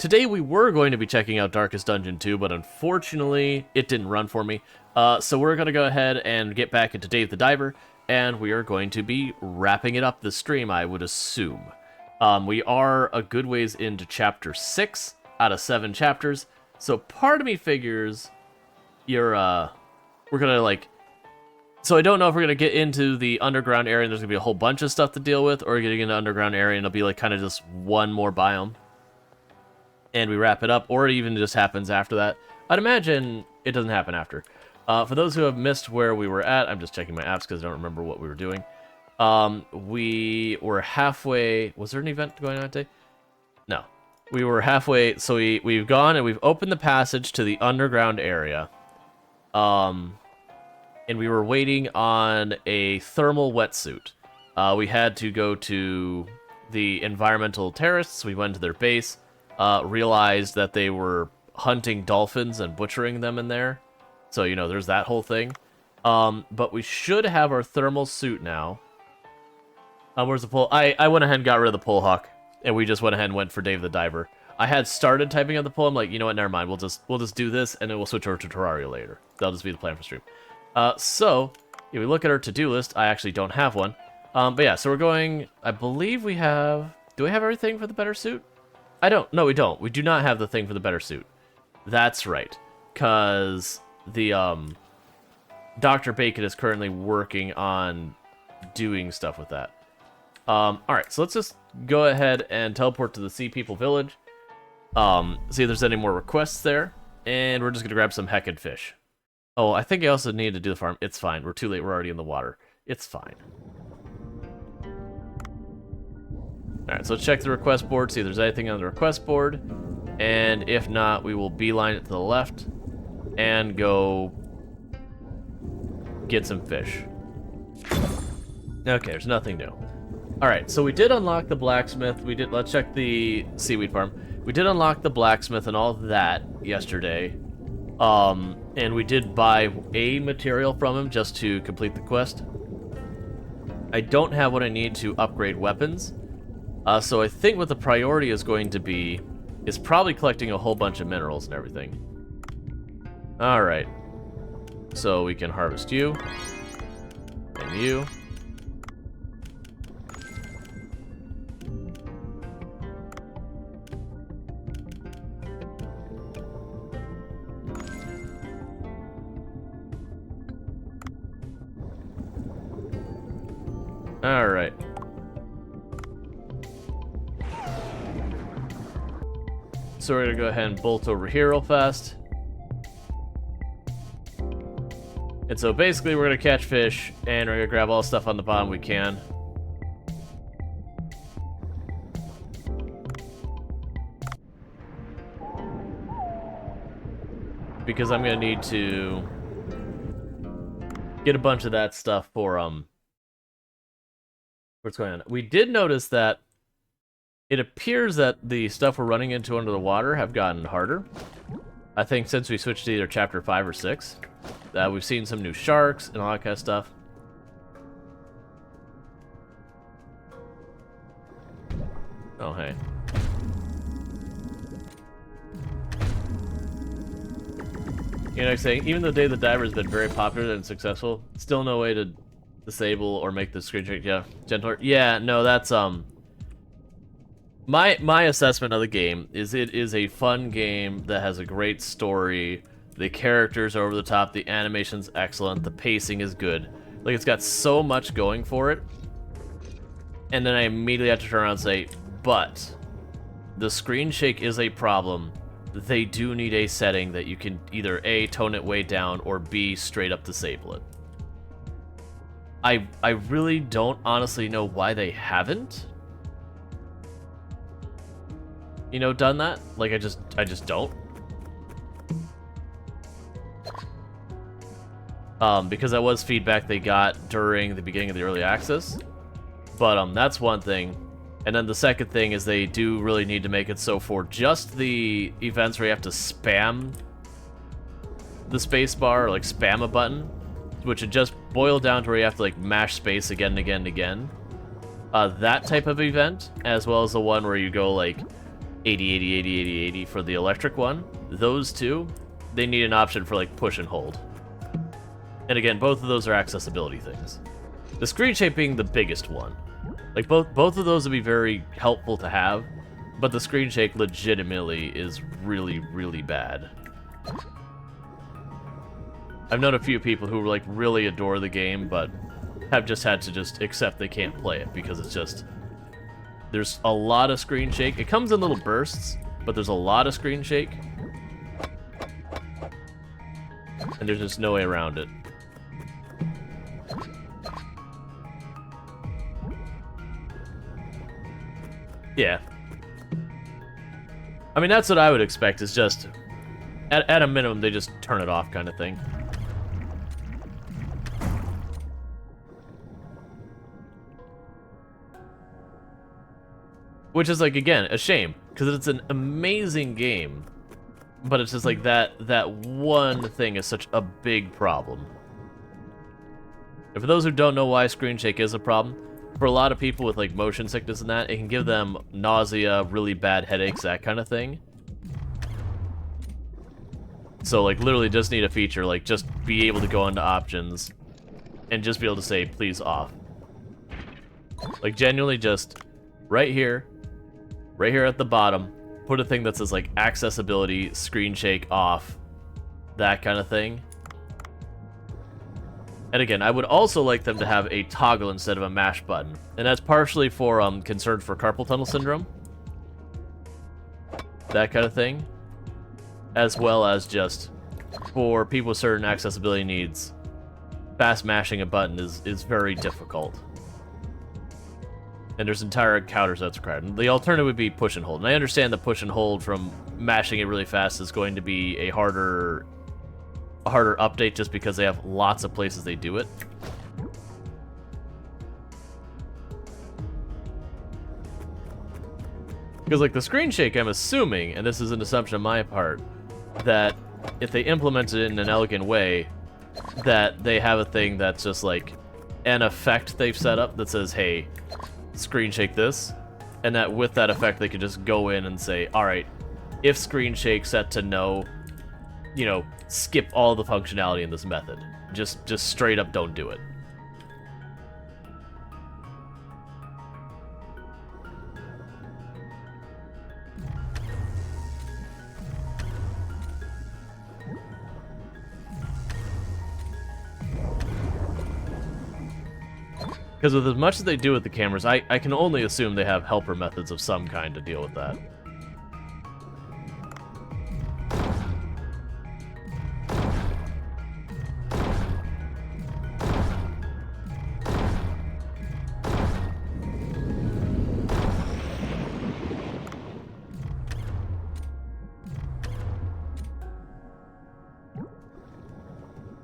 today we were going to be checking out Darkest Dungeon 2, but unfortunately, it didn't run for me. So we're going to go ahead and get back into Dave the Diver, and we are going to be wrapping it up this stream, I would assume. We are a good ways into Chapter 6 out of 7 chapters, so part of me figures we're gonna, like... So I don't know if we're gonna get into the underground area and there's gonna be a whole bunch of stuff to deal with, or getting into the underground area and it'll be, like, kind of just one more biome. And we wrap it up, or it even just happens after that. I'd imagine it doesn't happen after. For those who have missed where we were at, I'm just checking my apps because I don't remember what we were doing. We were halfway... Was there an event going on today? No. We were halfway... So we've gone and we've opened the passage to the underground area. And we were waiting on a thermal wetsuit. We had to go to the environmental terrorists. We went to their base. Realized that they were hunting dolphins and butchering them in there. So, you know, there's that whole thing. But we should have our thermal suit now. Where's the pole? I went ahead and got rid of the pole hawk, and we just went ahead and went for Dave the Diver. I had started typing out the pole. I'm like, you know what? Never mind. We'll just do this, and then we'll switch over to Terraria later. That'll just be the plan for stream. So if we look at our to-do list, I actually don't have one. But yeah, so we're going. I believe we have. Do we have everything for the better suit? I don't. No, we don't. We do not have the thing for the better suit. That's right, because the Dr. Bacon is currently working on doing stuff with that. Alright, so let's just go ahead and teleport to the Sea People Village. See if there's any more requests there. And we're just going to grab some heckin' fish. Oh, I think I also need to do the farm. It's fine. We're too late. We're already in the water. It's fine. Alright, so let's check the request board, see if there's anything on the request board. And if not, we will beeline it to the left and go get some fish. Okay, there's nothing new. Alright, so we did unlock the blacksmith. Let's check the seaweed farm. We did unlock the blacksmith and all of that yesterday. And we did buy a material from him just to complete the quest. I don't have what I need to upgrade weapons. So I think what the priority is going to be is probably collecting a whole bunch of minerals and everything. Alright. So we can harvest you. And you. Alright. So we're gonna go ahead and bolt over here real fast. And so basically we're gonna catch fish and we're gonna grab all the stuff on the bottom we can. Because I'm gonna need to get a bunch of that stuff for what's going on. We did notice that it appears that the stuff we're running into under the water have gotten harder. I think since we switched to either Chapter 5 or 6. We've seen some new sharks and all that kind of stuff. Oh, hey. You know what I'm saying? Even though Dave the Diver has been very popular and successful, still no way to disable or make the screen check. Yeah, gentler. Yeah, no, that's my assessment of the game is it is a fun game that has a great story. The characters are over the top, the animation's excellent, the pacing is good. Like, it's got so much going for it. And then I immediately have to turn around and say, but the screen shake is a problem. They do need a setting that you can either A, tone it way down, or B, straight up disable it. I really don't honestly know why they haven't, you know, done that. Like, I just don't. Because that was feedback they got during the beginning of the early access. But that's one thing. And then the second thing is they do really need to make it so for just the events where you have to spam the space bar, or like spam a button, which would just boil down to where you have to like mash space again and again and again. That type of event, as well as the one where you go like 80, 80, 80, 80, 80 for the electric one. Those two, they need an option for like push and hold. And again, both of those are accessibility things. The screen shape being the biggest one. Like both of those would be very helpful to have, but the screen shake legitimately is really, really bad. I've known a few people who like really adore the game, but have just had to just accept they can't play it because it's just... There's a lot of screen shake. It comes in little bursts, but there's a lot of screen shake. And there's just no way around it. Yeah. I mean, that's what I would expect, is just... At a minimum, they just turn it off kind of thing. Which is, like, again, a shame, because it's an amazing game, but it's just like that one thing is such a big problem. And for those who don't know why screen shake is a problem, for a lot of people with, like, motion sickness and that, it can give them nausea, really bad headaches, that kind of thing. So, like, literally just need a feature, like, just be able to go into options and just be able to say, please off. Like, genuinely just right here at the bottom, put a thing that says, like, accessibility, screen shake off, that kind of thing. And again, I would also like them to have a toggle instead of a mash button. And that's partially for concern for carpal tunnel syndrome. That kind of thing. As well as just for people with certain accessibility needs, fast mashing a button is very difficult. And there's entire counters that's required. The alternative would be push and hold. And I understand the push and hold from mashing it really fast is going to be a harder update just because they have lots of places they do it. Because, like, the screen shake, I'm assuming, and this is an assumption on my part, that if they implement it in an elegant way, that they have a thing that's just, like, an effect they've set up that says, hey, screen shake this, and that with that effect they could just go in and say, alright, if screen shake set to no, you know, skip all the functionality in this method. Just straight up don't do it. Because with as much as they do with the cameras, I can only assume they have helper methods of some kind to deal with that.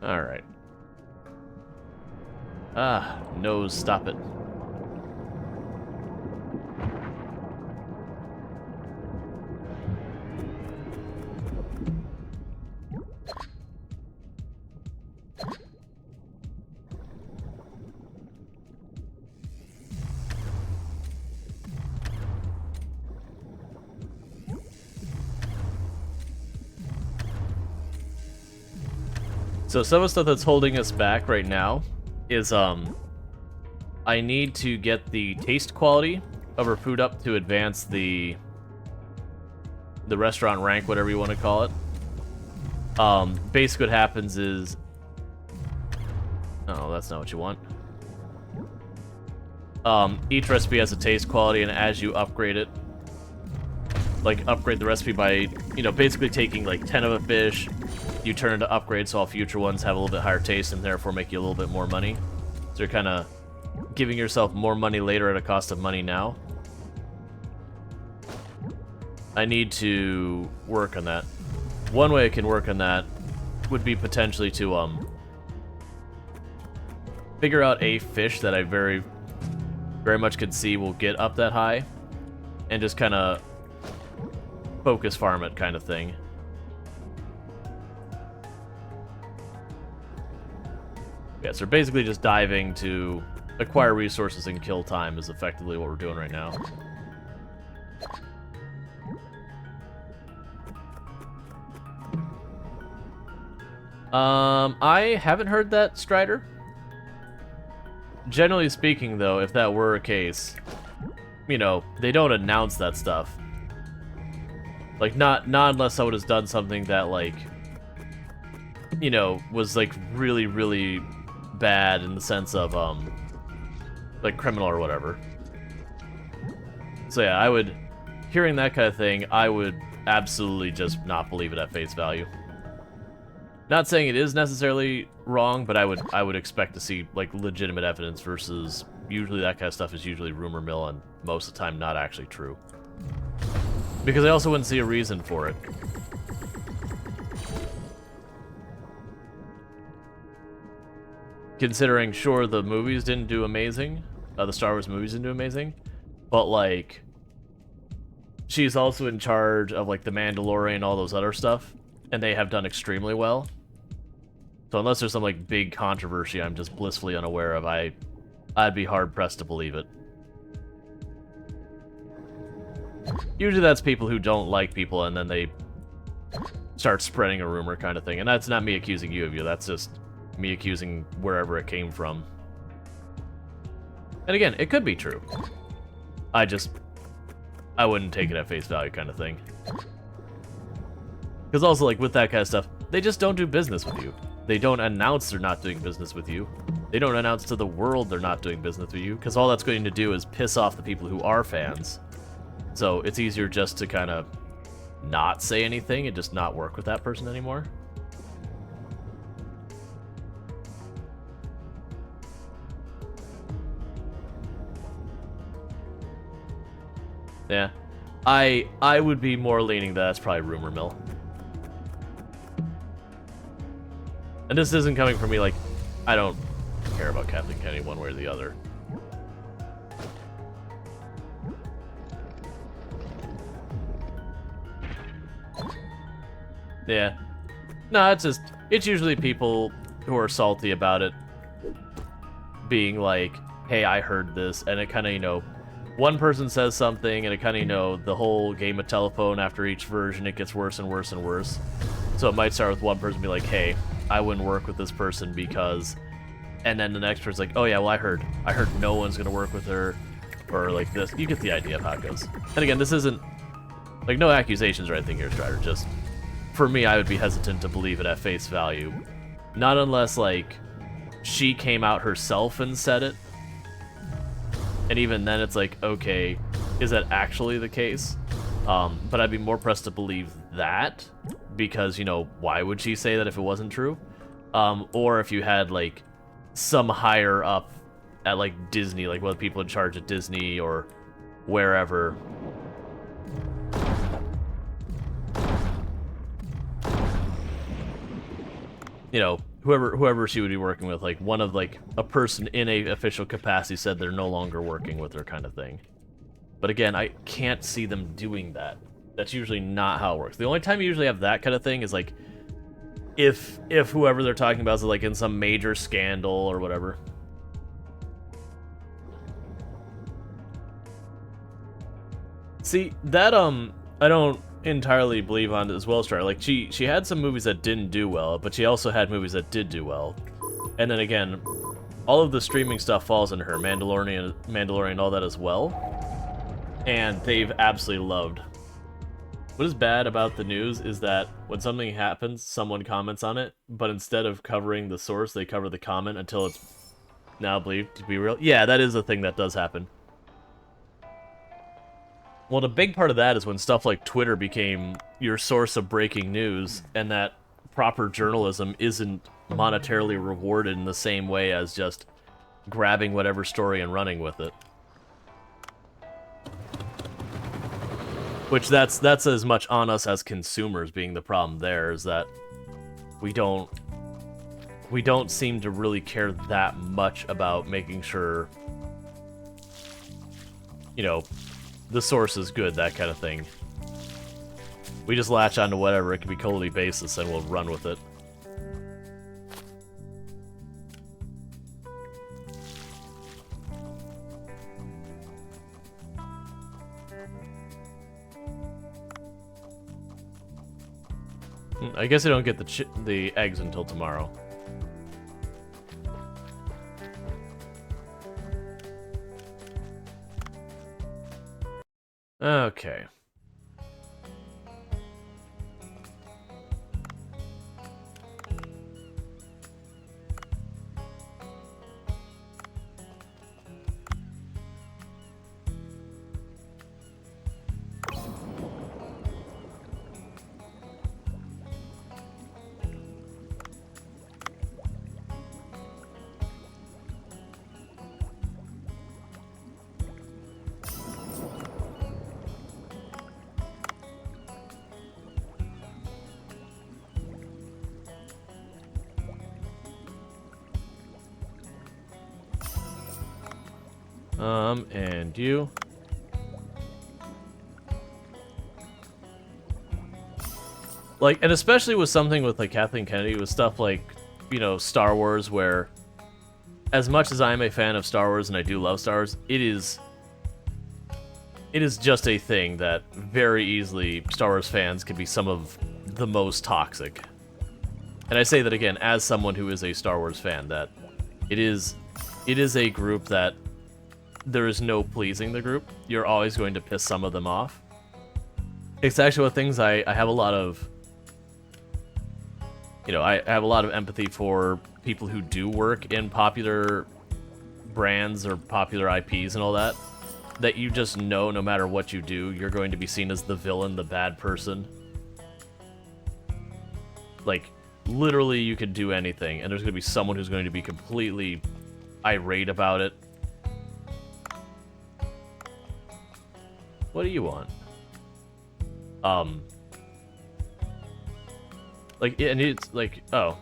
Alright. Ah, no, stop it. So some of the stuff that's holding us back right now is, I need to get the taste quality of our food up to advance the restaurant rank, whatever you want to call it. Basically what happens is... Oh, that's not what you want. Each recipe has a taste quality, and as you upgrade it, like, upgrade the recipe by, you know, basically taking, like, 10 of a fish, you turn into upgrade so all future ones have a little bit higher taste and therefore make you a little bit more money. So you're kind of giving yourself more money later at a cost of money now. I need to work on that. One way I can work on that would be potentially to figure out a fish that I very much could see will get up that high, and just kind of focus farm it kind of thing. Yeah, so we're basically just diving to acquire resources and kill time is effectively what we're doing right now. I haven't heard that, Strider. Generally speaking, though, if that were a case, you know, they don't announce that stuff. Like, not unless someone has done something that, like, you know, was, like, really, really bad in the sense of, like, criminal or whatever. So yeah, hearing that kind of thing, I would absolutely just not believe it at face value. Not saying it is necessarily wrong, but I would expect to see, like, legitimate evidence versus usually that kind of stuff is usually rumor mill and most of the time not actually true. Because I also wouldn't see a reason for it. Considering, sure, the movies didn't do amazing, the Star Wars movies didn't do amazing, but, like, she's also in charge of, like, The Mandalorian and all those other stuff, and they have done extremely well. So unless there's some, like, big controversy I'm just blissfully unaware of, I'd be hard-pressed to believe it. Usually that's people who don't like people, and then they start spreading a rumor kind of thing. And that's not me accusing you of you, that's just me accusing wherever it came from. And again, it could be true. I wouldn't take it at face value kind of thing. Because also, like, with that kind of stuff, they just don't do business with you. They don't announce they're not doing business with you. They don't announce to the world they're not doing business with you, because all that's going to do is piss off the people who are fans. So it's easier just to kind of not say anything and just not work with that person anymore. Yeah. I would be more leaning that that's probably rumor mill. And this isn't coming from me, like, I don't care about Kathleen Kennedy one way or the other. Yeah. No, it's usually people who are salty about it being like, hey, I heard this, and it kind of, you know, one person says something, and it kind of, you know, the whole game of telephone after each version, it gets worse and worse and worse. So it might start with one person be like, hey, I wouldn't work with this person because... And then the next person's like, oh yeah, well, I heard no one's gonna work with her, or like this. You get the idea of how it goes. And again, this isn't, like, no accusations or anything here, Strider, just... For me, I would be hesitant to believe it at face value. Not unless, like, she came out herself and said it. And even then, it's like, okay, is that actually the case? But I'd be more pressed to believe that, because, you know, why would she say that if it wasn't true? Or if you had, like, some higher up at, like, Disney, like, one of the people in charge at Disney or wherever. You know, whoever she would be working with, like, one of, like, a person in a official capacity said they're no longer working with her kind of thing. But again, I can't see them doing that. That's usually not how it works. The only time you usually have that kind of thing is, like, if whoever they're talking about is, like, in some major scandal or whatever. See, that, I don't entirely believe on it as well, Star. Like, she had some movies that didn't do well, but she also had movies that did do well. And then again, all of the streaming stuff falls under her, Mandalorian, all that as well. And they've absolutely loved. What is bad about the news is that when something happens, someone comments on it, but instead of covering the source, they cover the comment until it's now believed to be real. Yeah, that is a thing that does happen. Well, the big part of that is when stuff like Twitter became your source of breaking news, and that proper journalism isn't monetarily rewarded in the same way as just grabbing whatever story and running with it. Which that's as much on us as consumers being the problem there, is that we don't seem to really care that much about making sure, you know, the source is good, that kind of thing. We just latch onto whatever, it can be totally baseless, and we'll run with it. I guess I don't get the eggs until tomorrow. Okay. And you. Like, and especially with something with, like, Kathleen Kennedy, with stuff like, you know, Star Wars, where, as much as I'm a fan of Star Wars, and I do love Star Wars, it is just a thing that very easily Star Wars fans can be some of the most toxic. And I say that again, as someone who is a Star Wars fan, that it is a group that there is no pleasing the group. You're always going to piss some of them off. It's actually one of the things I have a lot of, you know, I have a lot of empathy for people who do work in popular brands or popular IPs and all that. That you just know no matter what you do, you're going to be seen as the villain, the bad person. Like, literally you could do anything, and there's going to be someone who's going to be completely irate about it. What do you want? Like, and it's like, oh.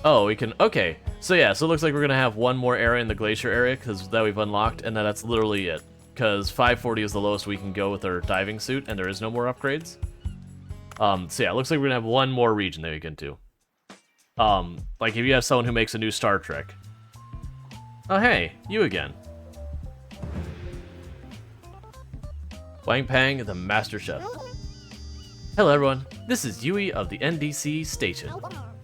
Oh, we can, okay. So yeah, so it looks like we're gonna have one more area in the glacier area, because that we've unlocked, and then that's literally it. Because 540 is the lowest we can go with our diving suit, and there is no more upgrades. So yeah, it looks like we're gonna have one more region that we can do. Like if you have someone who makes a new Star Trek. Oh hey, you again. Wang Pang, the Master Chef. Hello everyone, this is Yui of the NDC station.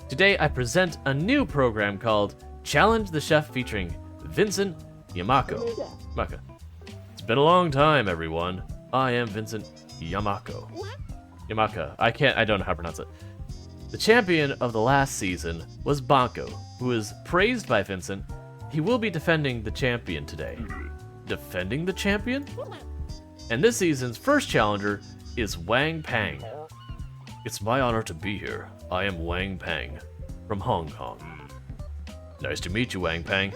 Today I present a new program called Challenge the Chef featuring Vincent Yamako. It's been a long time, everyone. I am Vincent Yamako. Yamaka. I don't know how to pronounce it. The champion of the last season was Banco, who was praised by Vincent. He will be defending the champion today. Defending the champion? And this season's first challenger is Wang Pang. It's my honor to be here. I am Wang Pang, from Hong Kong. Nice to meet you, Wang Pang.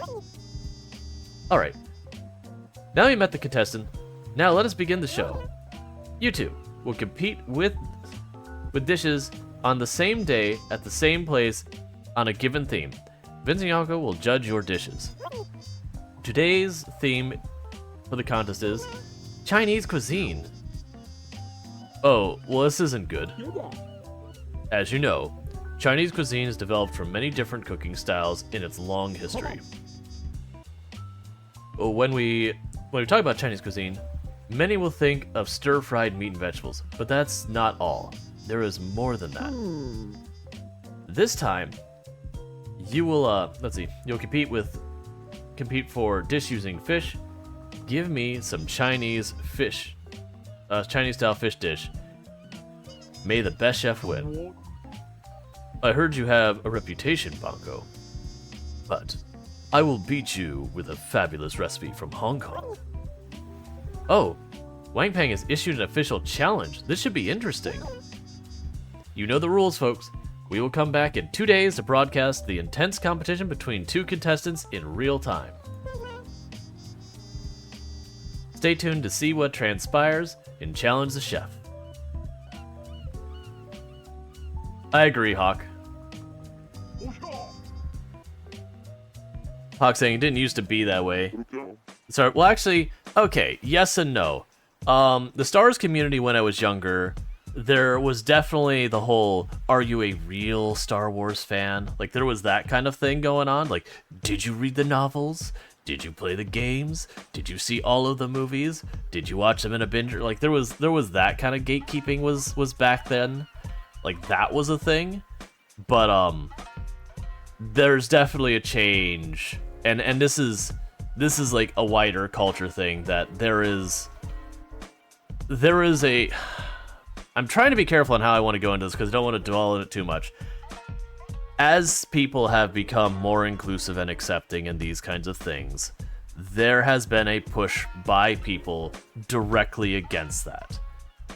Alright. Now you met the contestant, now let us begin the show. You two will compete with dishes on the same day at the same place on a given theme. Vincent Yonko will judge your dishes. Today's theme for the contest is Chinese cuisine. Oh, well this isn't good. As you know, Chinese cuisine is developed from many different cooking styles in its long history. When we talk about Chinese cuisine, many will think of stir-fried meat and vegetables, but that's not all. There is more than that. This time, you will you'll compete for dish using fish. Give me some Chinese fish, Chinese-style fish dish. May the best chef win. I heard you have a reputation, Banco, but I will beat you with a fabulous recipe from Hong Kong. Oh, Wang Pang has issued an official challenge. This should be interesting. You know the rules, folks. We will come back in 2 days to broadcast the intense competition between two contestants in real time. Stay tuned to see what transpires in Challenge the Chef. I agree, Hawk. Hawk saying it didn't used to be that way. Sorry, well actually, okay, yes and no. The Star Wars community when I was younger, there was definitely the whole, are you a real Star Wars fan? Like, there was that kind of thing going on. Like, did you read the novels? Did you play the games? Did you see all of the movies? Did you watch them in a binge? Like there was that kind of gatekeeping was back then. Like that was a thing. But there's definitely a change. And this is like a wider culture thing that there is a I'm trying to be careful on how I want to go into this because I don't want to dwell on it too much. As people have become more inclusive and accepting in these kinds of things, there has been a push by people directly against that.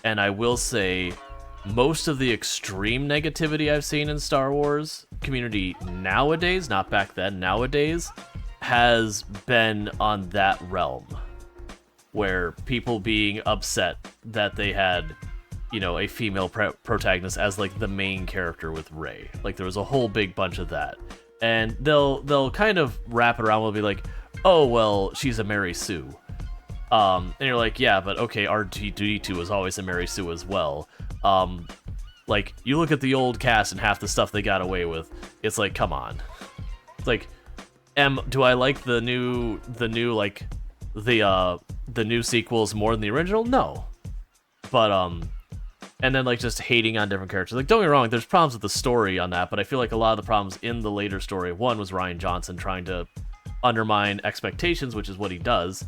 And I will say, most of the extreme negativity I've seen in Star Wars community nowadays, not back then, nowadays, has been on that realm. Where people being upset that they had, you know, a female protagonist as like the main character with Rey. Like there was a whole big bunch of that, and they'll kind of wrap it around. Will be like, oh well, she's a Mary Sue, and you're like, yeah, but okay, R2-D2 was always a Mary Sue as well. Like you look at the old cast and half the stuff they got away with. It's like, come on. It's like, do I like the new like the new sequels more than the original? No, but and then like just hating on different characters. Like don't get me wrong, there's problems with the story on that, but I feel like a lot of the problems in the later story, one was Rian Johnson trying to undermine expectations, which is what he does,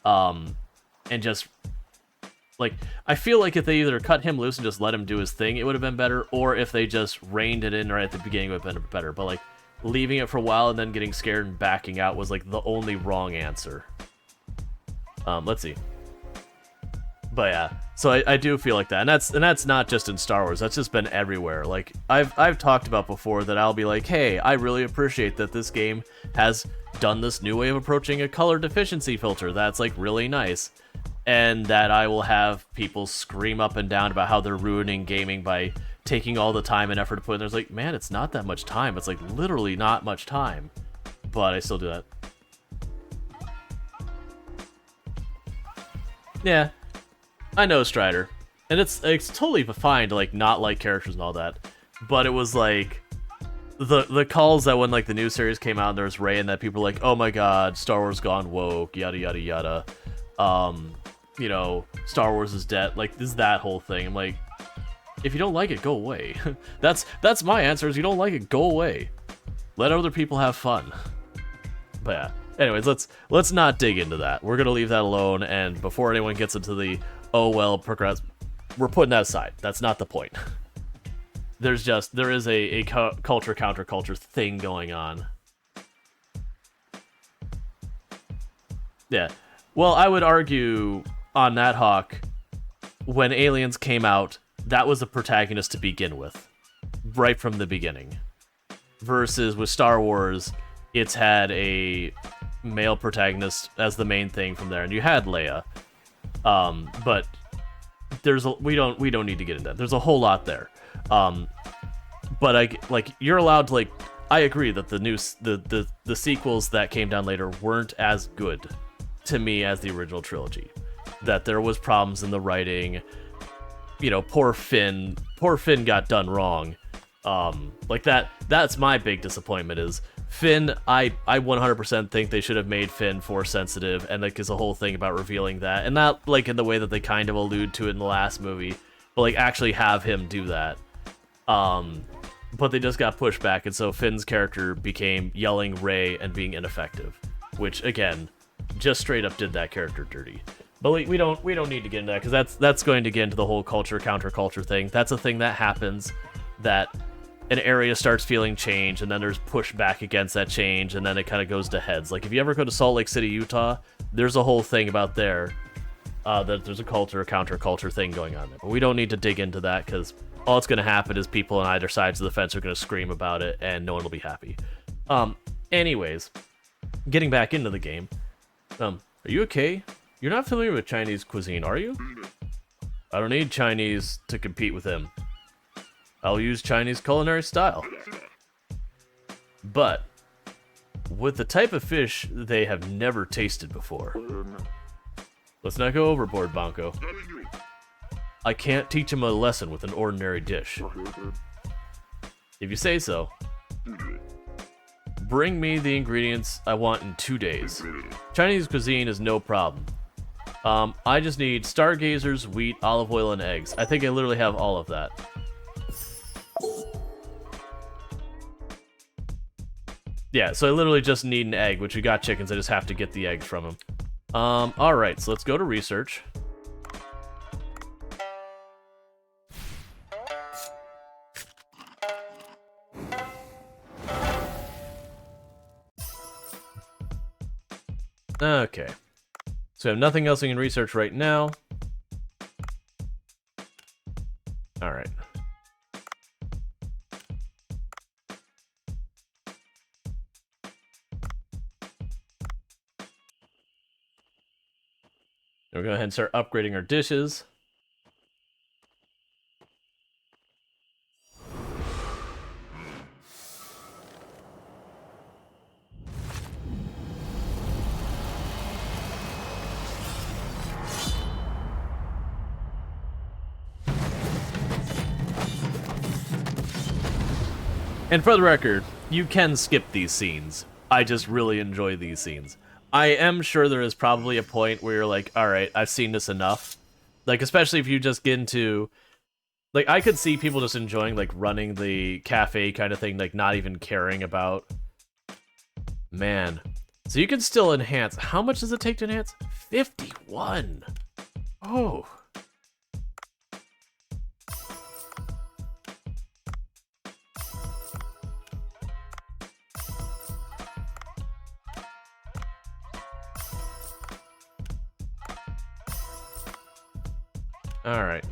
and just like I feel like if they either cut him loose and just let him do his thing, it would have been better, or if they just reined it in right at the beginning, it would have been better. But like leaving it for a while and then getting scared and backing out was like the only wrong answer. Let's see. But yeah, so I do feel like that, and that's not just in Star Wars. That's just been everywhere. Like I've talked about before that I'll be like, hey, I really appreciate that this game has done this new way of approaching a color deficiency filter. That's like really nice, and that I will have people scream up and down about how they're ruining gaming by taking all the time and effort to put in. There's like, man, it's not that much time. It's like literally not much time, but I still do that. Yeah. I know, Strider, and it's totally fine to like not like characters and all that, but it was like the calls that when like the new series came out and there was Rey and that people were like, oh my god, Star Wars gone woke, yada yada yada, you know, Star Wars is dead. Like this is that whole thing. I'm like, if you don't like it, go away. that's my answer. Is you don't like it, go away. Let other people have fun. But yeah. Anyways, let's not dig into that. We're gonna leave that alone, and before anyone gets into the oh well progress, we're putting that aside. That's not the point. There is a culture counterculture thing going on. Yeah. Well, I would argue on that Hawk, when Aliens came out, that was the protagonist to begin with, right from the beginning. Versus with Star Wars, it's had a male protagonist as the main thing from there, and you had Leia, but we don't need to get into that. There's a whole lot there, but you're allowed to like. I agree that the sequels that came down later weren't as good to me as the original trilogy. That there was problems in the writing. You know, poor Finn got done wrong. Like that's my big disappointment is Finn. I 100% think they should have made Finn force sensitive, and like there's a whole thing about revealing that, and not like in the way that they kind of allude to it in the last movie, but like actually have him do that. But they just got pushed back, and so Finn's character became yelling Rey and being ineffective, which again, just straight up did that character dirty. But we don't need to get into that because that's going to get into the whole counterculture thing. That's a thing that happens, that an area starts feeling change, and then there's pushback against that change, and then it kind of goes to heads. Like if you ever go to Salt Lake City, Utah, there's a whole thing about there that there's a counterculture thing going on there. But we don't need to dig into that because all it's going to happen is people on either sides of the fence are going to scream about it, and no one will be happy. Anyways, getting back into the game. Are you okay? You're not familiar with Chinese cuisine, are you? I don't need Chinese to compete with him. I'll use Chinese culinary style. But with the type of fish they have never tasted before. Let's not go overboard, Banco. I can't teach him a lesson with an ordinary dish. If you say so. bring me the ingredients I want in 2 days. Chinese cuisine is no problem. I just need stargazers, wheat, olive oil, and eggs. I think I literally have all of that. Yeah, so I literally just need an egg, which we got chickens. I just have to get the eggs from them. Alright, so let's go to research. Okay. So I have nothing else we can research right now. Alright. We'll go ahead and start upgrading our dishes. And for the record, you can skip these scenes. I just really enjoy these scenes. I am sure there is probably a point where you're like, alright, I've seen this enough. Like, especially if you just get into... Like, I could see people just enjoying, like, running the cafe kind of thing, like, not even caring about... Man. So you can still enhance. How much does it take to enhance? 51! Oh... Alright.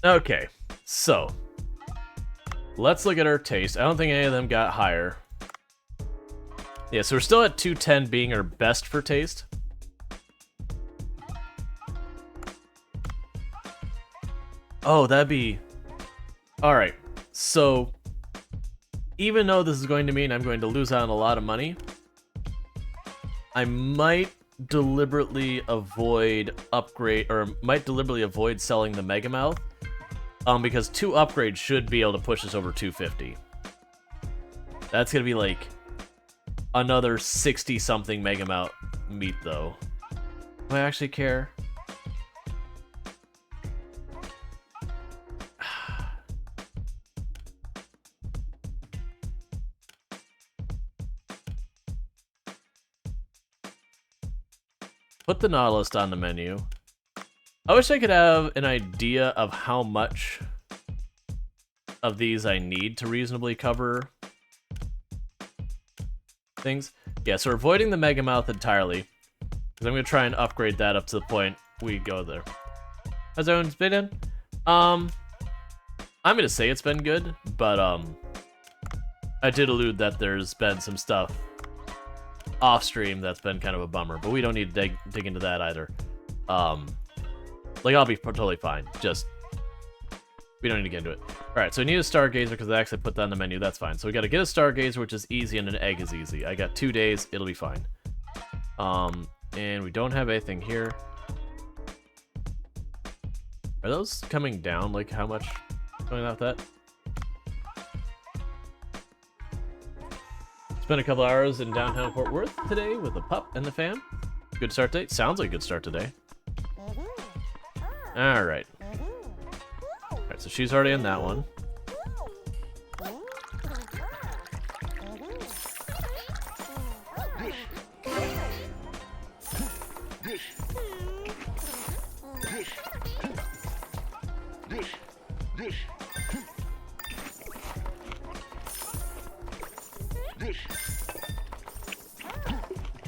Okay, so let's look at our taste. I don't think any of them got higher. Yeah, so we're still at 210 being our best for taste. Oh, that'd be... Alright, so... Even though this is going to mean I'm going to lose out on a lot of money, I might deliberately avoid selling the Mega Mouth, because 2 upgrades should be able to push us over 250. That's gonna be like another 60-something Mega Mouth meat, though. Do I actually care? Put the Nautilus on the menu. I wish I could have an idea of how much of these I need to reasonably cover things. Yeah, so we're avoiding the Mega Mouth entirely, because I'm going to try and upgrade that up to the point we go there. How's everyone's been in? I'm going to say it's been good, but I did allude that there's been some stuff off stream that's been kind of a bummer, but we don't need to dig into that either. Like, I'll be totally fine, just we don't need to get into it. Alright, so we need a Stargazer because I actually put that on the menu. That's fine. So we got to get a Stargazer, which is easy, and an egg is easy. I got 2 days, it'll be fine. And we don't have anything here. Are those coming down? Like, how much going off that? Spent a couple hours in downtown Fort Worth today with the pup and the fam. Good start date. Sounds like a good start today. Alright. Alright, so she's already in that one.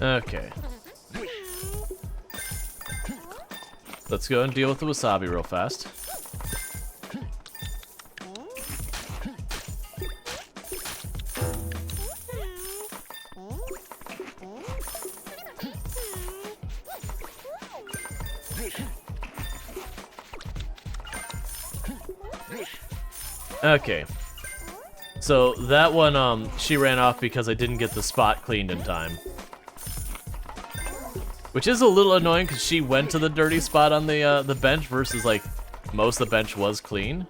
Okay. Let's go and deal with the wasabi real fast. Okay. So that one, she ran off because I didn't get the spot cleaned in time. Which is a little annoying because she went to the dirty spot on the bench versus like most of the bench was clean.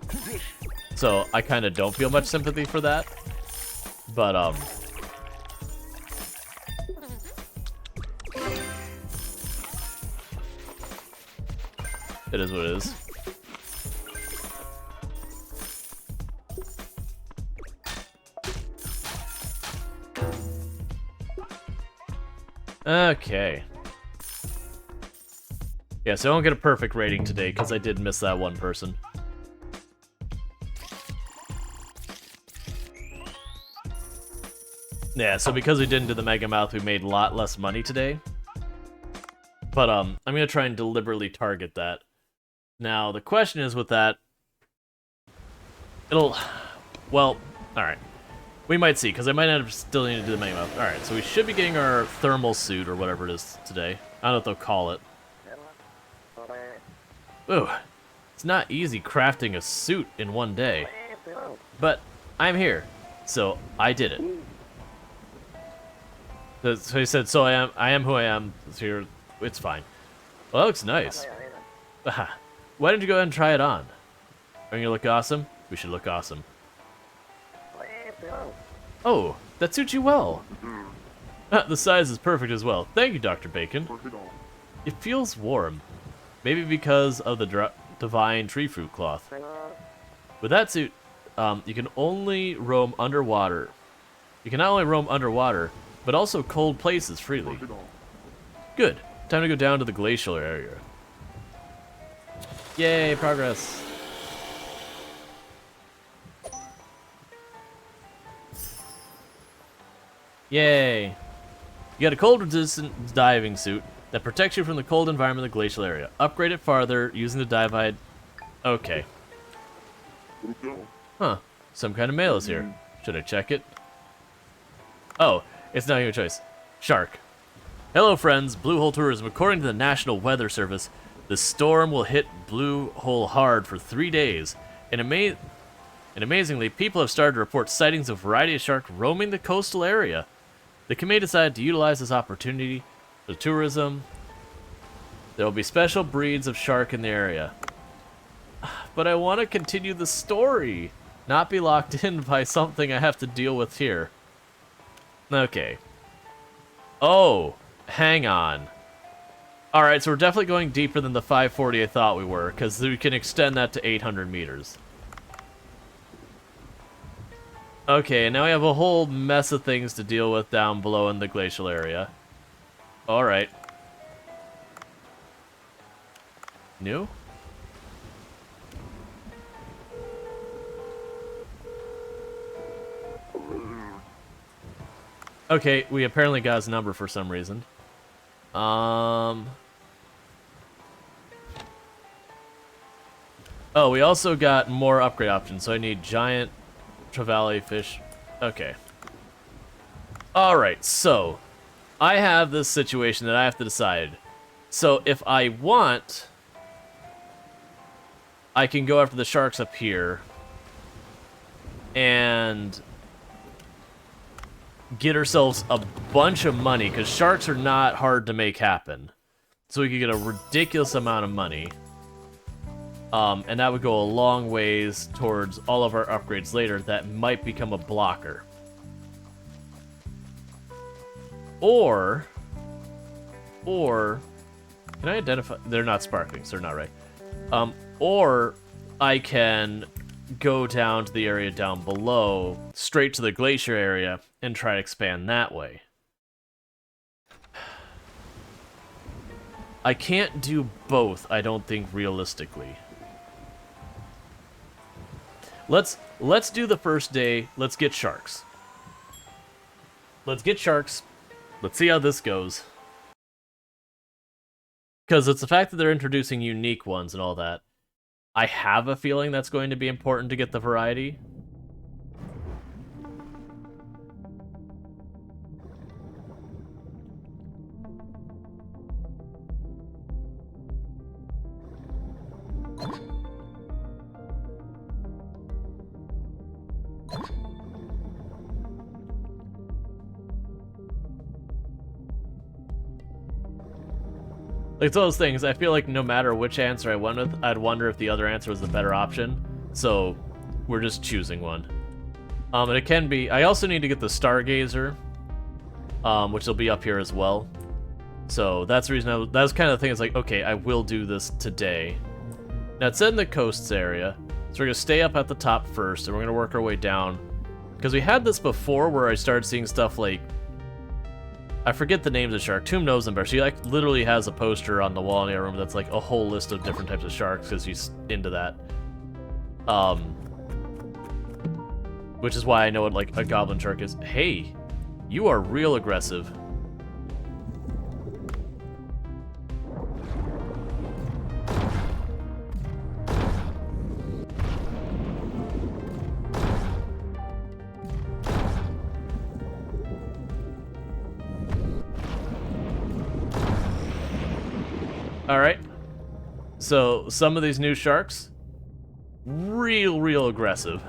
So I kind of don't feel much sympathy for that. But it is what it is. Okay. Yeah, so I won't get a perfect rating today because I did miss that one person. Yeah, so because we didn't do the Mega Mouth, we made a lot less money today. But I'm gonna try and deliberately target that. Now, the question is with that, well, alright. We might see, because I might end up still needing to do the Mega Mouth. Alright, so we should be getting our thermal suit, or whatever it is, today. I don't know what they'll call it. Ooh, it's not easy crafting a suit in one day. But I'm here, so I did it. So he said, so I am who I am. So here, it's fine. Well, that looks nice. Why don't you go ahead and try it on? Are you gonna look awesome? We should look awesome. Oh, that suits you well. The size is perfect as well. Thank you, Dr. Bacon. It feels warm. Maybe because of the divine tree fruit cloth. With that suit, you can only roam underwater. You can not only roam underwater, but also cold places freely. Good. Time to go down to the glacial area. Yay, progress. Yay. You got a cold-resistant diving suit that protects you from the cold environment of the glacial area. Upgrade it farther using the divide. Okay. Huh. Some kind of mail is here. Should I check it? Oh, it's not even a choice. Shark. Hello, friends. Blue Hole Tourism. According to the National Weather Service, the storm will hit Blue Hole hard for 3 days. And amazingly, people have started to report sightings of a variety of sharks roaming the coastal area. The committee decided to utilize this opportunity for tourism. There will be special breeds of shark in the area. But I want to continue the story, not be locked in by something I have to deal with here. Okay. Oh, hang on. Alright, so we're definitely going deeper than the 540 I thought we were, because we can extend that to 800 meters. Okay, and now we have a whole mess of things to deal with down below in the glacial area. Alright. New? Okay, we apparently got his number for some reason. Oh, we also got more upgrade options, so I need giant trevally fish. Okay. Alright, so I have this situation that I have to decide. So if I want, I can go after the sharks up here and get ourselves a bunch of money, because sharks are not hard to make happen. So we could get a ridiculous amount of money. And that would go a long ways towards all of our upgrades later that might become a blocker. Or, can I identify? They're not sparkling, so they're not right. Or I can go down to the area down below, straight to the glacier area, and try to expand that way. I can't do both, I don't think, realistically. Let's do the first day. Let's get sharks. Let's get sharks. Let's see how this goes. Because it's the fact that they're introducing unique ones and all that. I have a feeling that's going to be important to get the variety. Like, it's one of those things, I feel like no matter which answer I went with, I'd wonder if the other answer was the better option. So, we're just choosing one. And it can be... I also need to get the Stargazer, which will be up here as well. So, that's the reason that was kind of the thing, it's like, okay, I will do this today. Now, it's in the coasts area, so we're going to stay up at the top first, and we're going to work our way down. Because we had this before where I started seeing stuff like... I forget the names of the shark. Tomb knows them better. She like literally has a poster on the wall in our room that's like a whole list of different types of sharks because she's into that. Which is why I know what like a goblin shark is. Hey, you are real aggressive. Alright, so some of these new sharks, real aggressive.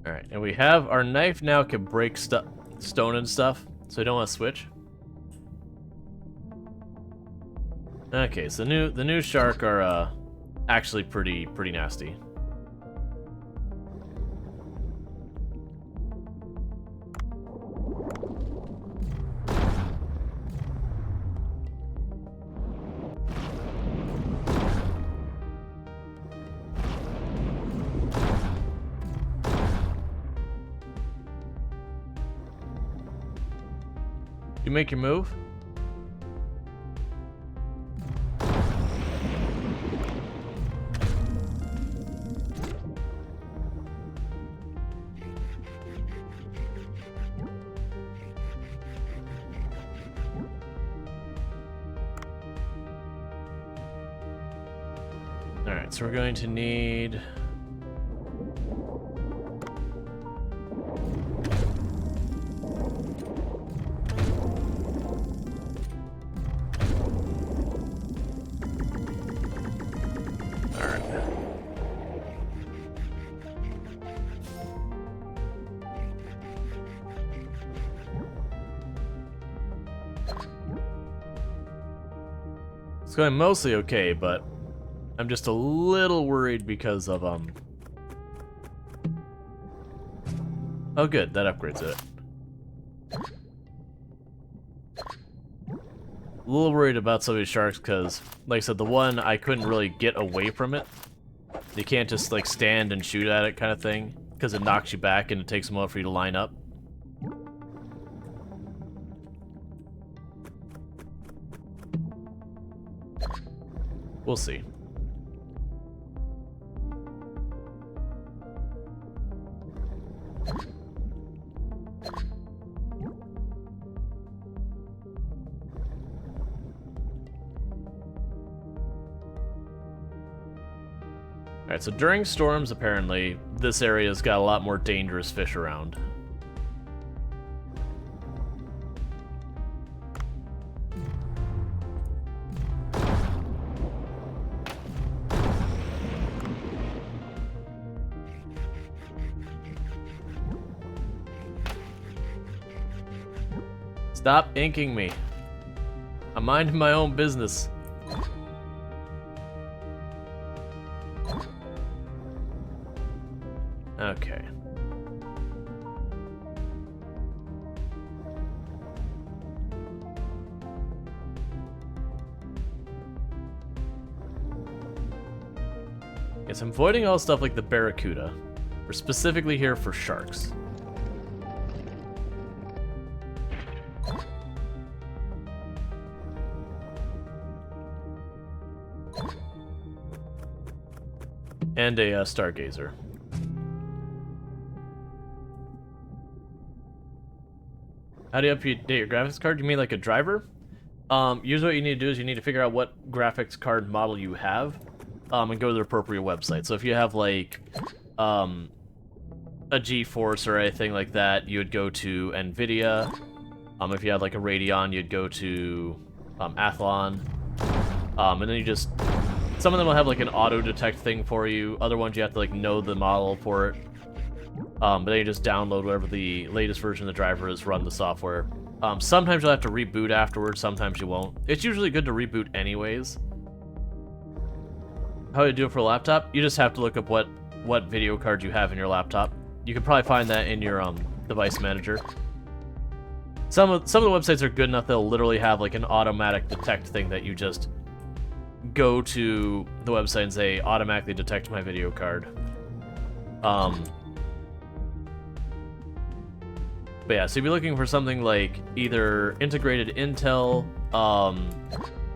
Alright, and we have our knife now can break stone and stuff, so we don't want to switch. Okay, so the new shark are actually pretty nasty. You make your move? Alright, so we're going to need... Alright. It's going mostly okay, but I'm just a little worried because of, Oh good, that upgrades it. A little worried about some of these sharks because, like I said, the one, I couldn't really get away from it. You can't just, like, stand and shoot at it kind of thing, because it knocks you back and it takes a moment for you to line up. We'll see. Alright, so during storms, apparently, this area's got a lot more dangerous fish around. Stop inking me. I'm minding my own business. Okay. Yes, I'm avoiding all stuff like the barracuda. We're specifically here for sharks. And a stargazer. How do you update your graphics card? You mean like a driver? Usually what you need to do is you need to figure out what graphics card model you have, and go to the appropriate website. So if you have like a GeForce or anything like that, you would go to NVIDIA. If you had like a Radeon, you'd go to Athlon. And then you just... Some of them will have like an auto-detect thing for you. Other ones you have to like know the model for it. But then you just download whatever the latest version of the driver is, run the software. Sometimes you'll have to reboot afterwards, sometimes you won't. It's usually good to reboot anyways. How do you do it for a laptop? You just have to look up what video card you have in your laptop. You can probably find that in your device manager. Some of the websites are good enough they'll literally have like an automatic detect thing that you just go to the website and say automatically detect my video card. But yeah, so you'd be looking for something like either integrated Intel,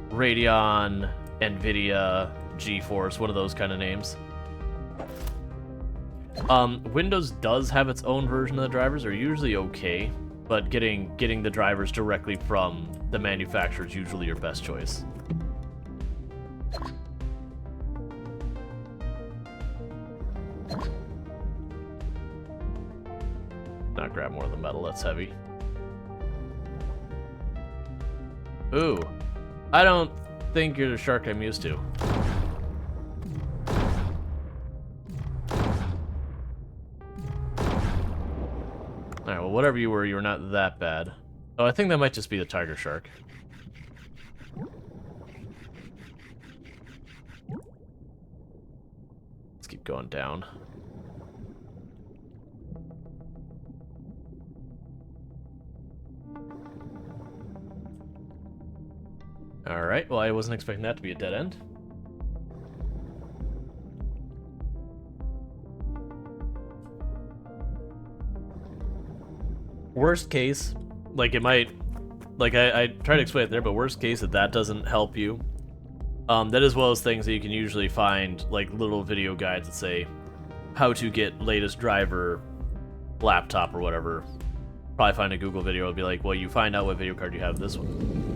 Radeon, NVIDIA, GeForce, one of those kind of names. Windows does have its own version of the drivers. They're usually okay, but getting the drivers directly from the manufacturer is usually your best choice. Not grab more of the metal, that's heavy. Ooh, I don't think you're the shark I'm used to. Alright, well, whatever you were not that bad. Oh, I think that might just be the tiger shark. Let's keep going down. Alright, well, I wasn't expecting that to be a dead end. Worst case, like it might, like I tried to explain it there, but worst case that doesn't help you. That as well as things that you can usually find, like little video guides that say how to get latest driver laptop or whatever. Probably find a Google video, it'll be like, well, you find out what video card you have this one.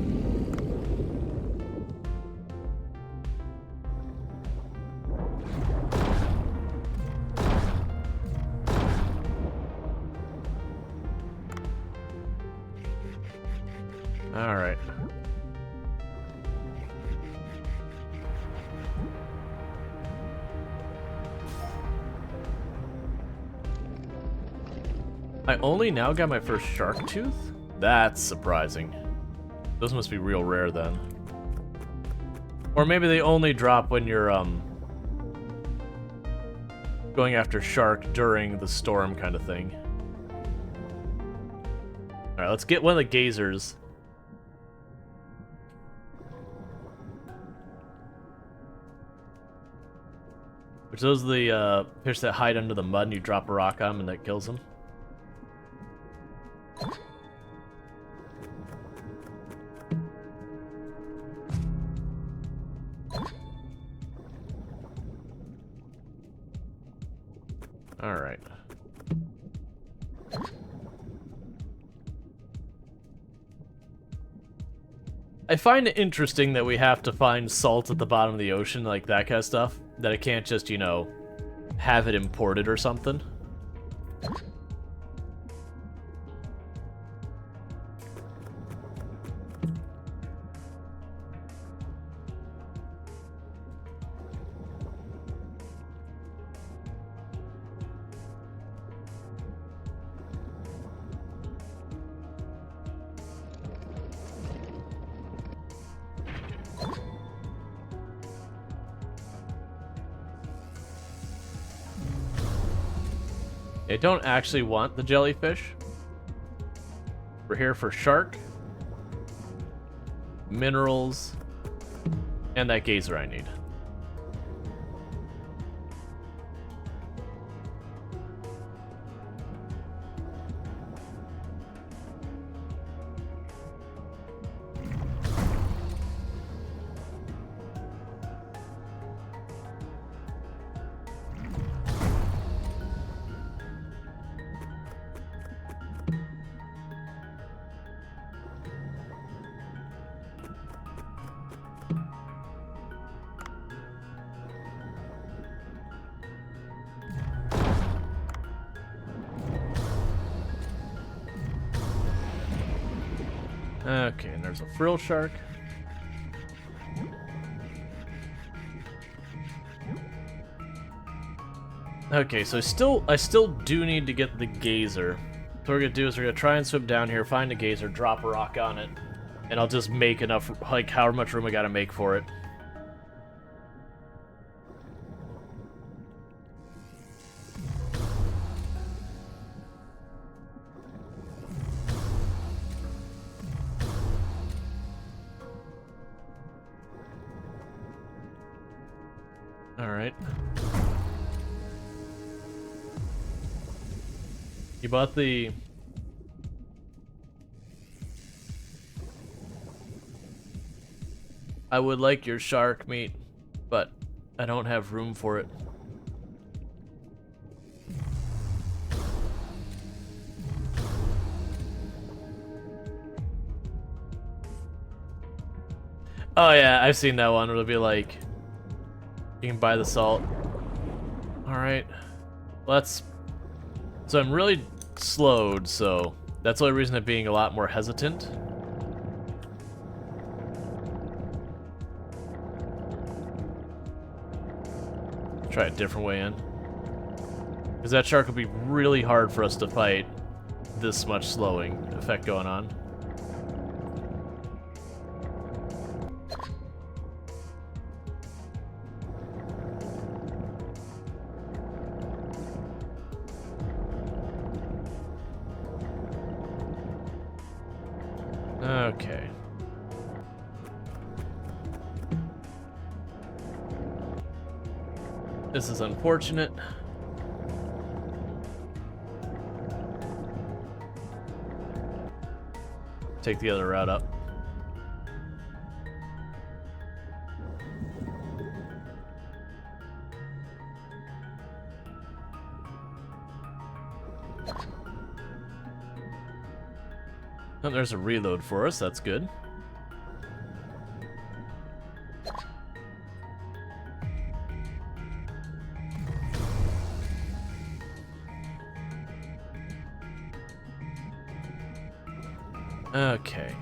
Alright. I only now got my first shark tooth? That's surprising. Those must be real rare then. Or maybe they only drop when you're going after shark during the storm kind of thing. Alright, let's get one of the gazers. Which those are the fish that hide under the mud and you drop a rock on them and that kills them. Alright. I find it interesting that we have to find salt at the bottom of the ocean, like that kind of stuff. That it can't just, you know, have it imported or something. I don't actually want the jellyfish. We're here for shark, minerals, and that gazer I need. Okay, and there's a frill shark. Okay, so I still do need to get the gazer. So what we're gonna do is we're gonna try and swim down here, find a gazer, drop a rock on it, and I'll just make enough, like, however much room I gotta make for it. Alright. You bought the... I would like your shark meat, but I don't have room for it. Oh yeah, I've seen that one where it'll be like, you can buy the salt. Alright. Let's... So I'm really slowed, so that's the only reason I'm being a lot more hesitant. Try a different way in. Because that shark would be really hard for us to fight this much slowing effect going on. Okay. This is unfortunate. Take the other route up. Oh, there's a reload for us, that's good. Okay.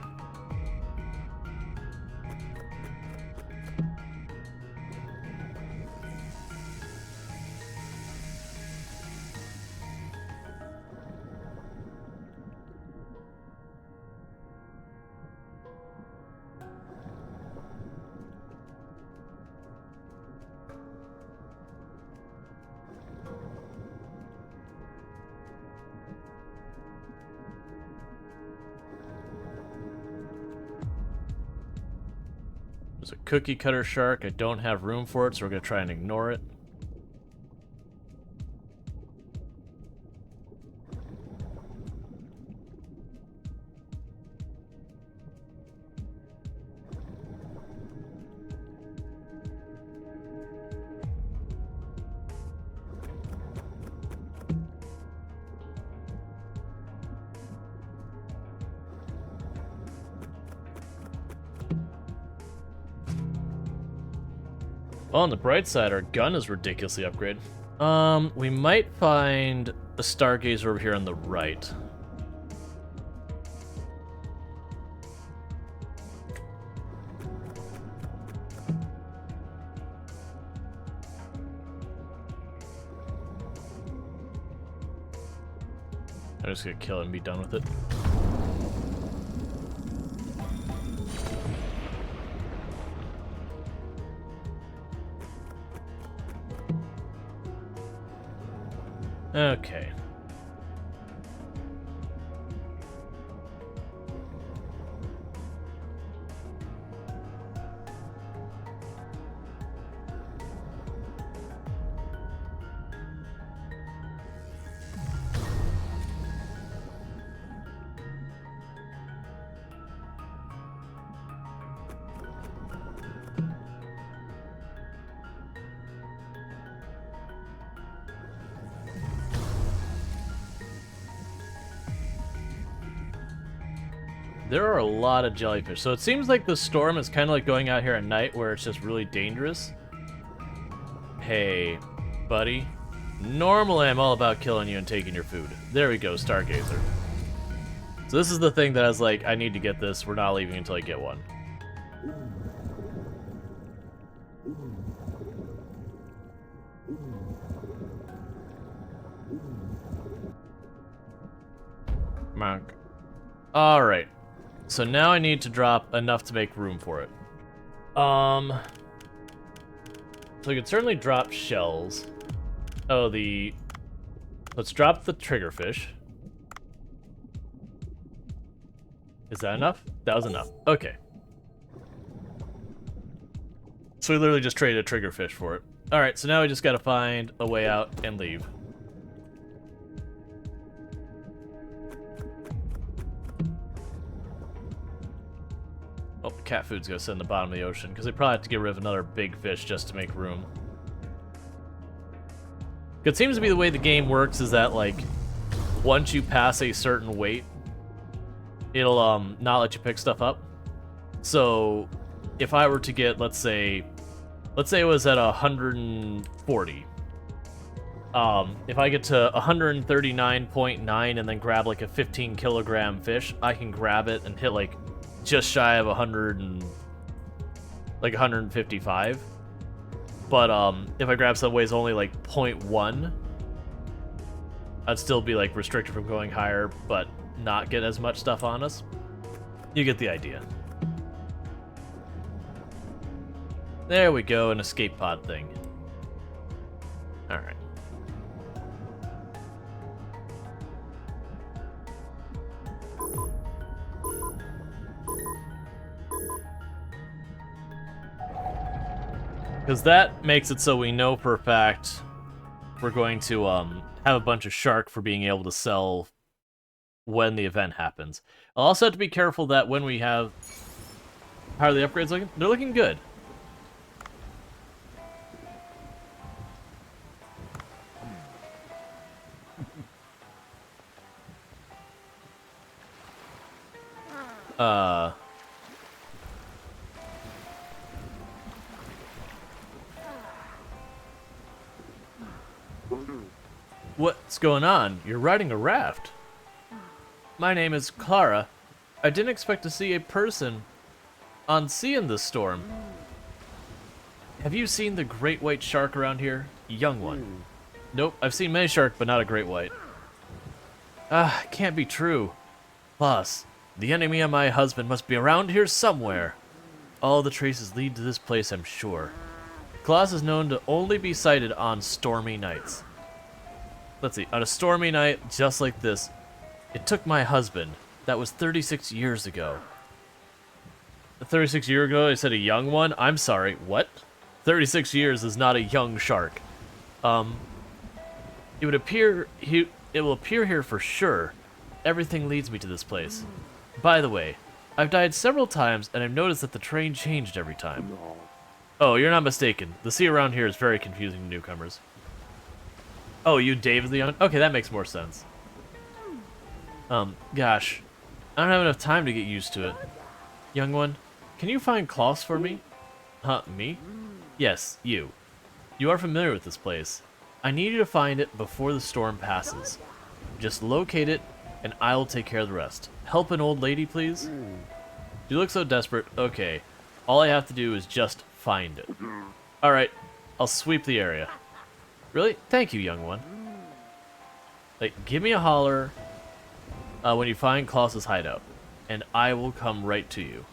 There's a cookie cutter shark. I don't have room for it, so we're going to try and ignore it. Well, on the bright side, our gun is ridiculously upgraded. We might find a stargazer over here on the right. I'm just gonna kill it and be done with it. Okay. There are a lot of jellyfish, so it seems like the storm is kind of like going out here at night where it's just really dangerous. Hey, buddy. Normally I'm all about killing you and taking your food. There we go, Stargazer. So this is the thing that I was like, I need to get this. We're not leaving until I get one. Monk. Alright. So now I need to drop enough to make room for it. So we could certainly drop shells. Oh, let's drop the triggerfish. Is that enough? That was enough. Okay. So we literally just traded a triggerfish for it. Alright, so now we just gotta find a way out and leave. Oh, cat food's gonna sit in the bottom of the ocean, because they probably have to get rid of another big fish just to make room. It seems to be the way the game works is that, like, once you pass a certain weight, it'll, not let you pick stuff up. So, if I were to get, let's say it was at 140. If I get to 139.9 and then grab, like, a 15 kilogram fish, I can grab it and hit, like, just shy of 155. But if I grab something that weighs only like 0.1, I'd still be like restricted from going higher, but not get as much stuff on us. You get the idea. There we go, an escape pod thing. Alright. Because that makes it so we know for a fact we're going to have a bunch of shark for being able to sell when the event happens. I'll also have to be careful that when we have... How are the upgrades looking? They're looking good. What's going on? You're riding a raft. My name is Clara. I didn't expect to see a person on sea in this storm. Have you seen the great white shark around here? Young one. Nope, I've seen many sharks, but not a great white. Ah, can't be true. Plus, the enemy of my husband must be around here somewhere. All the traces lead to this place, I'm sure. Krause is known to only be sighted on stormy nights. Let's see, on a stormy night just like this, it took my husband. That was 36 years ago. 36 years ago, I said a young one? I'm sorry, what? 36 years is not a young shark. It will appear here for sure. Everything leads me to this place. By the way, I've died several times, and I've noticed that the terrain changed every time. Oh, you're not mistaken. The sea around here is very confusing to newcomers. Oh, you Dave the young... Okay, that makes more sense. Gosh. I don't have enough time to get used to it. Young one, can you find Krause for me? Huh, me? Yes, you. You are familiar with this place. I need you to find it before the storm passes. Just locate it, and I'll take care of the rest. Help an old lady, please? You look so desperate. Okay. All I have to do is just find it. Alright, I'll sweep the area. Really? Thank you, young one. Like, give me a holler when you find Krause's hideout, and I will come right to you.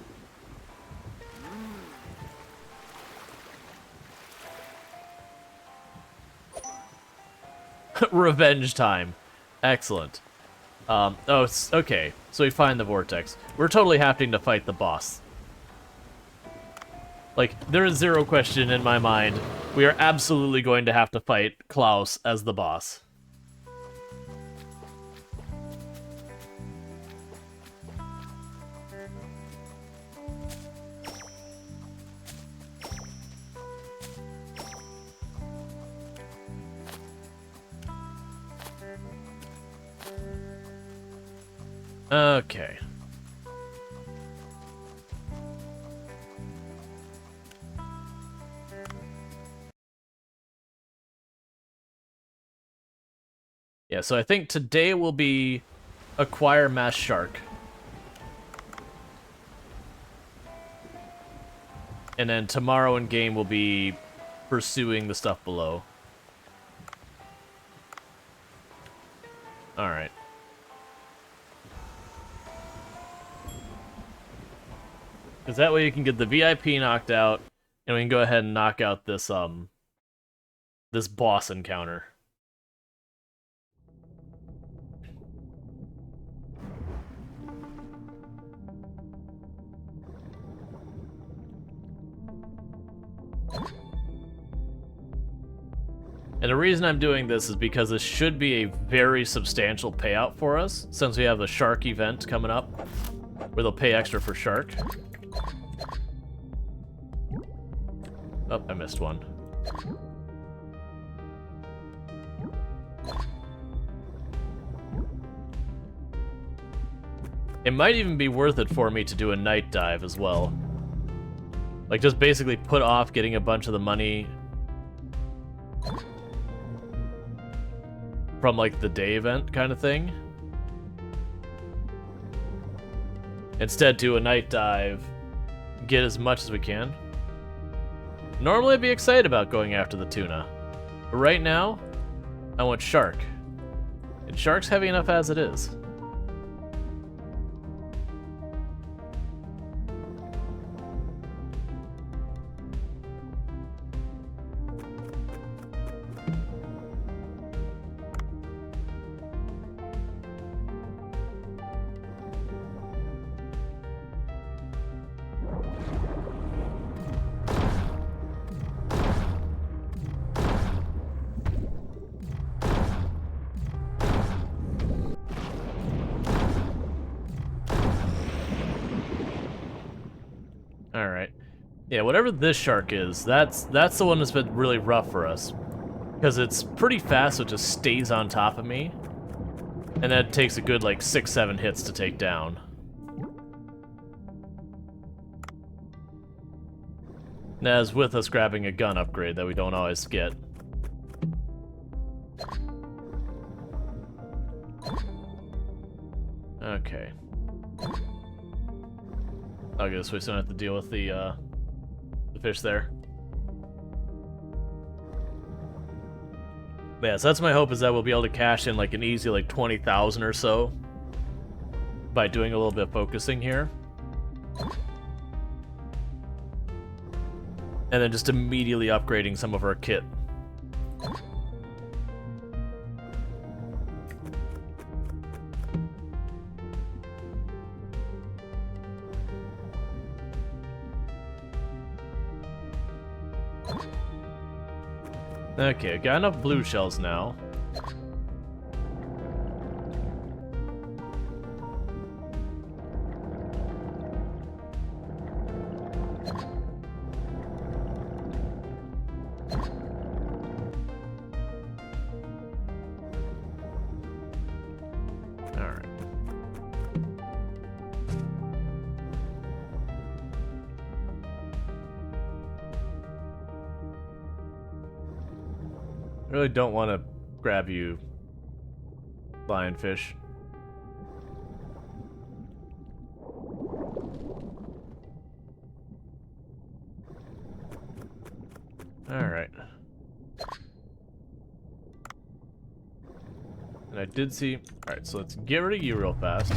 Revenge time. Excellent. Oh, it's okay. So we find the vortex. We're totally having to fight the boss. Like, there is zero question in my mind. We are absolutely going to have to fight Krause as the boss. Okay. Yeah, so I think today will be acquire mass shark. And then tomorrow in game will be pursuing the stuff below. Alright. Because that way you can get the VIP knocked out, and we can go ahead and knock out this this boss encounter. And the reason I'm doing this is because this should be a very substantial payout for us, since we have the shark event coming up, where they'll pay extra for shark. Oh, I missed one. It might even be worth it for me to do a night dive as well. Like, just basically put off getting a bunch of the money from, like, the day event kind of thing. Instead, do a night dive, get as much as we can. Normally, I'd be excited about going after the tuna. But right now, I want shark. And shark's heavy enough as it is. Alright. Yeah, whatever this shark is, that's the one that's been really rough for us. Because it's pretty fast, so it just stays on top of me. And that takes a good, like, 6-7 hits to take down. As with us grabbing a gun upgrade that we don't always get. Okay. I guess we still have to deal with the fish there. Yeah, so that's my hope, is that we'll be able to cash in like an easy like 20,000 or so by doing a little bit of focusing here. And then just immediately upgrading some of our kit. Okay, got enough blue shells now. Alright. I really don't want to grab you, lionfish. Alright. And I did see... Alright, so let's get rid of you real fast.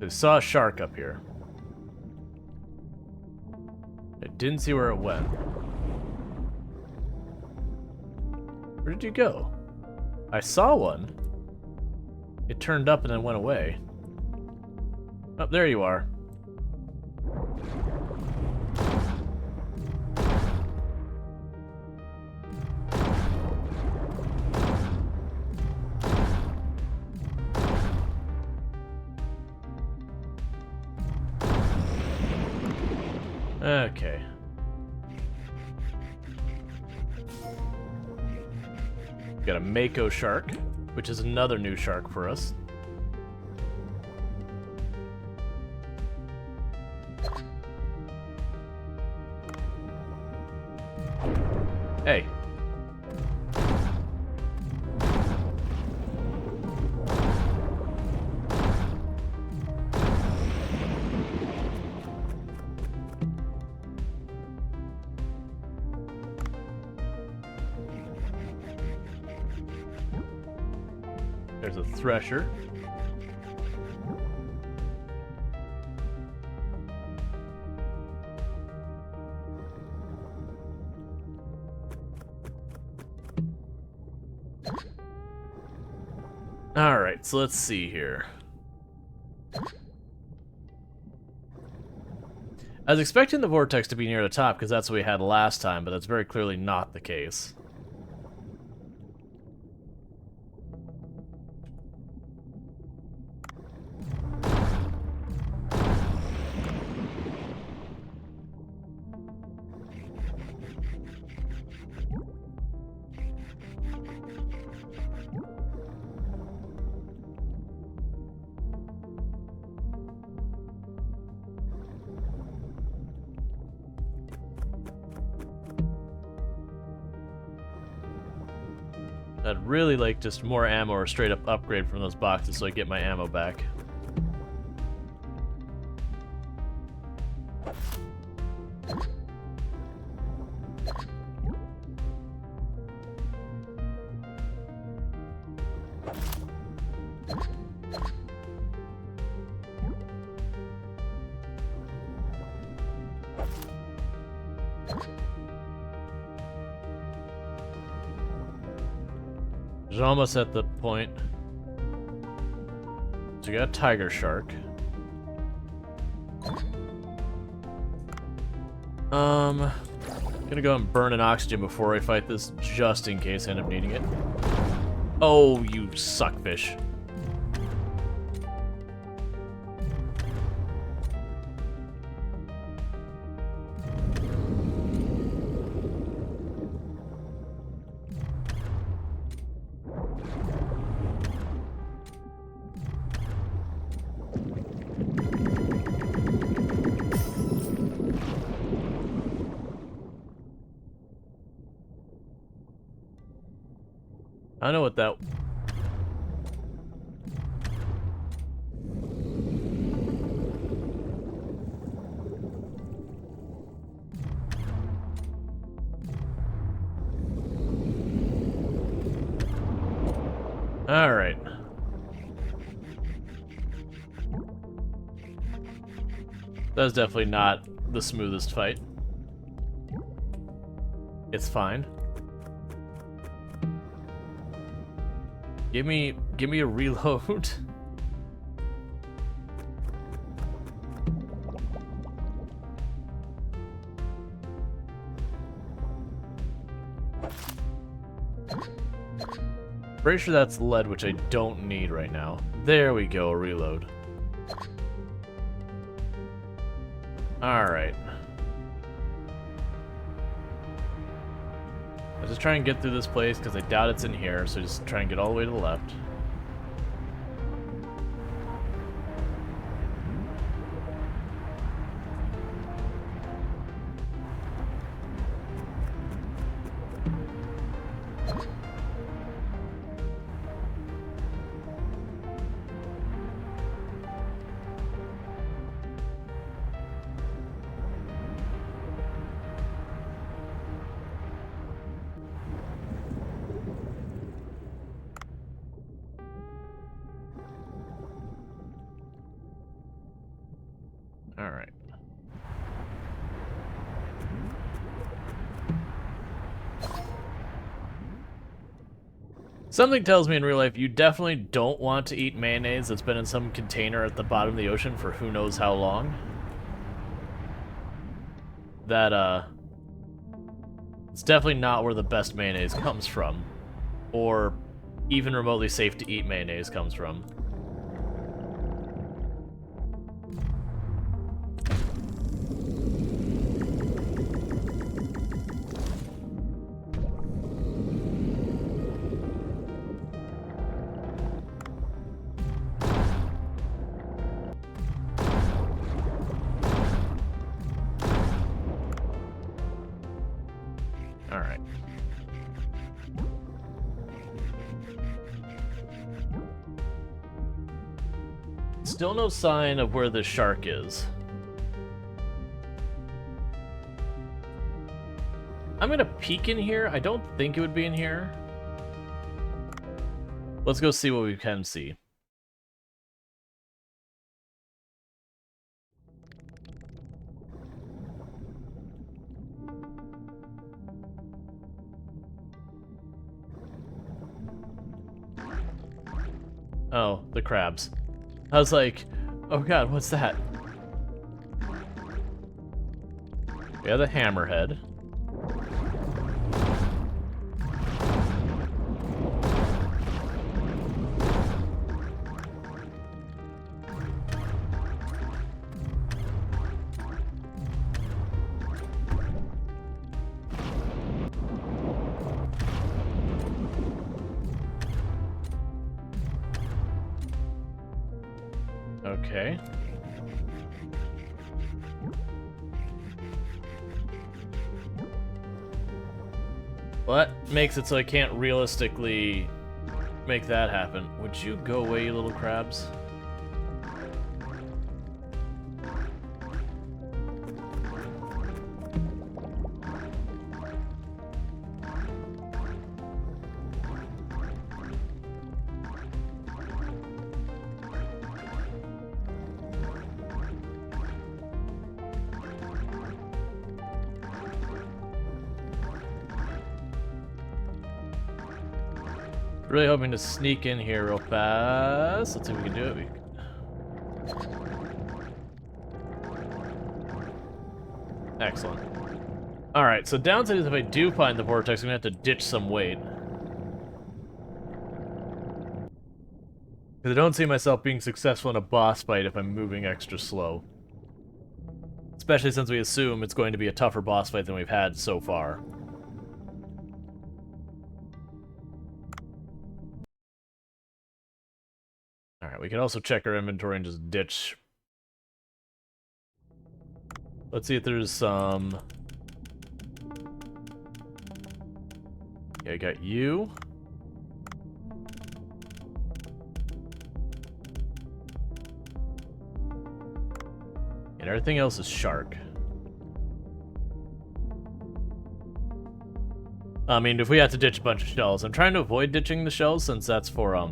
I saw a shark up here. I didn't see where it went. Where did you go? I saw one. It turned up and then went away. Oh, there you are. Okay. Got a Mako shark, which is another new shark for us. Hey. There's a thresher. Alright, so let's see here. I was expecting the vortex to be near the top, because that's what we had last time, but that's very clearly not the case. I'd really like just more ammo or straight up upgrade from those boxes so I get my ammo back. It's almost at the point. So we got a tiger shark. Gonna go and burn an oxygen before I fight this, just in case I end up needing it. Oh, you suckfish. I know what that... Alright. That's definitely not the smoothest fight. It's fine. Give me a reload. Pretty sure that's lead, which I don't need right now. There we go, reload. Alright. I'll just try and get through this place, because I doubt it's in here, so just try and get all the way to the left. Alright. Something tells me in real life you definitely don't want to eat mayonnaise that's been in some container at the bottom of the ocean for who knows how long. That, it's definitely not where the best mayonnaise comes from. Or even remotely safe to eat mayonnaise comes from. Alright. Still no sign of where the shark is. I'm gonna peek in here. I don't think it would be in here. Let's go see what we can see. Oh, the crabs. I was like, oh god, what's that? We have the hammerhead. Okay. Well, that makes it so I can't realistically make that happen. Would you go away, you little crabs? Really hoping to sneak in here real fast. Let's see if we can do it. Excellent. Alright, so downside is if I do find the vortex, I'm gonna have to ditch some weight. Because I don't see myself being successful in a boss fight if I'm moving extra slow. Especially since we assume it's going to be a tougher boss fight than we've had so far. Alright, we can also check our inventory and just ditch. Let's see if there's some... Yeah, I got you. And everything else is shark. I mean, if we have to ditch a bunch of shells, I'm trying to avoid ditching the shells since that's for,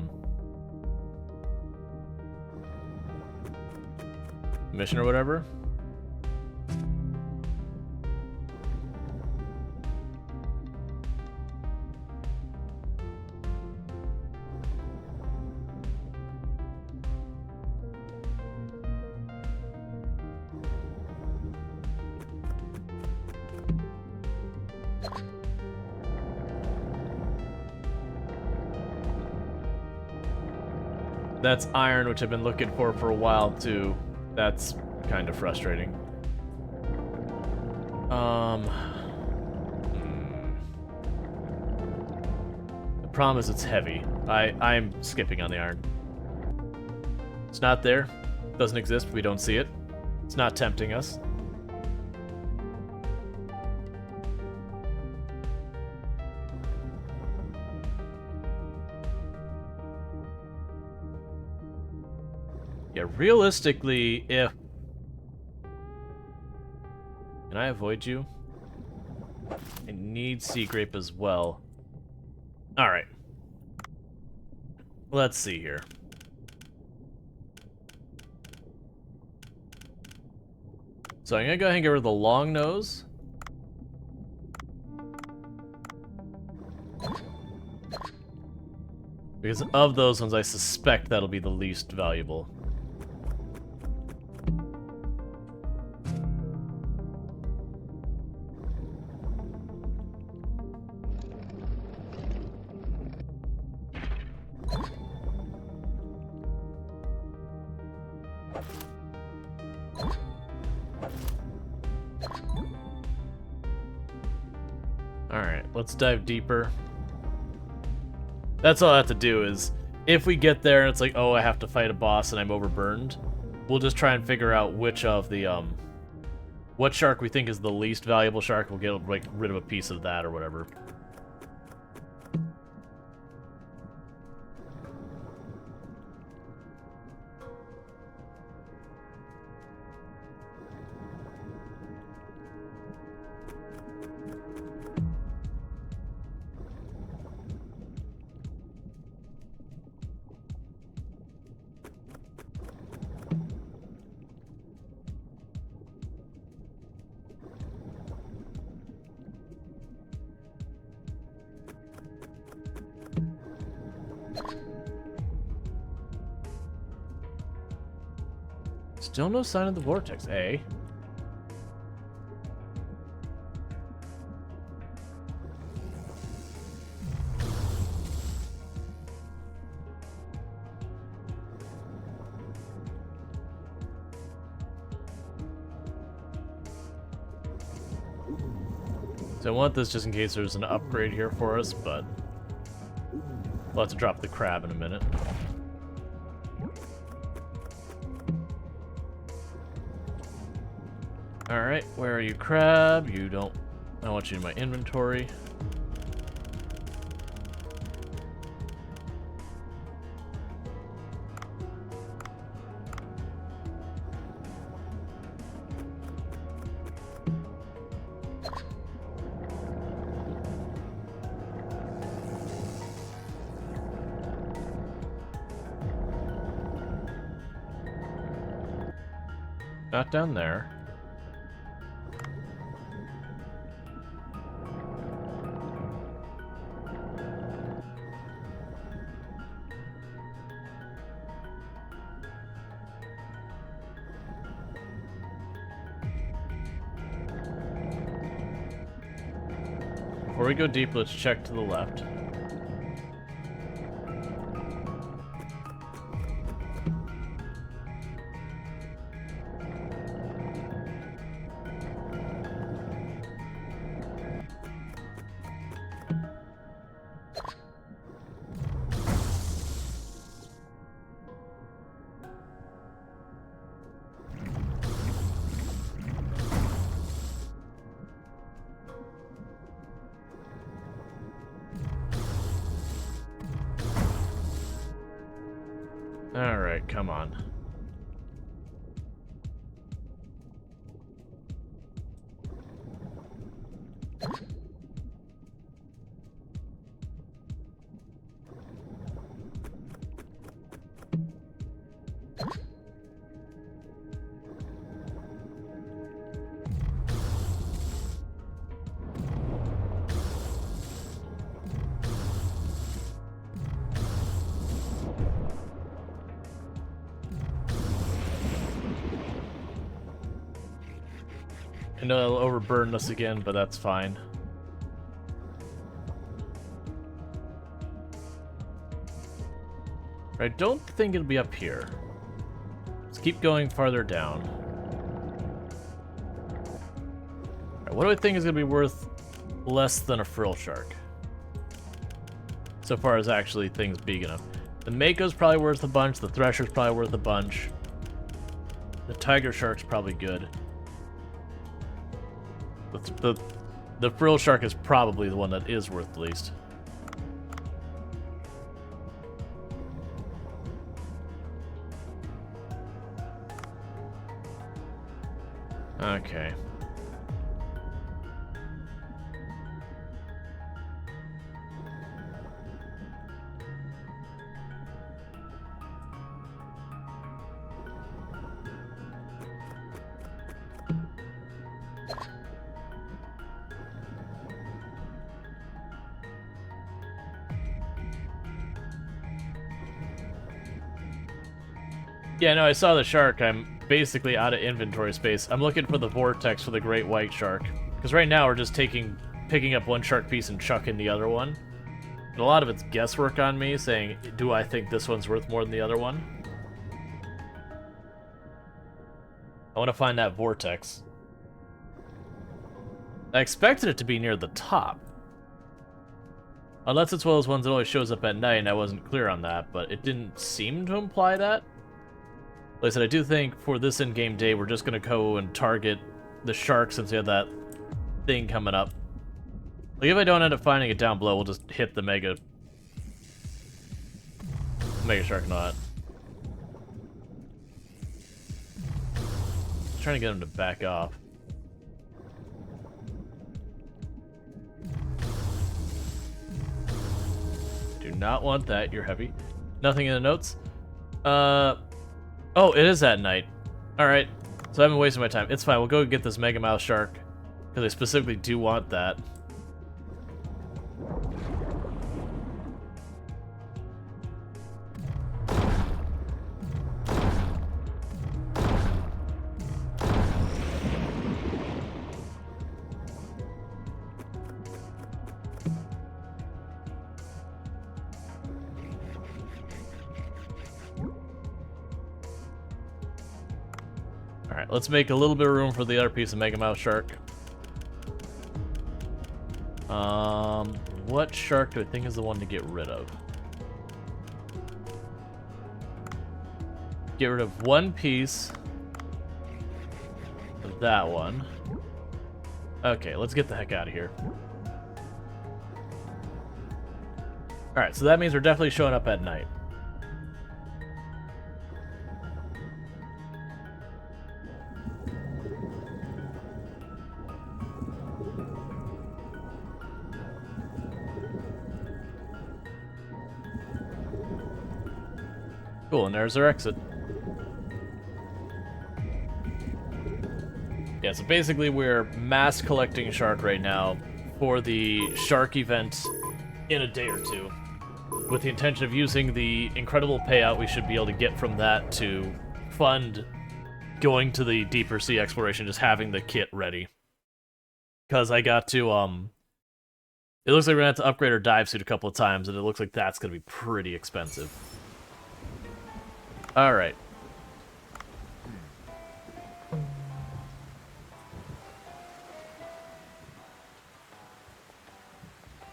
mission or whatever. That's iron, which I've been looking for a while, too. That's kind of frustrating. The problem is it's heavy. I'm skipping on the iron. It's not there. Doesn't exist. We don't see it. It's not tempting us. Yeah, realistically, if... Can I avoid you? I need sea grape as well. Alright. Let's see here. So I'm gonna go ahead and get rid of the long nose. Because of those ones, I suspect that'll be the least valuable. Alright, let's dive deeper. That's all I have to do is, if we get there and it's like, oh, I have to fight a boss and I'm overburned, we'll just try and figure out which of the, what shark we think is the least valuable shark. We'll get, like, rid of a piece of that or whatever. Still no sign of the vortex, eh? So I want this just in case there's an upgrade here for us, but we'll have to drop the crab in a minute. Alright, where are you, crab? You don't... I want you in my inventory. Not down there. Before we go deep, let's check to the left. Alright, come on. I know it'll overburden us again, but that's fine. I don't think it'll be up here. Let's keep going farther down. Right, what do I think is going to be worth less than a frill shark? So far as actually things big enough. The mako's probably worth a bunch, the thresher's probably worth a bunch. The tiger shark's probably good. The frill shark is probably the one that is worth the least. Okay. Yeah, no, I saw the shark. I'm basically out of inventory space. I'm looking for the vortex for the great white shark. Because right now we're just picking up one shark piece and chucking the other one. And a lot of it's guesswork on me, saying, do I think this one's worth more than the other one? I want to find that vortex. I expected it to be near the top. Unless it's one of those ones that always shows up at night, and I wasn't clear on that, but it didn't seem to imply that. Like I said, I do think for this in-game day, we're just going to go and target the shark since we have that thing coming up. Like, if I don't end up finding it down below, we'll just hit the mega shark knot. Trying to get him to back off. Do not want that, you're heavy. Nothing in the notes. Oh, it is at night. Alright, so I've been wasting my time. It's fine, we'll go get this Mega Mouse Shark. Because I specifically do want that. let's make a little bit of room for the other piece of Mega Mouth Shark. What shark do I think is the one to get rid of? Get rid of one piece of that one. Okay, let's get the heck out of here. Alright, so that means we're definitely showing up at night. Cool, and there's our exit. Yeah, so basically we're mass collecting shark right now for the shark event in a day or two, with the intention of using the incredible payout we should be able to get from that to fund going to the deeper sea exploration, just having the kit ready. Because I got to, it looks like we're gonna have to upgrade our dive suit a couple of times, and it looks like that's gonna be pretty expensive. Alright.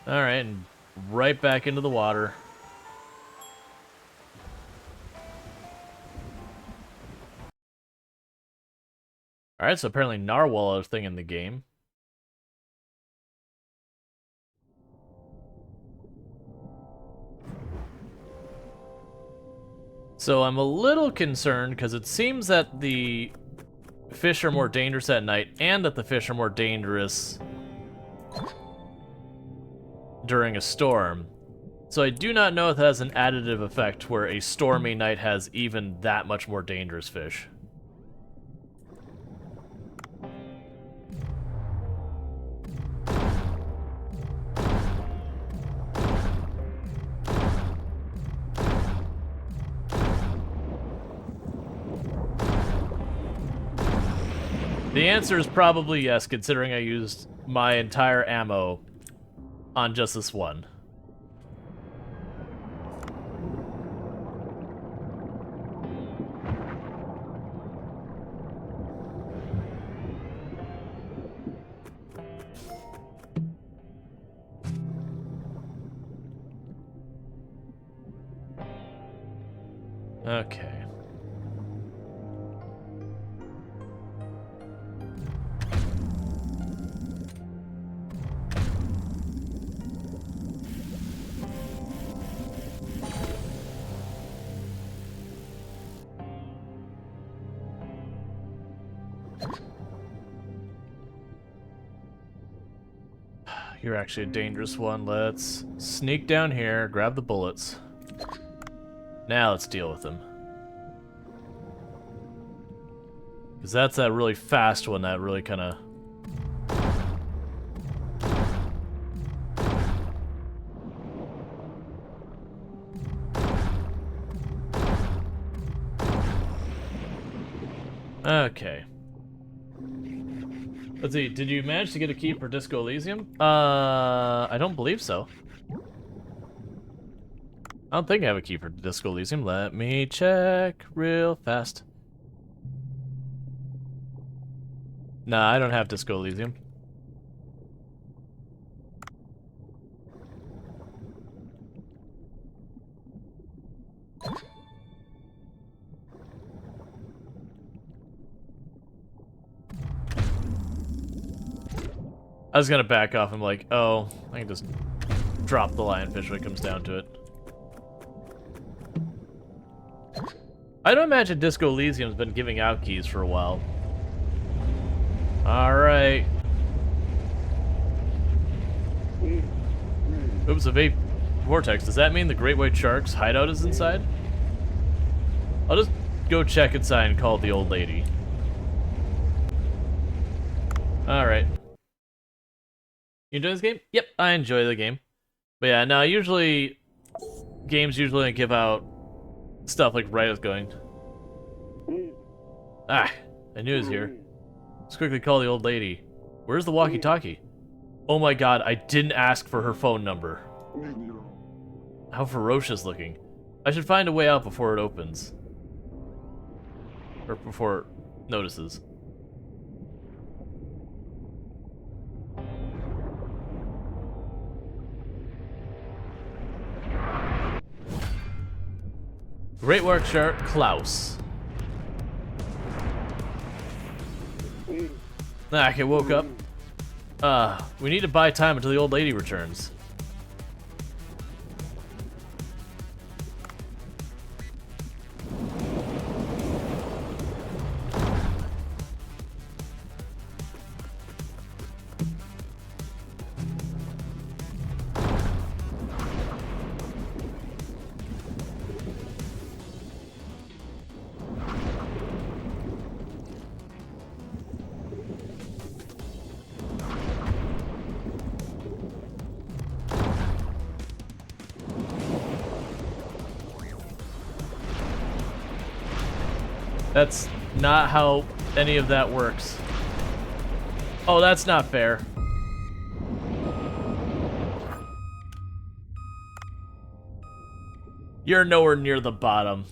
Alright, and right back into the water. Alright, so apparently Narwhal is a thing in the game. So I'm a little concerned because it seems that the fish are more dangerous at night and that the fish are more dangerous during a storm. So I do not know if that has an additive effect where a stormy night has even that much more dangerous fish. The answer is probably yes, considering I used my entire ammo on just this one. Okay. You're actually a dangerous one. Let's sneak down here, grab the bullets. Now let's deal with him. Because that's that really fast one that really kind of... Okay. Let's see, did you manage to get a key for Disco Elysium? I don't believe so. I don't think I have a key for Disco Elysium. Let me check real fast. Nah, I don't have Disco Elysium. I was gonna back off. I'm like, oh, I can just drop the lionfish when it comes down to it. I don't imagine Disco Elysium's been giving out keys for a while. Alright. Oops, a vape vortex. Does that mean the great white shark's hideout is inside? I'll just go check inside and call the old lady. Alright. You enjoy this game? Yep, I enjoy the game. But yeah, now usually games usually give out stuff like right as going. Ah, I knew it was here. Let's quickly call the old lady. Where's the walkie-talkie? Oh my god, I didn't ask for her phone number. How ferocious looking. I should find a way out before it opens. Or before it notices. Great work, sir, Klaus. Okay, woke up. We need to buy time until the old lady returns. That's not how any of that works. Oh, that's not fair. You're nowhere near the bottom.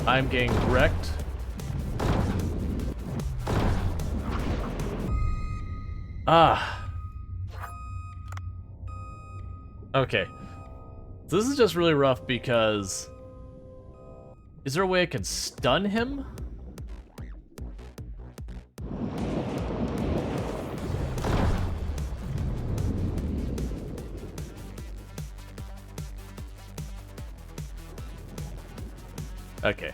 I'm getting wrecked. Ah. Okay. So this is just really rough because... Is there a way I can stun him? Okay.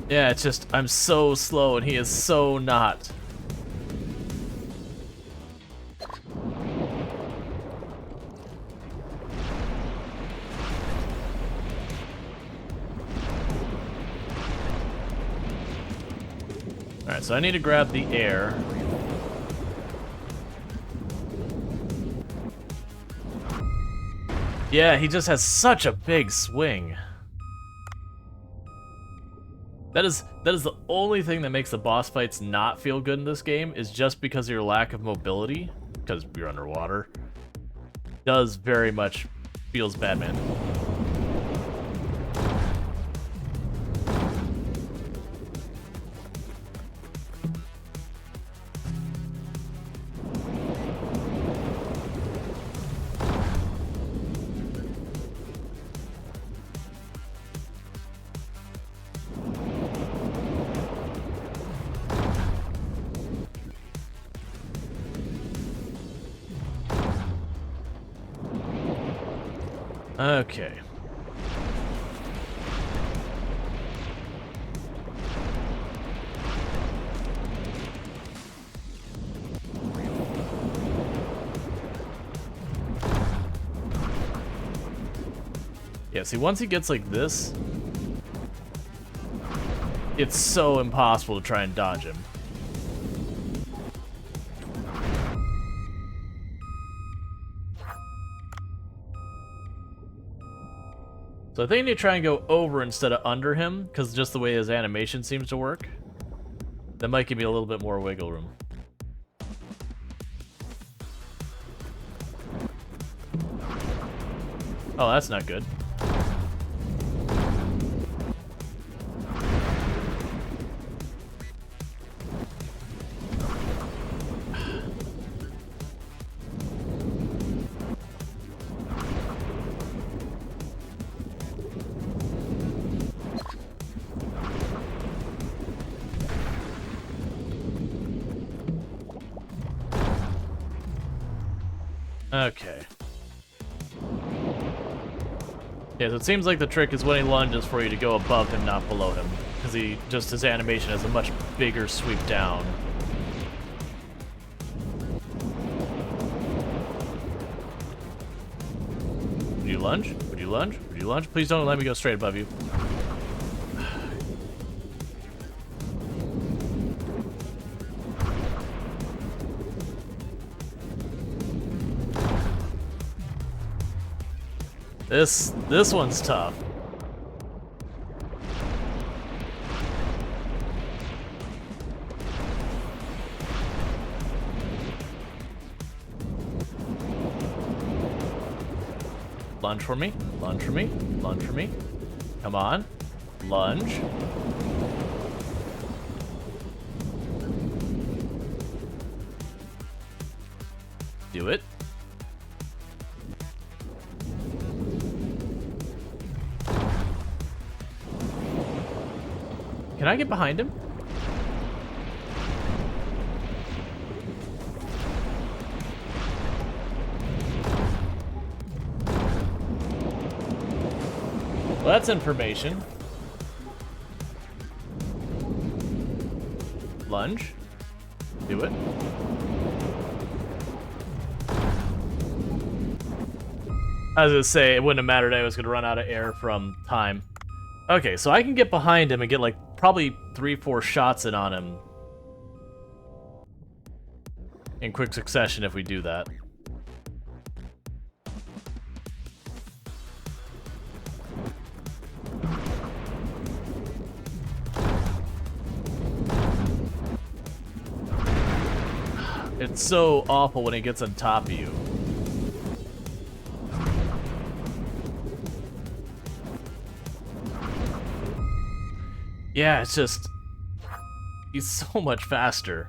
Yeah, it's just, I'm so slow and he is so not. Alright, so I need to grab the air. Yeah, he just has such a big swing. That is the only thing that makes the boss fights not feel good in this game, is just because of your lack of mobility, because you're underwater. Does very much feels bad, man. Okay. Yeah, see, once he gets like this, it's so impossible to try and dodge him. So I think I need to try and go over instead of under him, because just the way his animation seems to work. That might give me a little bit more wiggle room. Oh, that's not good. Okay. Yeah, so it seems like the trick is when he lunges for you to go above him, not below him. Because his animation has a much bigger sweep down. Would you lunge? Would you lunge? Would you lunge? Please don't let me go straight above you. This one's tough. Lunge for me, lunge for me, lunge for me. Come on. Lunge. Do it. Can I get behind him? Well, that's information. Lunge. Do it. I was gonna say, it wouldn't have mattered. I was gonna run out of air from time. Okay, so I can get behind him and get like probably 3-4 shots in on him in quick succession if we do that. It's so awful when it gets on top of you. Yeah, it's just... he's so much faster.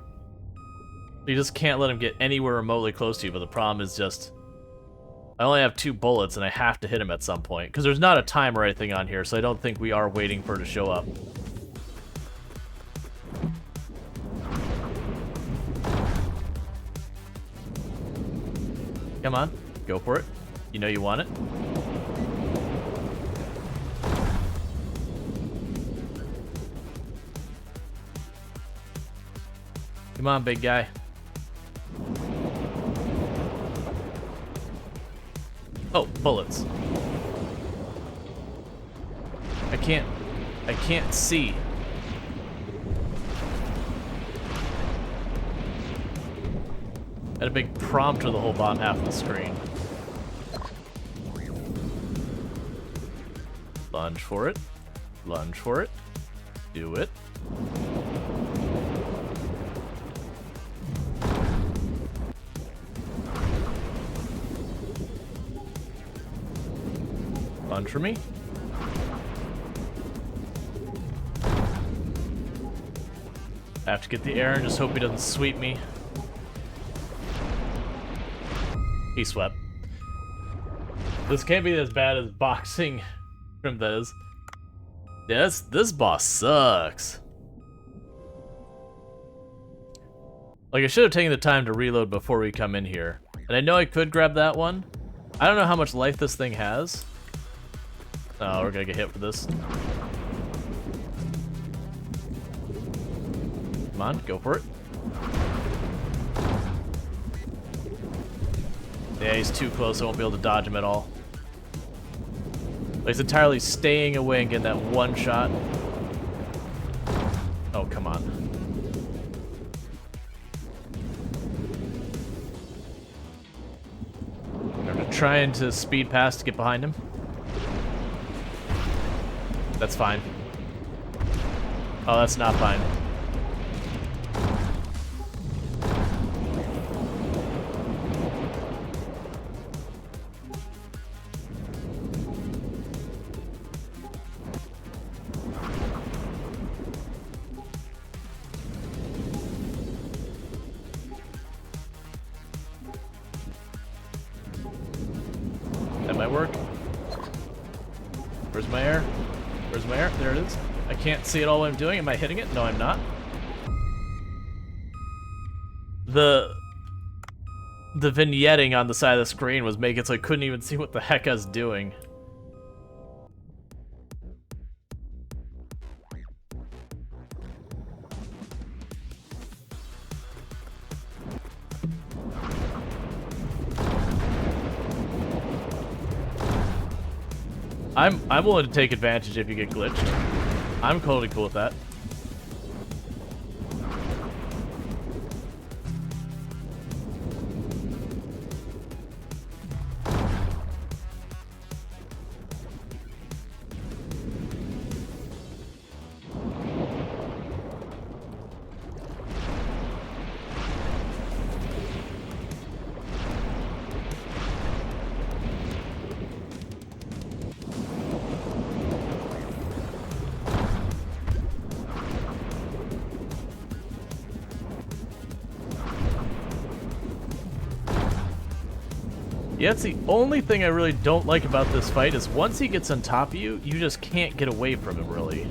You just can't let him get anywhere remotely close to you, but the problem is just... I only have 2 bullets and I have to hit him at some point. Because there's not a timer or anything on here, so I don't think we are waiting for it to show up. Come on, go for it. You know you want it. Come on, big guy. Oh, bullets. I can't see. Had a big prompter the whole bottom half of the screen. Lunge for it. Lunge for it. Do it. Lunge for me. I have to get the air and just hope he doesn't sweep me. He swept. This can't be as bad as boxing from those. Yeah, this boss sucks. Like, I should have taken the time to reload before we come in here. And I know I could grab that one. I don't know how much life this thing has. Oh, we're gonna get hit for this. Come on, go for it. Yeah, he's too close, I won't be able to dodge him at all. Like, he's entirely staying away and getting that one shot. Oh, come on. I'm trying to speed past to get behind him. That's fine. Oh, that's not fine. That might work. Where's my air? Where's my air? There it is. I can't see it all what I'm doing. Am I hitting it? No, I'm not. The vignetting on the side of the screen was making it so I couldn't even see what the heck I was doing. I'm willing to take advantage if you get glitched. I'm totally cool with that. Yeah, that's the only thing I really don't like about this fight is once he gets on top of you, you just can't get away from him, really.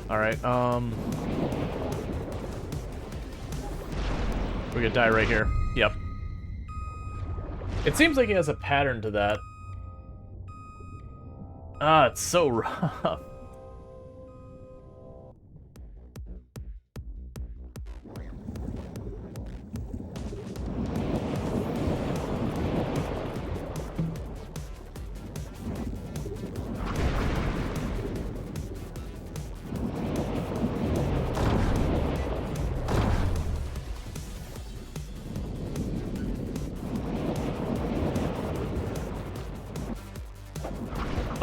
Alright, we're gonna die right here. Yep. It seems like he has a pattern to that. Ah, it's so rough.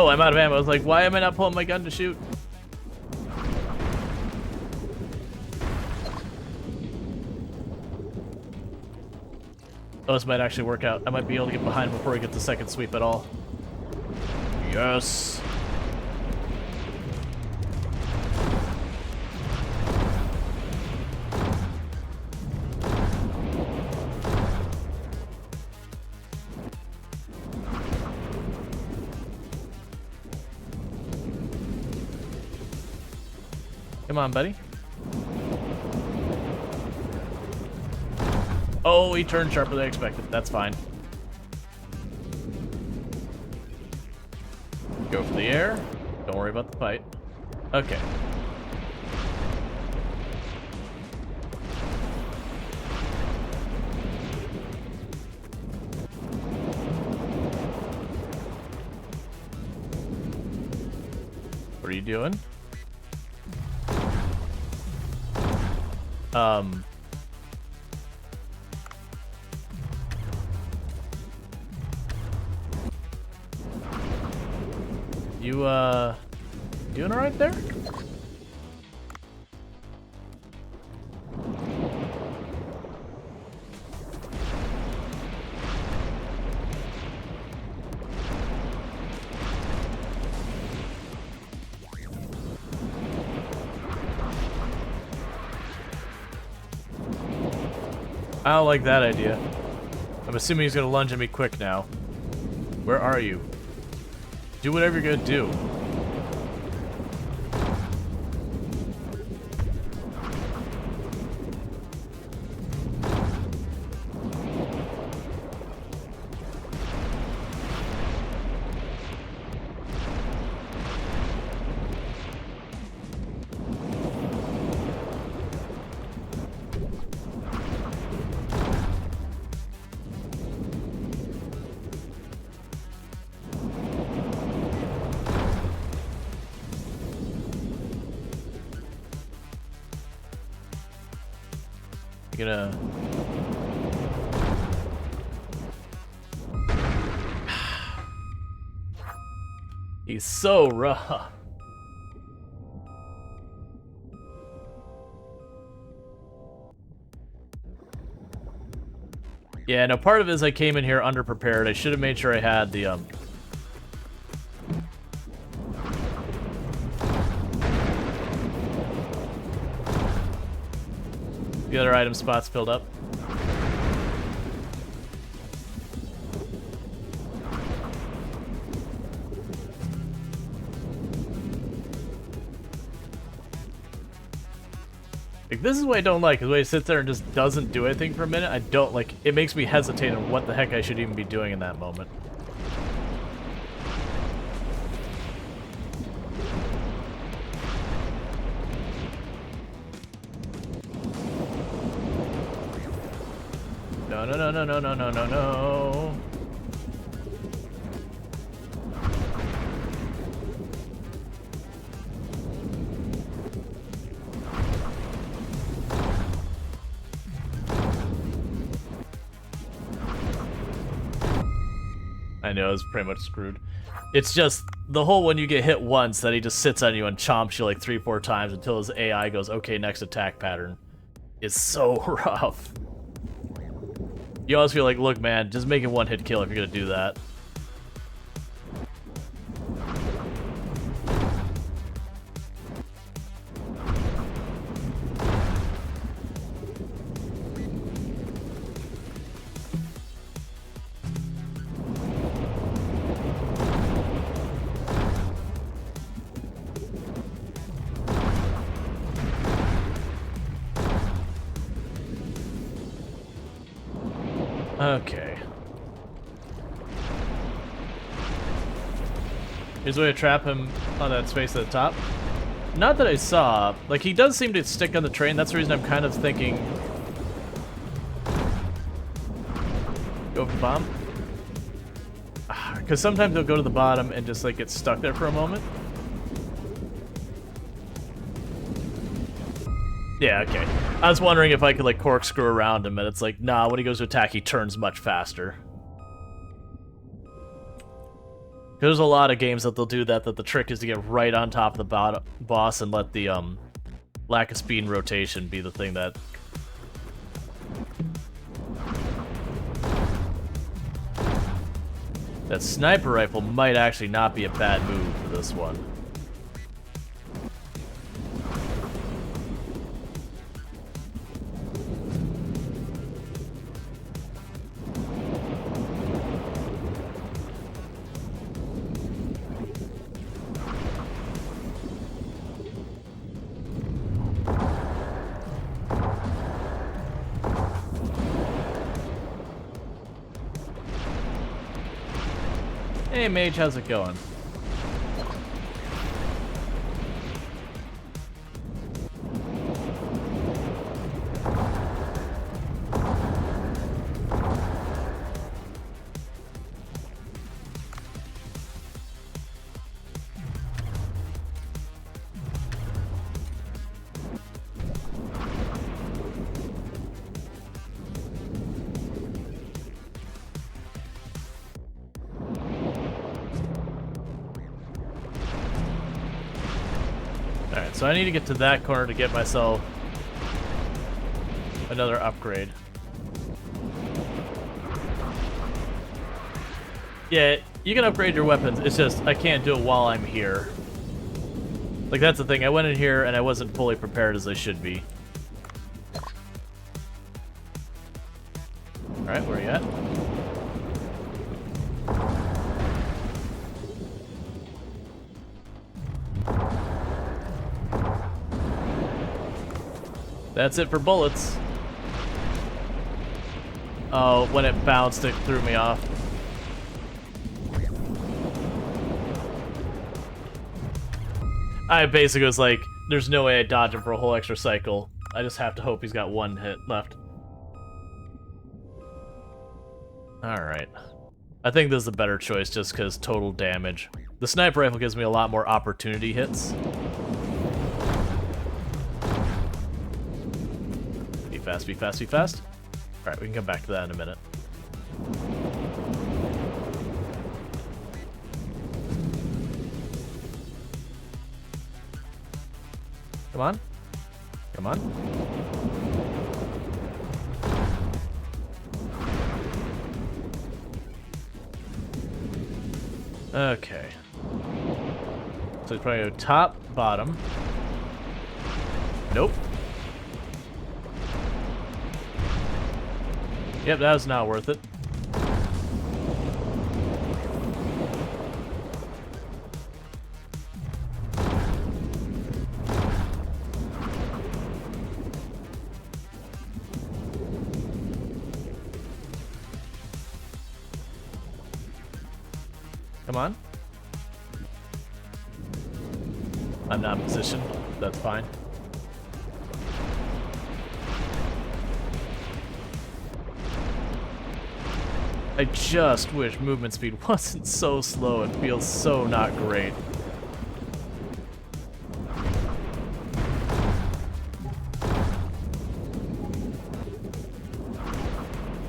Oh, I'm out of ammo. I was like, why am I not pulling my gun to shoot? Oh, this might actually work out. I might be able to get behind before we get the second sweep at all. Yes. Come on, buddy. Oh, he turned sharper than I expected. That's fine. Go for the air. Don't worry about the fight. Okay. What are you doing? You, doing all right there? I don't like that idea. I'm assuming he's gonna lunge at me quick now. Where are you? Do whatever you're gonna do. Gonna he's so rough. Yeah, no, part of it is I came in here underprepared. I should have made sure I had the other item spots filled up. Like, this is what I don't like, is the way he sits there and just doesn't do anything for a minute. I don't like, it makes me hesitate on what the heck I should even be doing in that moment. No, no, no, no, no, no, no, no, no. I know, it's pretty much screwed. It's just the whole when you get hit once that he just sits on you and chomps you like 3-4 times until his AI goes, okay, next attack pattern. Is so rough. You always feel like, look, man, just make it one-hit kill if you're gonna do that. Okay. Here's a way to trap him on that space at the top. Not that I saw. Like, he does seem to stick on the train. That's the reason I'm kind of thinking... Go for the bomb. Because sometimes he'll go to the bottom and just, like, get stuck there for a moment. Yeah, okay. I was wondering if I could, like, corkscrew around him, and it's like, nah, when he goes to attack, he turns much faster. There's a lot of games that they'll do that the trick is to get right on top of the boss and let the, lack of speed and rotation be the thing that... That sniper rifle might actually not be a bad move for this one. Hey Mage, how's it going? Alright, so I need to get to that corner to get myself another upgrade. Yeah, you can upgrade your weapons, it's just I can't do it while I'm here. Like, that's the thing, I went in here and I wasn't fully prepared as I should be. Alright, where are you at? That's it for bullets. Oh, when it bounced, it threw me off. I basically was like, there's no way I dodge him for a whole extra cycle. I just have to hope he's got one hit left. Alright. I think this is a better choice just because total damage. The sniper rifle gives me a lot more opportunity hits. Be fast, be fast, be fast. Alright, we can come back to that in a minute. Come on. Come on. Okay. So it's probably go top, bottom. Nope. Yep, that was not worth it. Come on. I'm not in position. That's fine. I just wish movement speed wasn't so slow. It feels so not great.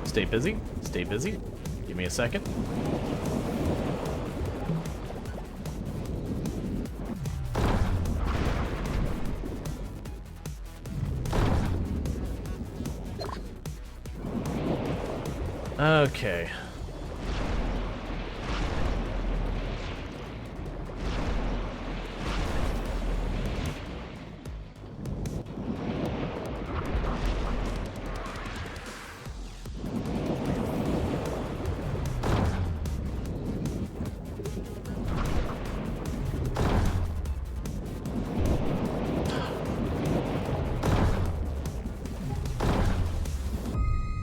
Stay busy. Stay busy. Give me a second. Okay.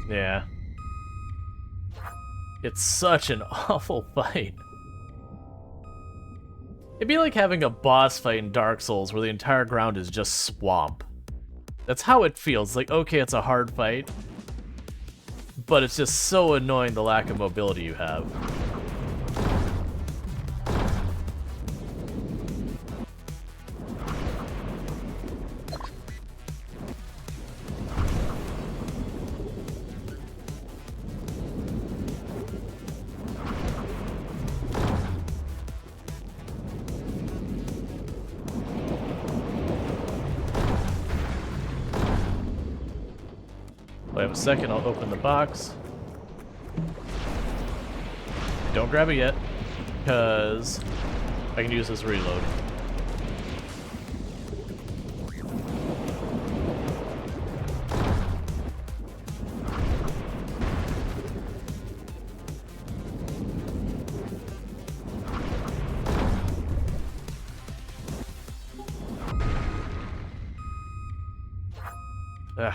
Yeah. It's such an awful fight. It'd be like having a boss fight in Dark Souls where the entire ground is just swamp. That's how it feels. Like, okay, it's a hard fight, but it's just so annoying the lack of mobility you have. Wait a second, I'll open the box. Don't grab it yet, because I can use this reload. Ugh.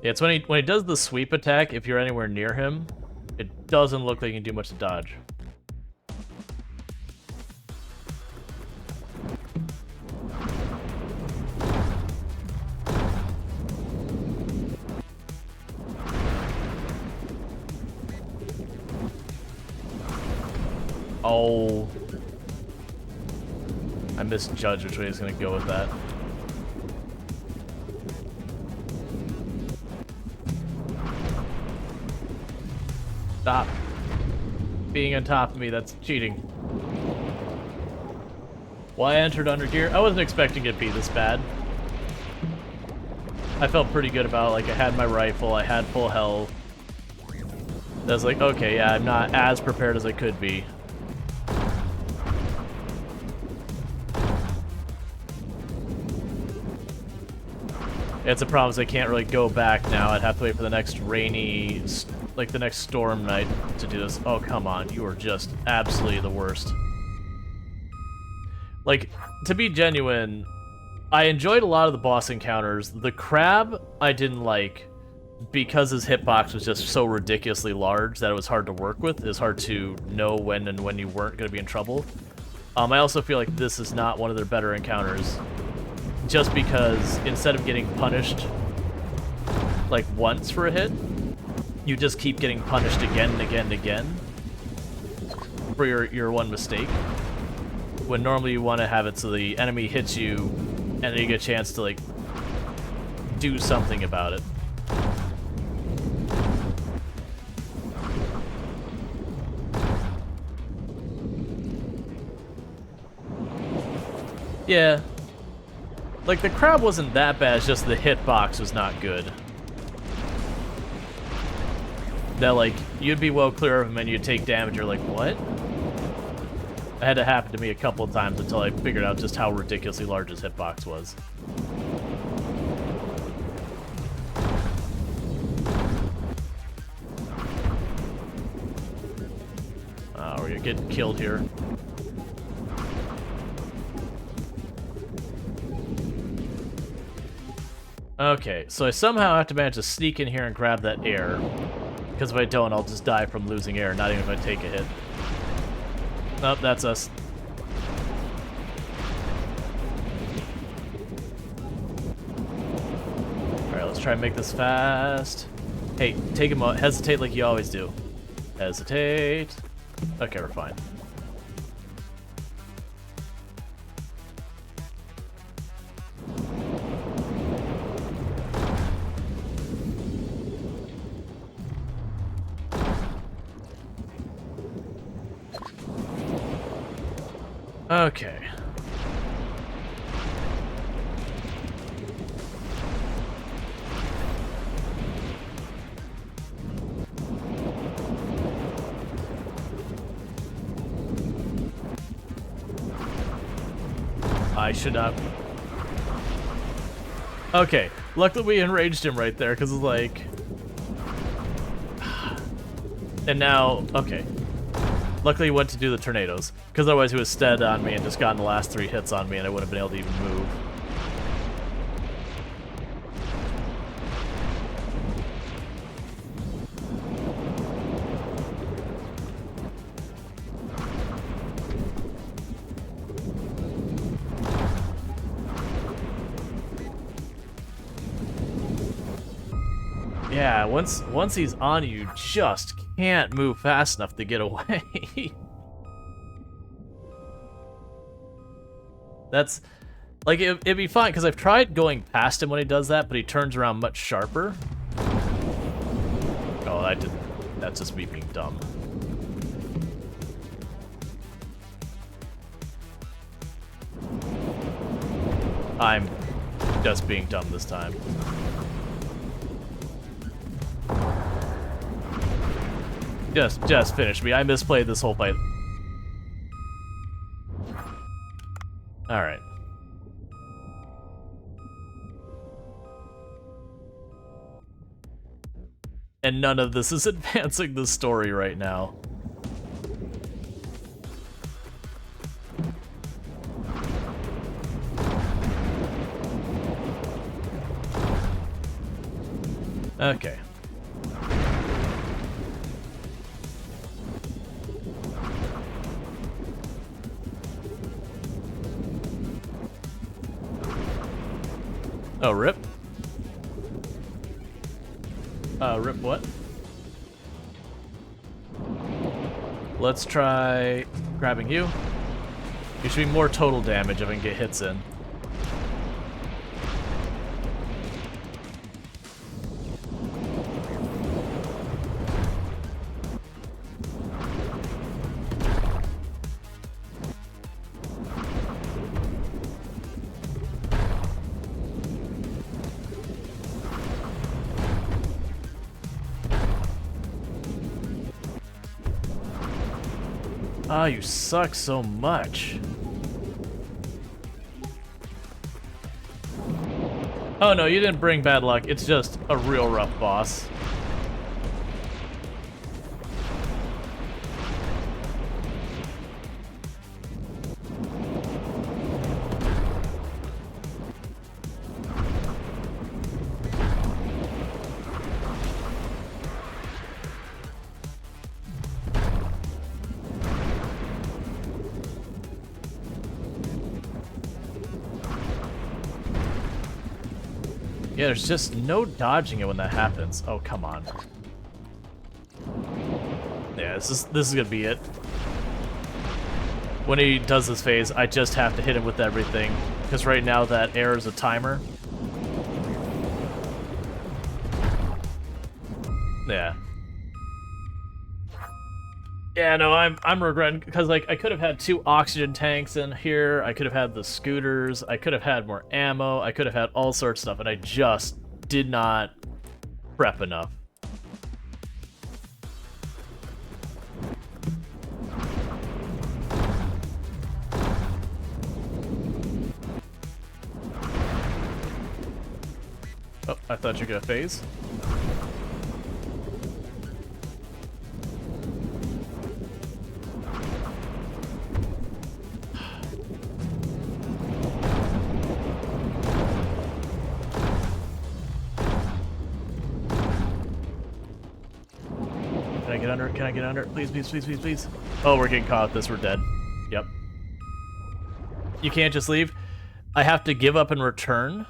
Yeah, it's when he does the sweep attack, if you're anywhere near him, it doesn't look like you can do much to dodge. Oh. I misjudged which way he's gonna go with that. Stop being on top of me, that's cheating. Well, I entered under gear. I wasn't expecting it to be this bad. I felt pretty good about it. Like, I had my rifle, I had full health. I was like, okay, yeah, I'm not as prepared as I could be. It's a problem is I can't really go back now. I'd have to wait for the next rainy, like the next storm night to do this. Oh, come on. You are just absolutely the worst. Like, to be genuine, I enjoyed a lot of the boss encounters. The crab, I didn't like because his hitbox was just so ridiculously large that it was hard to work with. It was hard to know when and when you weren't going to be in trouble. I also feel like this is not one of their better encounters. Just because instead of getting punished like once for a hit, you just keep getting punished again and again and again for your one mistake. When normally you want to have it so the enemy hits you and then you get a chance to like do something about it. Yeah. Like, the crab wasn't that bad, it's just the hitbox was not good. That, like, you'd be well clear of him and you'd take damage, you're like, what? It had to happen to me a couple of times until I figured out just how ridiculously large his hitbox was. Oh, we're getting killed here. Okay, so I somehow have to manage to sneak in here and grab that air. Because if I don't, I'll just die from losing air, not even if I take a hit. Nope, that's us. Alright, let's try and make this fast. Hey, take him out. Hesitate like you always do. Hesitate. Okay, we're fine. Okay. I should not. Okay, luckily we enraged him right there, because it's like... And now, okay. Luckily he went to do the tornadoes, because otherwise he was stead on me and just gotten the last 3 hits on me and I wouldn't have been able to even move. Yeah, once he's on you, you just can't move fast enough to get away. That's... Like, it'd be fine, because I've tried going past him when he does that, but he turns around much sharper. Oh, that's just me being dumb. I'm just being dumb this time. Just finish me. I misplayed this whole fight. Alright. And none of this is advancing the story right now. Okay. Oh, rip. Rip what? Let's try grabbing you. You should be more total damage if I can get hits in. Oh, you suck so much. Oh no, you didn't bring bad luck. It's just a real rough boss. Yeah, there's just no dodging it when that happens. Oh, come on. Yeah, this is gonna be it. When he does this phase, I just have to hit him with everything. Because right now that air is a timer. Yeah. Yeah, no, I'm regretting, because like I could have had 2 oxygen tanks in here, I could have had the scooters, I could have had more ammo, I could have had all sorts of stuff, and I just did not prep enough. Oh, I thought you were gonna phase. Can I get under? Please, please, please, please, please. Oh, we're getting caught with this. We're dead. Yep. You can't just leave. I have to give up and return.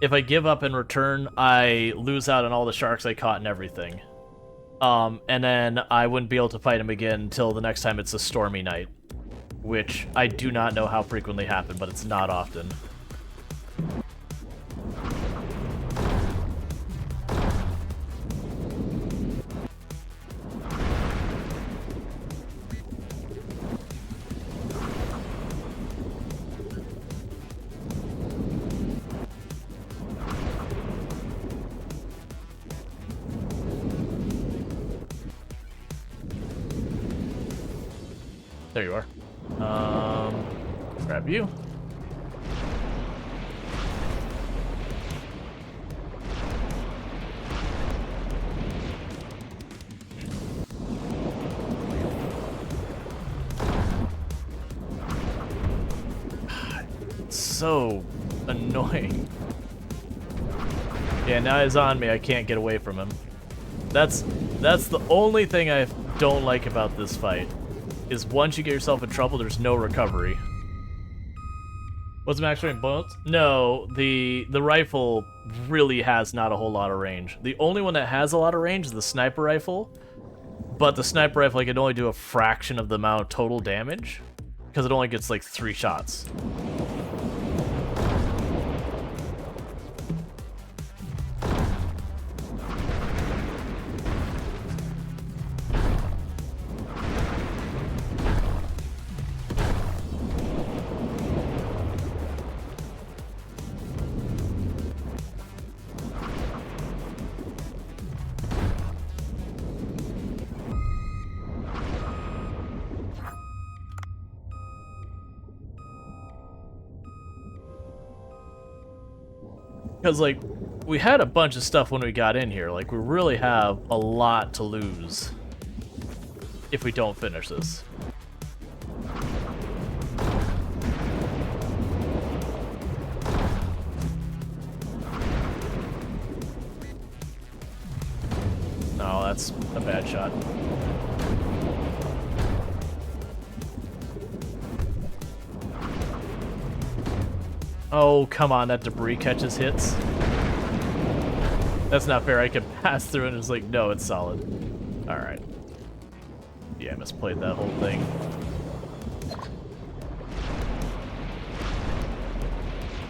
If I give up and return, I lose out on all the sharks I caught and everything. And then I wouldn't be able to fight him again until the next time it's a stormy night. Which I do not know how frequently happen, but it's not often. There you are. Grab you. It's so annoying. Yeah, now he's on me. I can't get away from him. That's the only thing I don't like about this fight. Is once you get yourself in trouble, there's no recovery. What's max range bullets? No, the rifle really has not a whole lot of range. The only one that has a lot of range is the sniper rifle, but the sniper rifle can only do a fraction of the amount of total damage because it only gets like 3 shots. Because, like, we had a bunch of stuff when we got in here. Like, we really have a lot to lose if we don't finish this. No, that's a bad shot. Oh, come on, that debris catches hits. That's not fair. I can pass through and it's like, no, it's solid. Alright. Yeah, I misplayed that whole thing.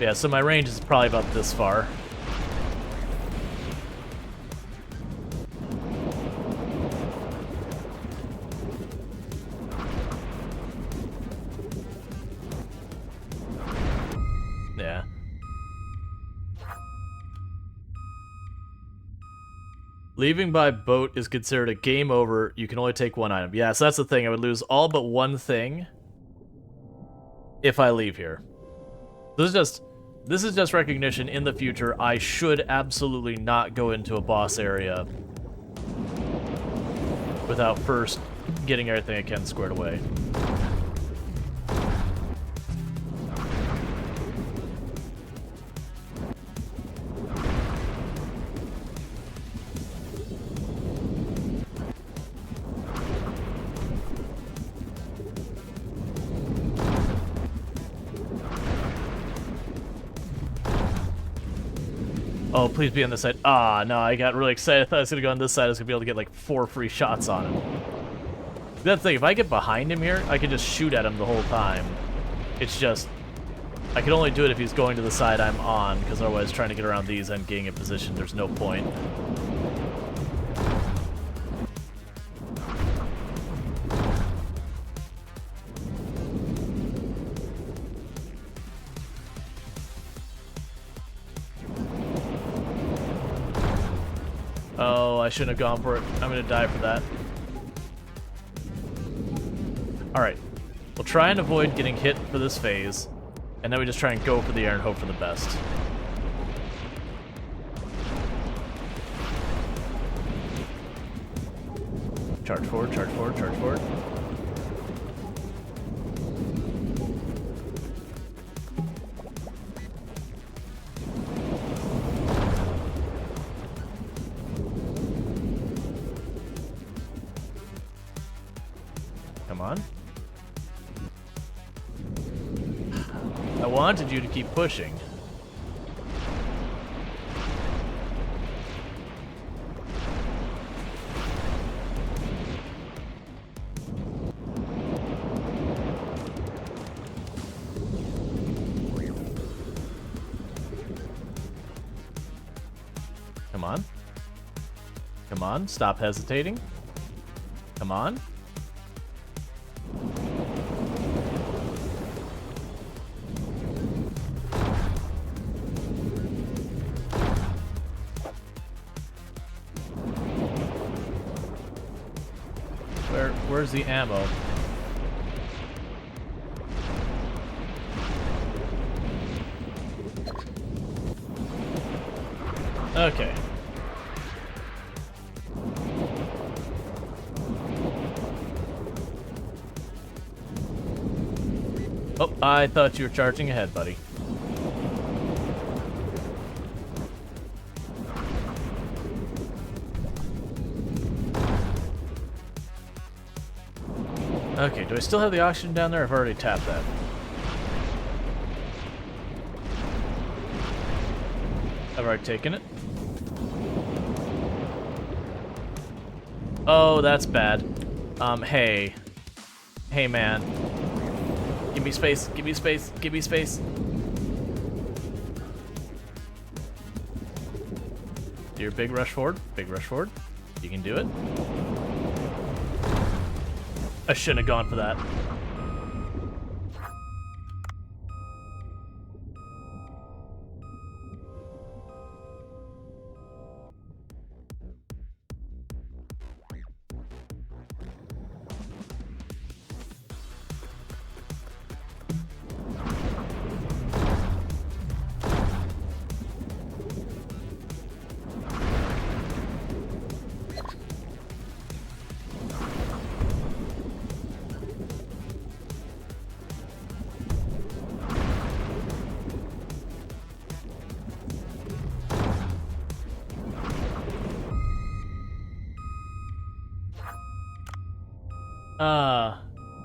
Yeah, so my range is probably about this far. Yeah. Leaving by boat is considered a game over. You can only take 1 item. Yeah, so that's the thing. I would lose all but 1 thing if I leave here. This is just recognition in the future. I should absolutely not go into a boss area without first getting everything I can squared away. Oh, please be on this side. Ah, no, I got really excited. I thought I was going to go on this side. I was going to be able to get like 4 free shots on him. That's the thing. If I get behind him here, I can just shoot at him the whole time. It's just, I can only do it if he's going to the side I'm on, because otherwise trying to get around these and getting in position, there's no point. Oh, I shouldn't have gone for it. I'm gonna die for that. Alright. We'll try and avoid getting hit for this phase, and then we just try and go for the air and hope for the best. Charge forward, charge forward, charge forward. Come on. I wanted you to keep pushing. Come on. Come on, stop hesitating. Come on. Where's the ammo? Okay. Oh, I thought you were charging ahead, buddy. Okay, do I still have the oxygen down there? I've already tapped that. I've already taken it. Oh, that's bad. Hey. Hey, man. Give me space, give me space, give me space. Do your big rush forward, big rush forward. You can do it. I shouldn't have gone for that.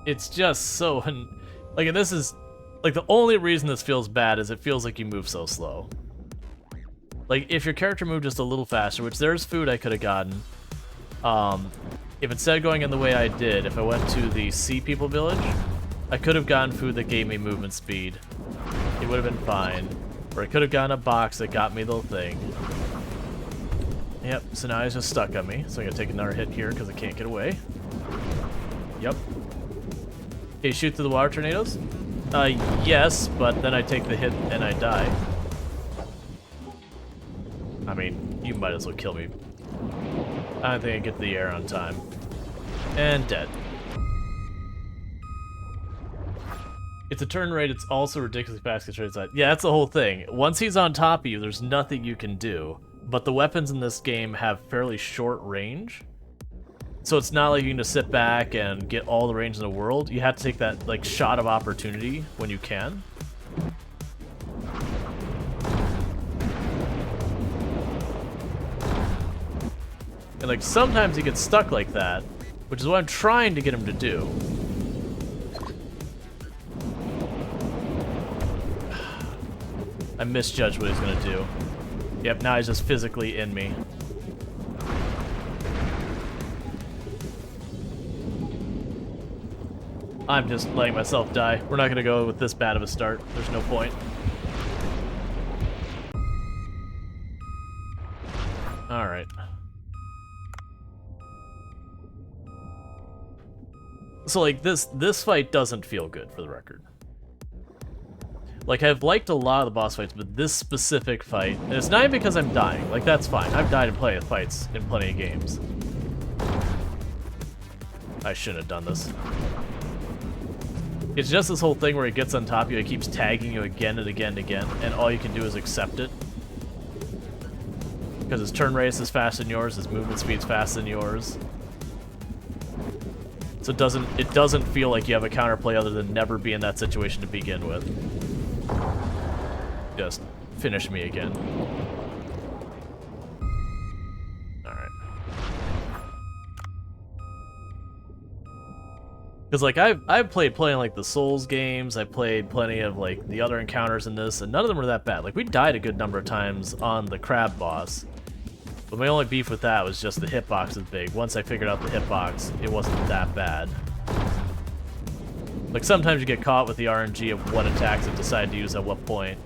It's just so, like, this is, like, the only reason this feels bad is it feels like you move so slow. Like, if your character moved just a little faster, which there's food I could have gotten, if instead of going in the way I did, if I went to the Sea People Village, I could have gotten food that gave me movement speed. It would have been fine. Or I could have gotten a box that got me the thing. Yep, so now he's just stuck on me, so I'm gonna take another hit here because I can't get away. Yep. Okay, shoot through the water tornadoes? Yes, but then I take the hit and I die. I mean, you might as well kill me. I don't think I get to the air on time. And dead. It's a turn rate, it's also ridiculously fast control side. Yeah, that's the whole thing. Once he's on top of you, there's nothing you can do. But the weapons in this game have fairly short range. So it's not like you can just sit back and get all the range in the world. You have to take that, like, shot of opportunity when you can. And, like, sometimes he gets stuck like that, which is what I'm trying to get him to do. I misjudged what he's gonna do. Yep, now he's just physically in me. I'm just letting myself die. We're not gonna go with this bad of a start. There's no point. Alright. So, like, this fight doesn't feel good, for the record. Like, I've liked a lot of the boss fights, but this specific fight, and it's not even because I'm dying. Like, that's fine. I've died in plenty of fights in plenty of games. I shouldn't have done this. It's just this whole thing where he gets on top of you, it keeps tagging you again and again and again, and all you can do is accept it. Because his turn rate is faster than yours, his movement speed's faster than yours. So it doesn't feel like you have a counterplay other than never be in that situation to begin with. Just finish me again. Alright. Because, like, I've played plenty of, like, the Souls games, I played plenty of, like, the other encounters in this, and none of them were that bad. Like, we died a good number of times on the crab boss, but my only beef with that was just the hitbox is big. Once I figured out the hitbox, it wasn't that bad. Like, sometimes you get caught with the RNG of what attacks it decide to use at what point.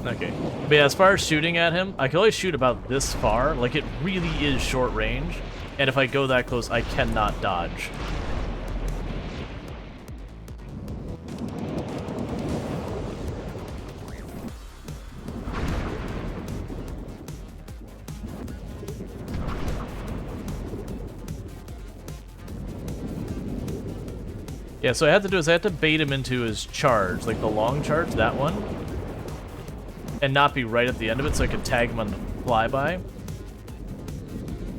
Okay, but yeah, as far as shooting at him, I can only shoot about this far. Like, it really is short range, and if I go that close, I cannot dodge. Yeah, so I have to do is I have to bait him into his charge, like the long charge, that one. And not be right at the end of it so I can tag him on the flyby.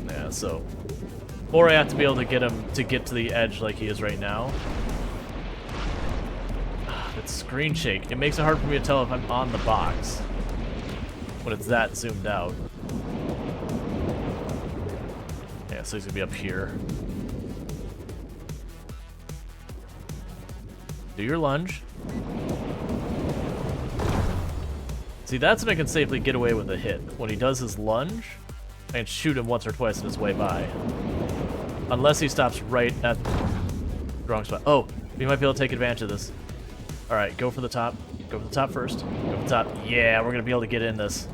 Yeah, so... Or I have to be able to get him to get to the edge like he is right now. That screen shake. It makes it hard for me to tell if I'm on the box. when it's that zoomed out. Yeah, so he's gonna be up here. Do your lunge. See, that's when I can safely get away with a hit. When he does his lunge, I can shoot him once or twice on his way by. Unless he stops right at the wrong spot. Oh, we might be able to take advantage of this. Alright, go for the top. Go for the top first. Go for the top. Yeah, we're gonna be able to get in this.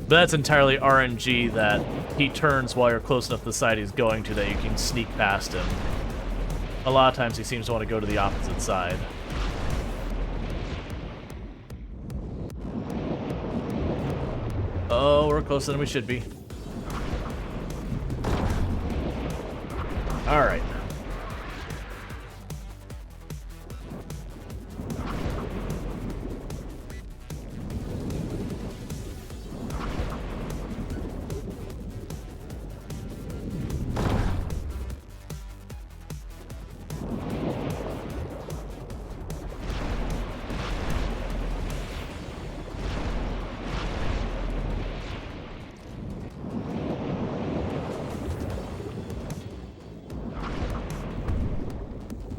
But that's entirely RNG that he turns while you're close enough to the side he's going to that you can sneak past him. A lot of times he seems to want to go to the opposite side. Oh, we're closer than we should be. Alright.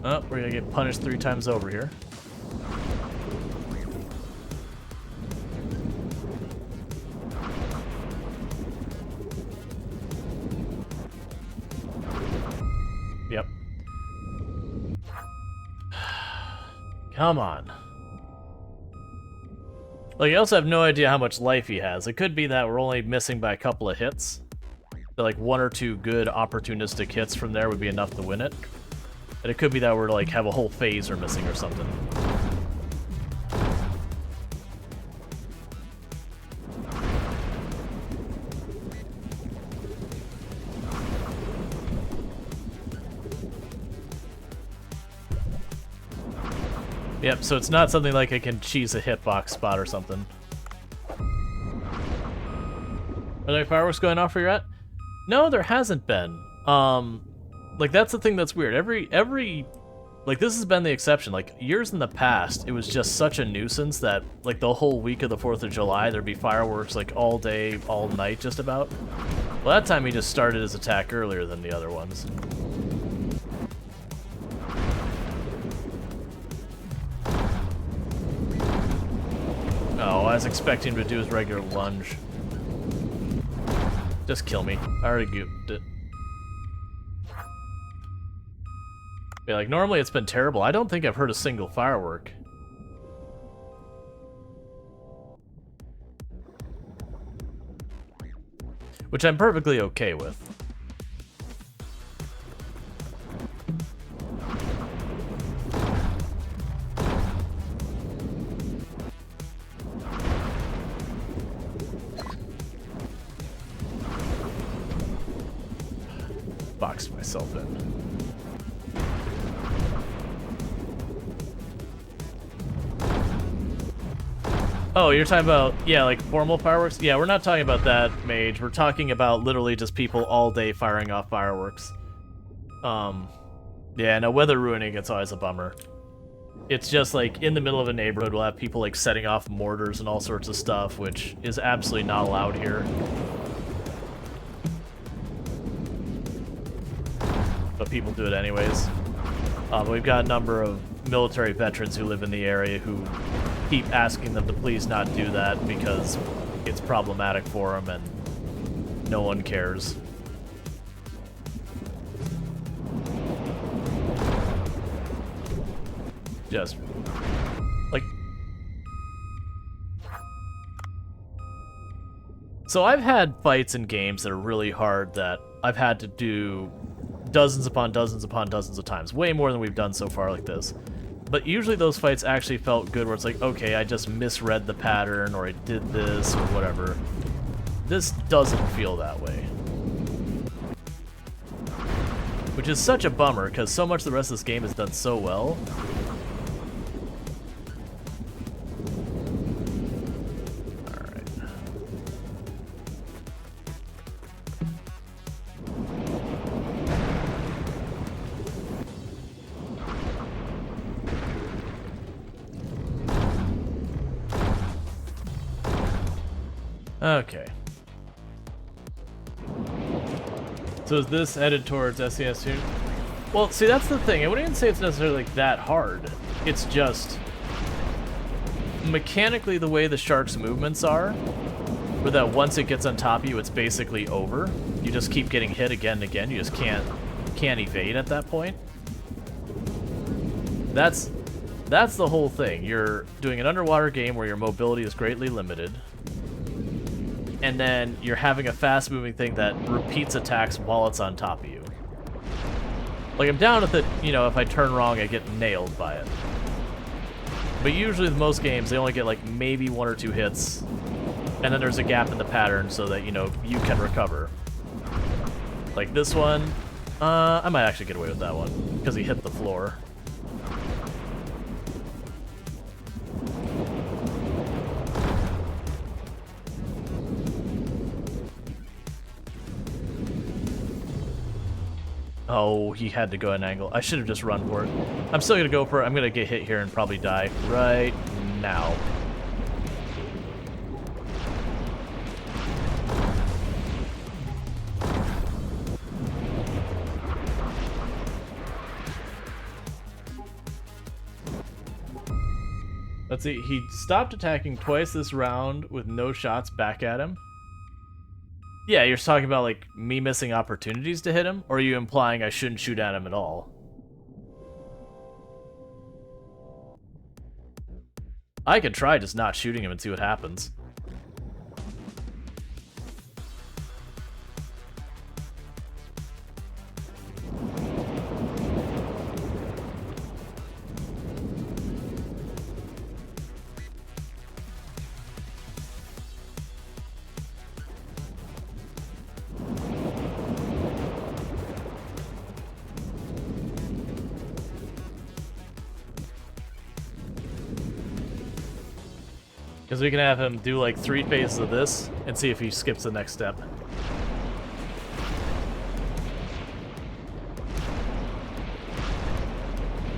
Oh, we're gonna get punished 3 times over here. Yep. Come on. Like, I also have no idea how much life he has. It could be that we're only missing by a couple of hits. That, like, 1 or 2 good opportunistic hits from there would be enough to win it. And it could be that we're like have a whole phaser missing or something. Yep, so it's not something like I can cheese a hitbox spot or something. Are there fireworks going off where you're at? No, there hasn't been. Like, that's the thing that's weird. Like, this has been the exception. Like, years in the past, it was just such a nuisance that, like, the whole week of the 4th of July, there'd be fireworks, like, all day, all night, just about. Well, that time he just started his attack earlier than the other ones. Oh, I was expecting him to do his regular lunge. Just kill me. I already gooped it. Yeah, like, normally it's been terrible. I don't think I've heard a single firework. Which I'm perfectly okay with. Boxed myself in. Oh, you're talking about, yeah, like formal fireworks? Yeah, we're not talking about that, Mage. We're talking about literally just people all day firing off fireworks. Yeah, no, weather ruining, it's always a bummer. It's just like, in the middle of a neighborhood, we'll have people like setting off mortars and all sorts of stuff, which is absolutely not allowed here. But people do it anyways. But we've got a number of military veterans who live in the area who keep asking them to please not do that because it's problematic for them and no one cares. Just like, so I've had fights in games that are really hard that I've had to do dozens upon dozens upon dozens of times, way more than we've done so far like this. But usually those fights actually felt good where it's like, okay, I just misread the pattern, or I did this, or whatever. This doesn't feel that way. Which is such a bummer, because so much of the rest of this game is done so well. Alright. Okay. So is this headed towards SES soon? Well, see, that's the thing. I wouldn't even say it's necessarily like that hard. It's just mechanically the way the shark's movements are, where that once it gets on top of you, it's basically over. You just keep getting hit again and again. You just can't evade at that point. That's the whole thing. You're doing an underwater game where your mobility is greatly limited. And then you're having a fast-moving thing that repeats attacks while it's on top of you. Like, I'm down with it, you know, if I turn wrong, I get nailed by it. But usually with most games, they only get, like, maybe 1 or 2 hits. And then there's a gap in the pattern so that, you know, you can recover. Like this one, I might actually get away with that one, because he hit the floor. Oh, he had to go at an angle. I should have just run for it. I'm still going to go for it. I'm going to get hit here and probably die right now. Let's see. He stopped attacking twice this round with no shots back at him. Yeah, you're talking about, like, me missing opportunities to hit him? Or are you implying I shouldn't shoot at him at all? I could try just not shooting him and see what happens. Because we can have him do like 3 phases of this and see if he skips the next step.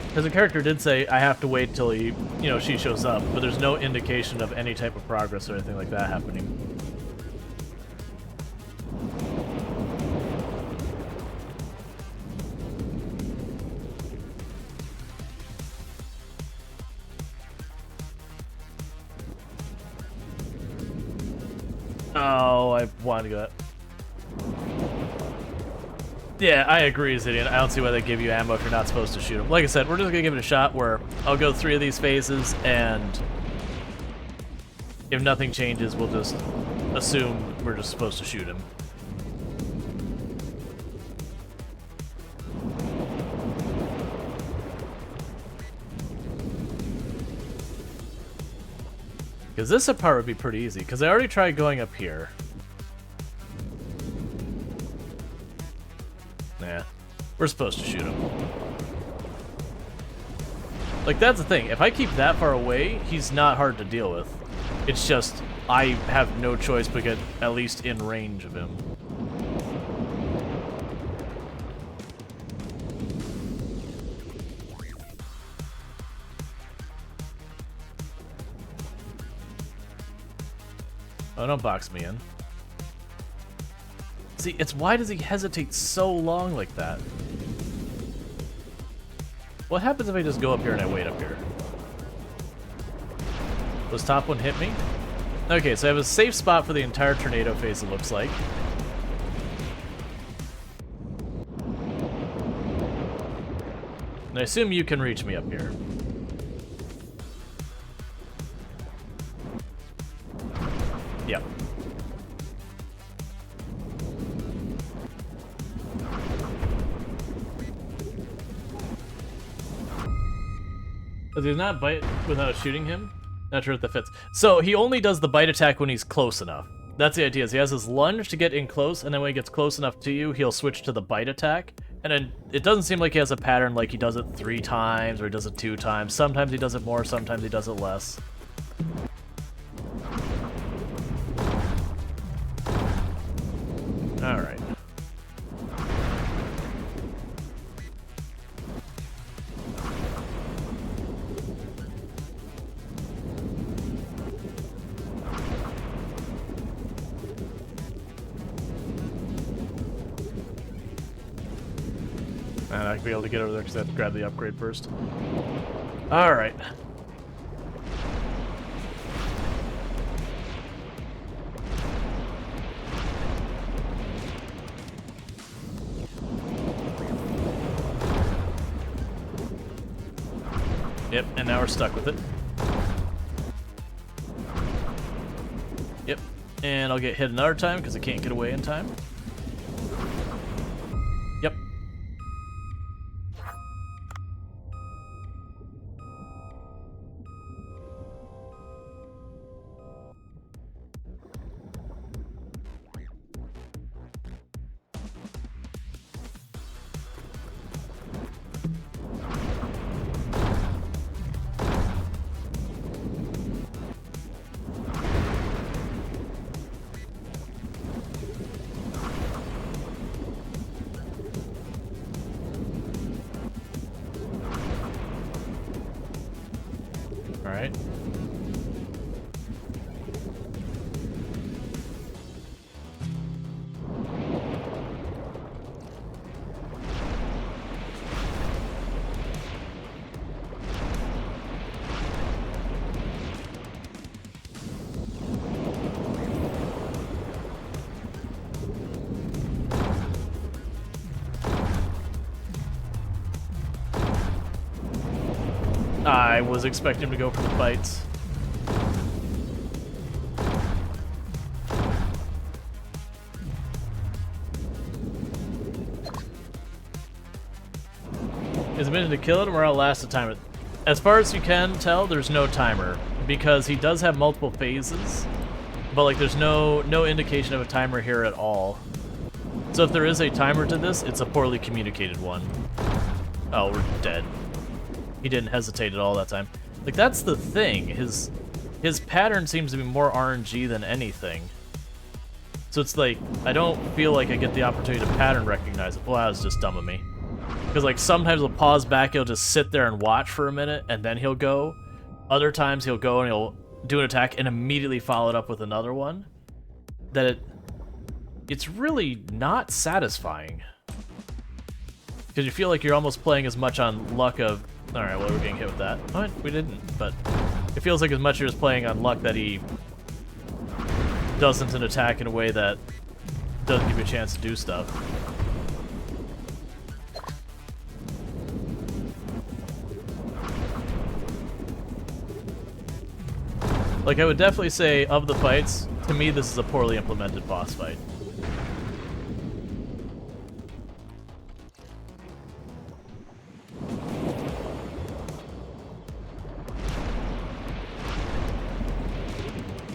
Because the character did say, I have to wait till he, you know, she shows up, but there's no indication of any type of progress or anything like that happening. Oh, I wanted to go that. Yeah, I agree, Zidian. I don't see why they give you ammo if you're not supposed to shoot them. Like I said, we're just gonna give it a shot where I'll go 3 of these phases, and if nothing changes, we'll just assume we're just supposed to shoot him. Because this part would be pretty easy, because I already tried going up here. Nah, we're supposed to shoot him. Like, that's the thing. If I keep that far away, he's not hard to deal with. It's just, I have no choice but get at least in range of him. Oh, don't box me in. See, it's why does he hesitate so long like that? What happens if I just go up here and I wait up here? Does top one hit me? Okay, so I have a safe spot for the entire tornado phase, it looks like. And I assume you can reach me up here. Yep. Does he not bite without shooting him? Not sure if that fits. So he only does the bite attack when he's close enough. That's the idea, is he has his lunge to get in close, and then when he gets close enough to you, he'll switch to the bite attack, And then it doesn't seem like he has a pattern like he does it 3 times or he does it 2 times. Sometimes he does it more, sometimes he does it less. Alright. And I can be able to get over there because I have to grab the upgrade first. Alright. Yep, and now we're stuck with it. Yep, and I'll get hit another time because I can't get away in time. Yep. Alright. I was expecting him to go for the fights. Is a minute to kill it or outlast the timer? As far as you can tell, there's no timer because he does have multiple phases, but like there's no indication of a timer here at all. So if there is a timer to this, it's a poorly communicated one. Oh, we're dead. He didn't hesitate at all that time. Like, that's the thing. His pattern seems to be more RNG than anything. So it's like, I don't feel like I get the opportunity to pattern recognize it. Well, that was just dumb of me. Because, like, sometimes he'll pause back, he'll just sit there and watch for a minute, and then he'll go. Other times he'll go and he'll do an attack and immediately follow it up with another one. It's really not satisfying. Because you feel like you're almost playing as much on luck of... Alright, well, we're getting hit with that. What? We didn't, but it feels like as much you're just playing on luck that he doesn't attack in a way that doesn't give you a chance to do stuff. Like, I would definitely say, of the fights, to me this is a poorly implemented boss fight.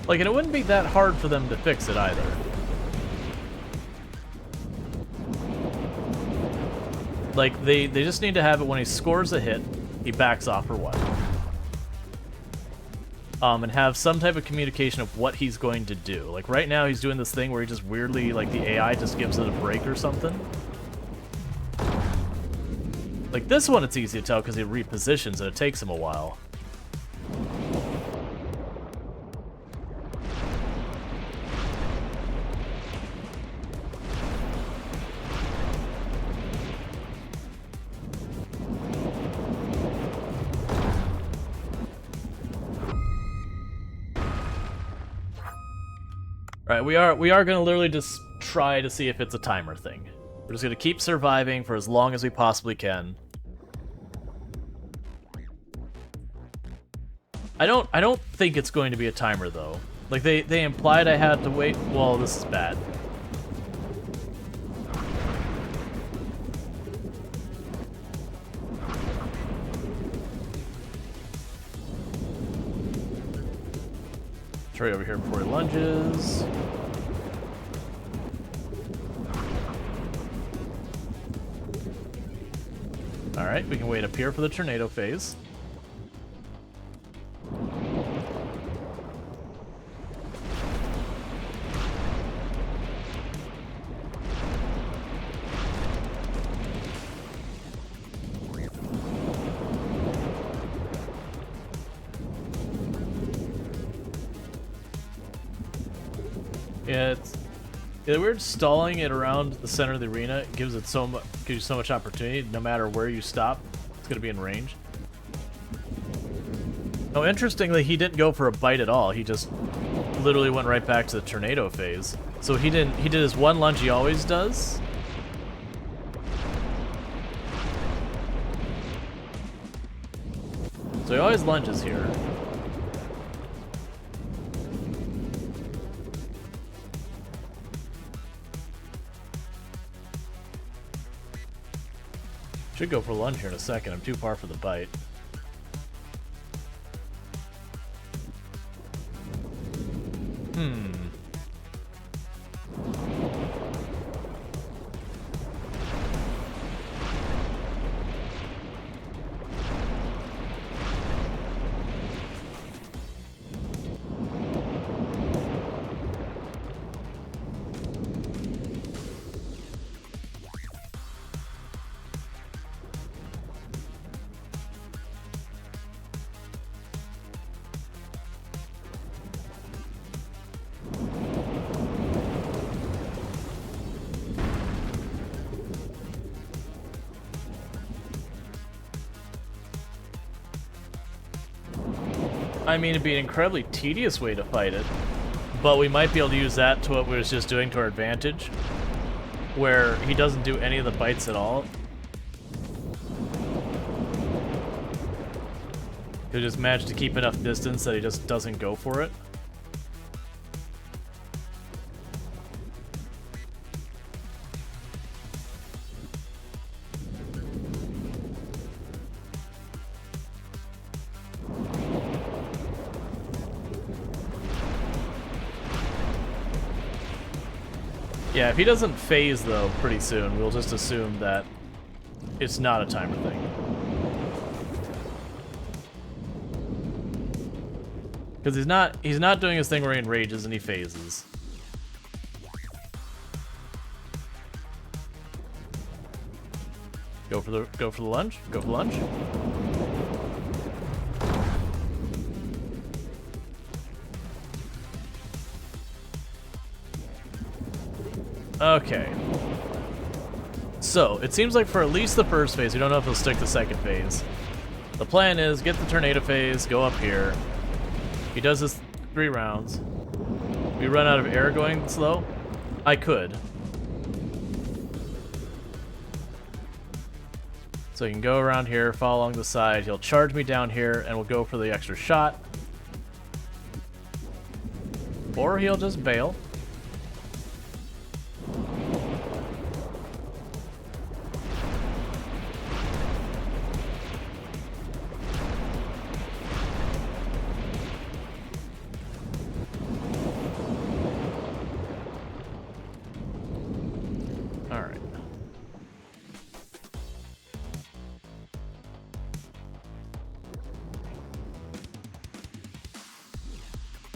Like, and it wouldn't be that hard for them to fix it either. Like, they just need to have it when he scores a hit, he backs off for one. And have some type of communication of what he's going to do. Like, right now he's doing this thing where he just weirdly, like, the AI just gives it a break or something. Like, this one it's easy to tell because he repositions and it takes him a while. Alright, we are gonna literally just try to see if it's a timer thing. We're just gonna keep surviving for as long as we possibly can. I don't think it's going to be a timer though. Like they implied I had to wait. Well, this is bad. Try over here before he lunges. Alright, we can wait up here for the tornado phase. Yeah, it's weird stalling it around the center of the arena. It gives you so much opportunity. No matter where you stop, it's gonna be in range. Oh, interestingly, he didn't go for a bite at all. He just literally went right back to the tornado phase. So he did his one lunge he always does. So he always lunges here. Should go for lunge here in a second. I'm too far for the bite. I mean, it'd be an incredibly tedious way to fight it, but we might be able to use that to what we was just doing to our advantage, where he doesn't do any of the bites at all. He'll just manage to keep enough distance that he just doesn't go for it. Yeah, if he doesn't phase, though, pretty soon, we'll just assume that it's not a timer thing. Because he's not doing his thing where he enrages and he phases. Go for the lunge. Go for the lunge. Okay. So, it seems like for at least the first phase, we don't know if he'll stick the second phase. The plan is get the tornado phase, go up here. He does this 3 rounds. We run out of air going slow? I could. So he can go around here, follow along the side. He'll charge me down here, and we'll go for the extra shot. Or he'll just bail.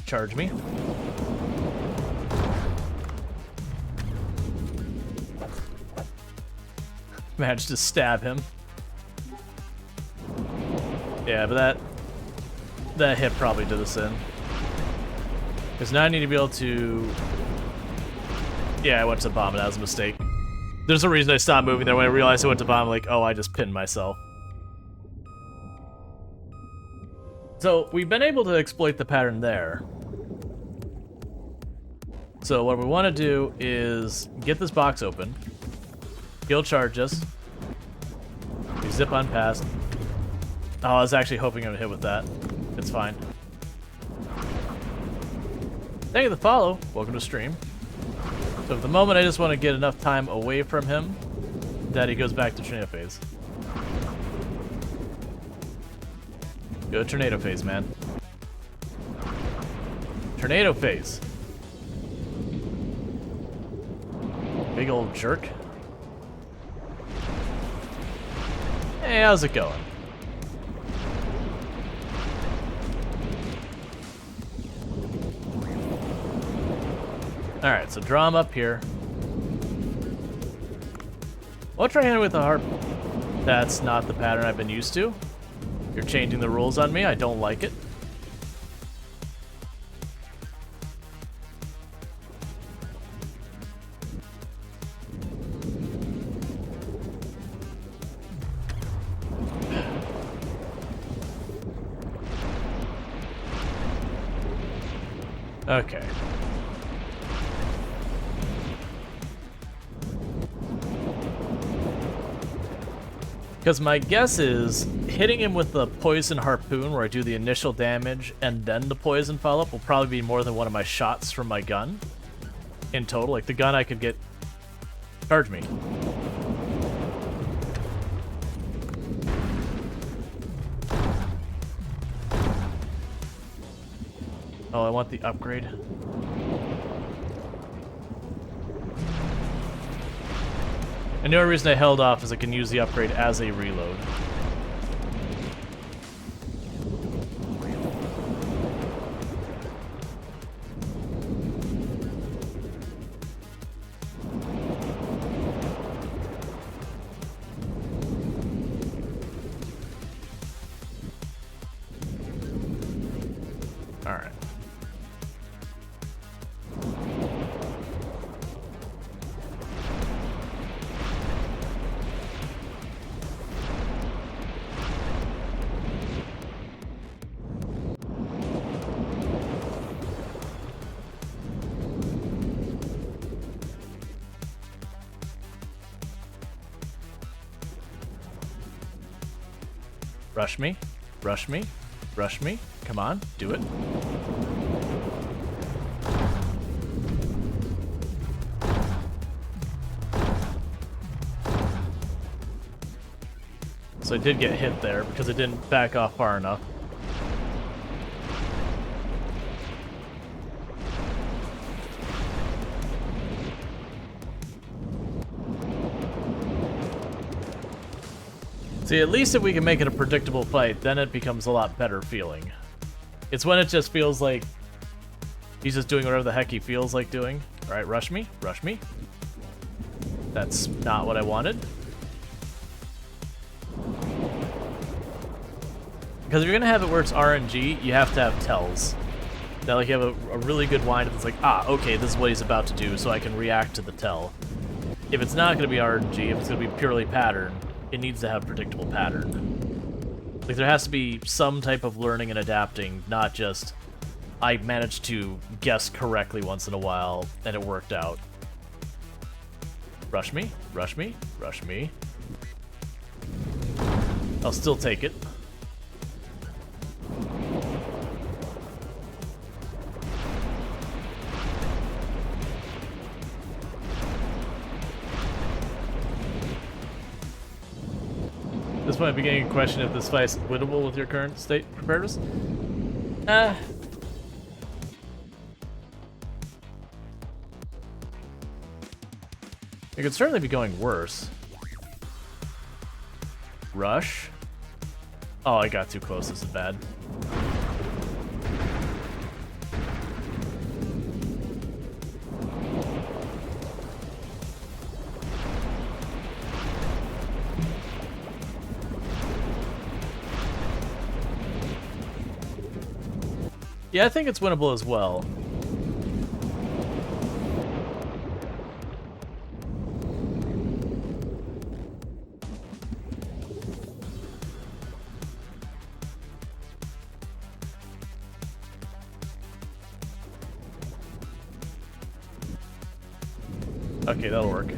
Charge me. Managed to stab him. Yeah, but that hit probably did us in. Because now I need to be able to... Yeah, I went to bomb and that was a mistake. There's a reason I stopped moving there when I realized I went to bomb, like, oh, I just pinned myself. So, we've been able to exploit the pattern there. So what we want to do is get this box open. He'll charge us. We zip on past. Oh, I was actually hoping I would hit with that. It's fine. Thank you for the follow. Welcome to stream. So at the moment, I just want to get enough time away from him that he goes back to tornado phase. Go tornado phase, man. Tornado phase. Big old jerk. Hey, how's it going? Alright, so draw him up here. I'll try hand with a harp. That's not the pattern I've been used to. You're changing the rules on me. I don't like it. Okay. Because my guess is hitting him with the poison harpoon where I do the initial damage and then the poison follow-up will probably be more than one of my shots from my gun in total. Like the gun I could get... Charge me. Oh, I want the upgrade. And the only reason I held off is I can use the upgrade as a reload. Alright. Rush me, rush me, rush me. Come on, do it. So I did get hit there because it didn't back off far enough. See, at least if we can make it a predictable fight, then it becomes a lot better feeling. It's when it just feels like he's just doing whatever the heck he feels like doing. Alright, rush me, rush me. That's not what I wanted. Because if you're gonna have it where it's RNG, you have to have tells. That like you have a really good wind that's like, ah, okay, this is what he's about to do, so I can react to the tell. If it's not gonna be RNG, if it's gonna be purely pattern, it needs to have a predictable pattern. Like there has to be some type of learning and adapting, not just I managed to guess correctly once in a while and it worked out. Rush me, rush me, rush me. I'll still take it. This point, I'm beginning to question if this fight is winnable with your current state preparedness. It could certainly be going worse. Rush. Oh, I got too close. This is bad. Yeah, I think it's winnable as well. Okay, that'll work.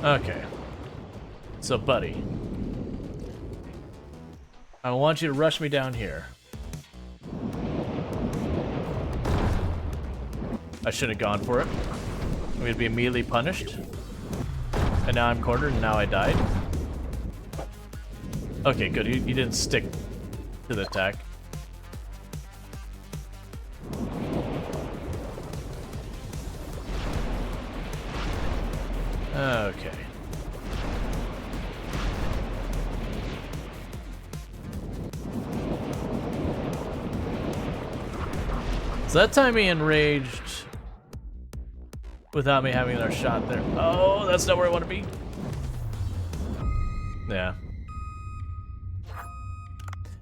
Okay. So, buddy. I want you to rush me down here. I should have gone for it. I'm going to be immediately punished. And now I'm cornered, and now I died. Okay, good. He didn't stick to the attack. Okay. So that time he enraged without me having another shot there. Oh, that's not where I want to be. Yeah.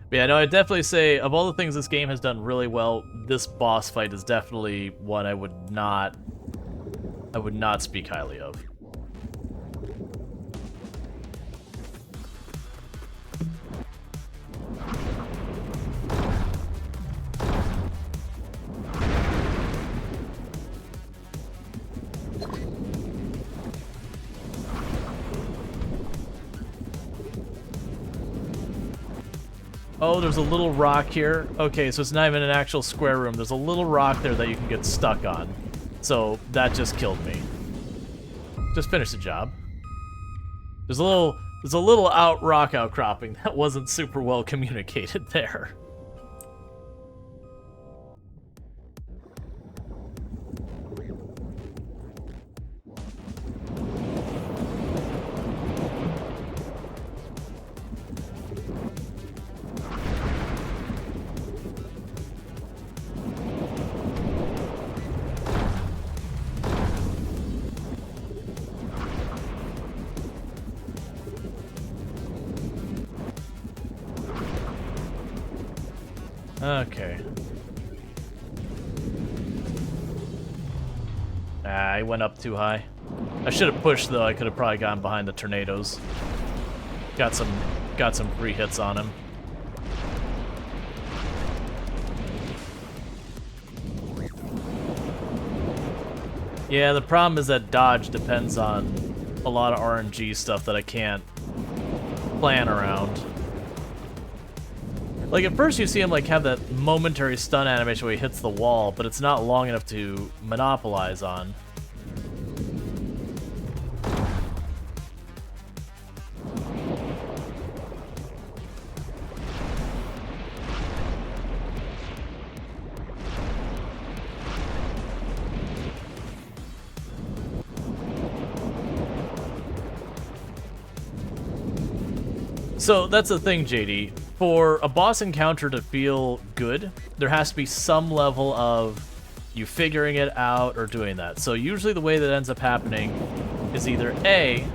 But yeah, no, I'd definitely say, of all the things this game has done really well, this boss fight is definitely one I would not speak highly of. Oh, there's a little rock here. Okay, so it's not even an actual square room. There's a little rock there that you can get stuck on. So that just killed me. Just finish the job. There's a little rock outcropping that wasn't super well communicated there. Okay. I went up too high. I should have pushed though. I could have probably gotten behind the tornadoes. Got some free hits on him. Yeah, the problem is that dodge depends on a lot of RNG stuff that I can't plan around. Like, at first you see him, like, have that momentary stun animation where he hits the wall, but it's not long enough to monopolize on. So, that's the thing, JD. For a boss encounter to feel good, there has to be some level of you figuring it out or doing that. So usually the way that ends up happening is either A,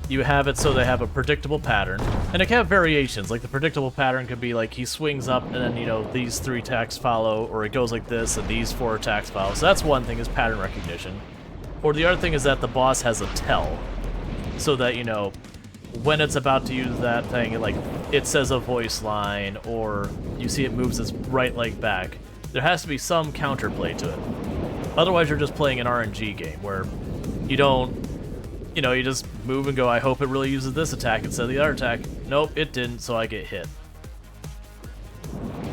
you have it so they have a predictable pattern, and it can have variations. Like the predictable pattern could be like he swings up and then, you know, these 3 attacks follow, or it goes like this and these 4 attacks follow. So that's one thing, is pattern recognition. Or the other thing is that the boss has a tell, so that, you know, when it's about to use that thing, like, it says a voice line, or you see it moves its right leg back. There has to be some counterplay to it. Otherwise, you're just playing an RNG game, where you don't, you know, you just move and go, I hope it really uses this attack instead of the other attack. Nope, it didn't, so I get hit.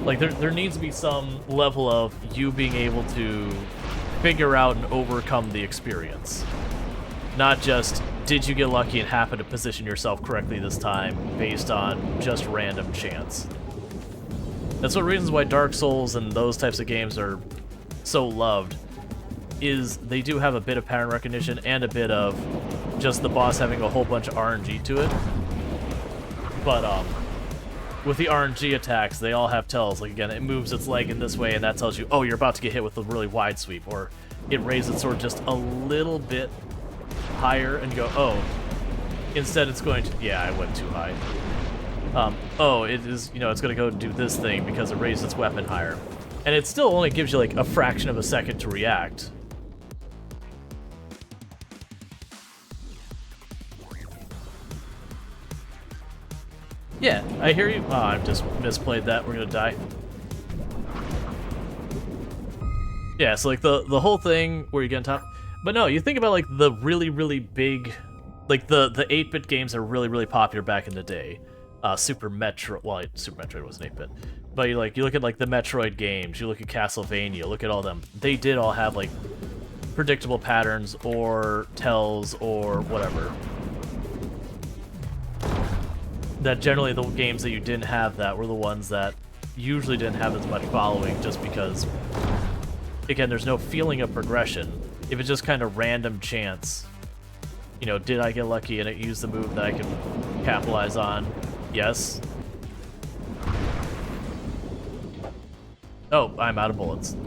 Like, there needs to be some level of you being able to figure out and overcome the experience. Not just, did you get lucky and happen to position yourself correctly this time based on just random chance. That's one of the reasons why Dark Souls and those types of games are so loved, is they do have a bit of pattern recognition and a bit of just the boss having a whole bunch of RNG to it. But with the RNG attacks, they all have tells. Like, again, it moves its leg in this way, and that tells you, oh, you're about to get hit with a really wide sweep, or it raises its sword just a little bit higher, and you go, oh, instead it's going to, yeah, I went too high. Oh, it is, you know, it's going to go do this thing because it raised its weapon higher. And it still only gives you, like, a fraction of a second to react. Yeah, I hear you. Oh, I've just misplayed that. We're going to die. Yeah, so, like, the whole thing where you get on top. But no, you think about, like, the really, really big, like, the 8-bit games that are really, really popular back in the day. Super Metroid, well, Super Metroid wasn't 8-bit. But, you look at, like, the Metroid games, you look at Castlevania, look at all them. They did all have, like, predictable patterns or tells or whatever. that generally the games that you didn't have that were the ones that usually didn't have as much following, just because, again, there's no feeling of progression. If it's just kind of random chance, you know, did I get lucky and it used the move that I could capitalize on? Yes. Oh, I'm out of bullets.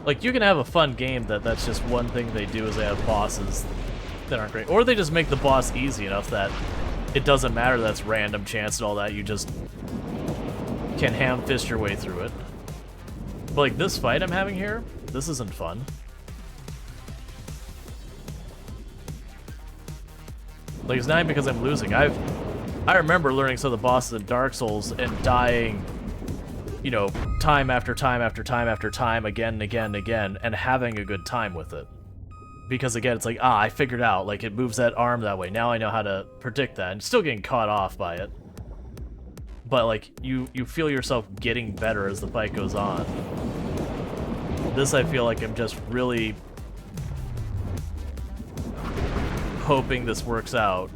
Like, you can have a fun game that's just one thing they do is they have bosses that aren't great. Or they just make the boss easy enough that it doesn't matter that it's random chance and all that, you just can ham-fist your way through it. But like this fight I'm having here, this isn't fun. Like, it's not because I'm losing. I remember learning some of the bosses in Dark Souls and dying, you know, time after time after time after time, again and again and again, and having a good time with it. Because again, it's like, I figured out, like, it moves that arm that way. Now I know how to predict that. And still getting caught off by it. But, like, you feel yourself getting better as the fight goes on. This, I feel like I'm just really hoping this works out.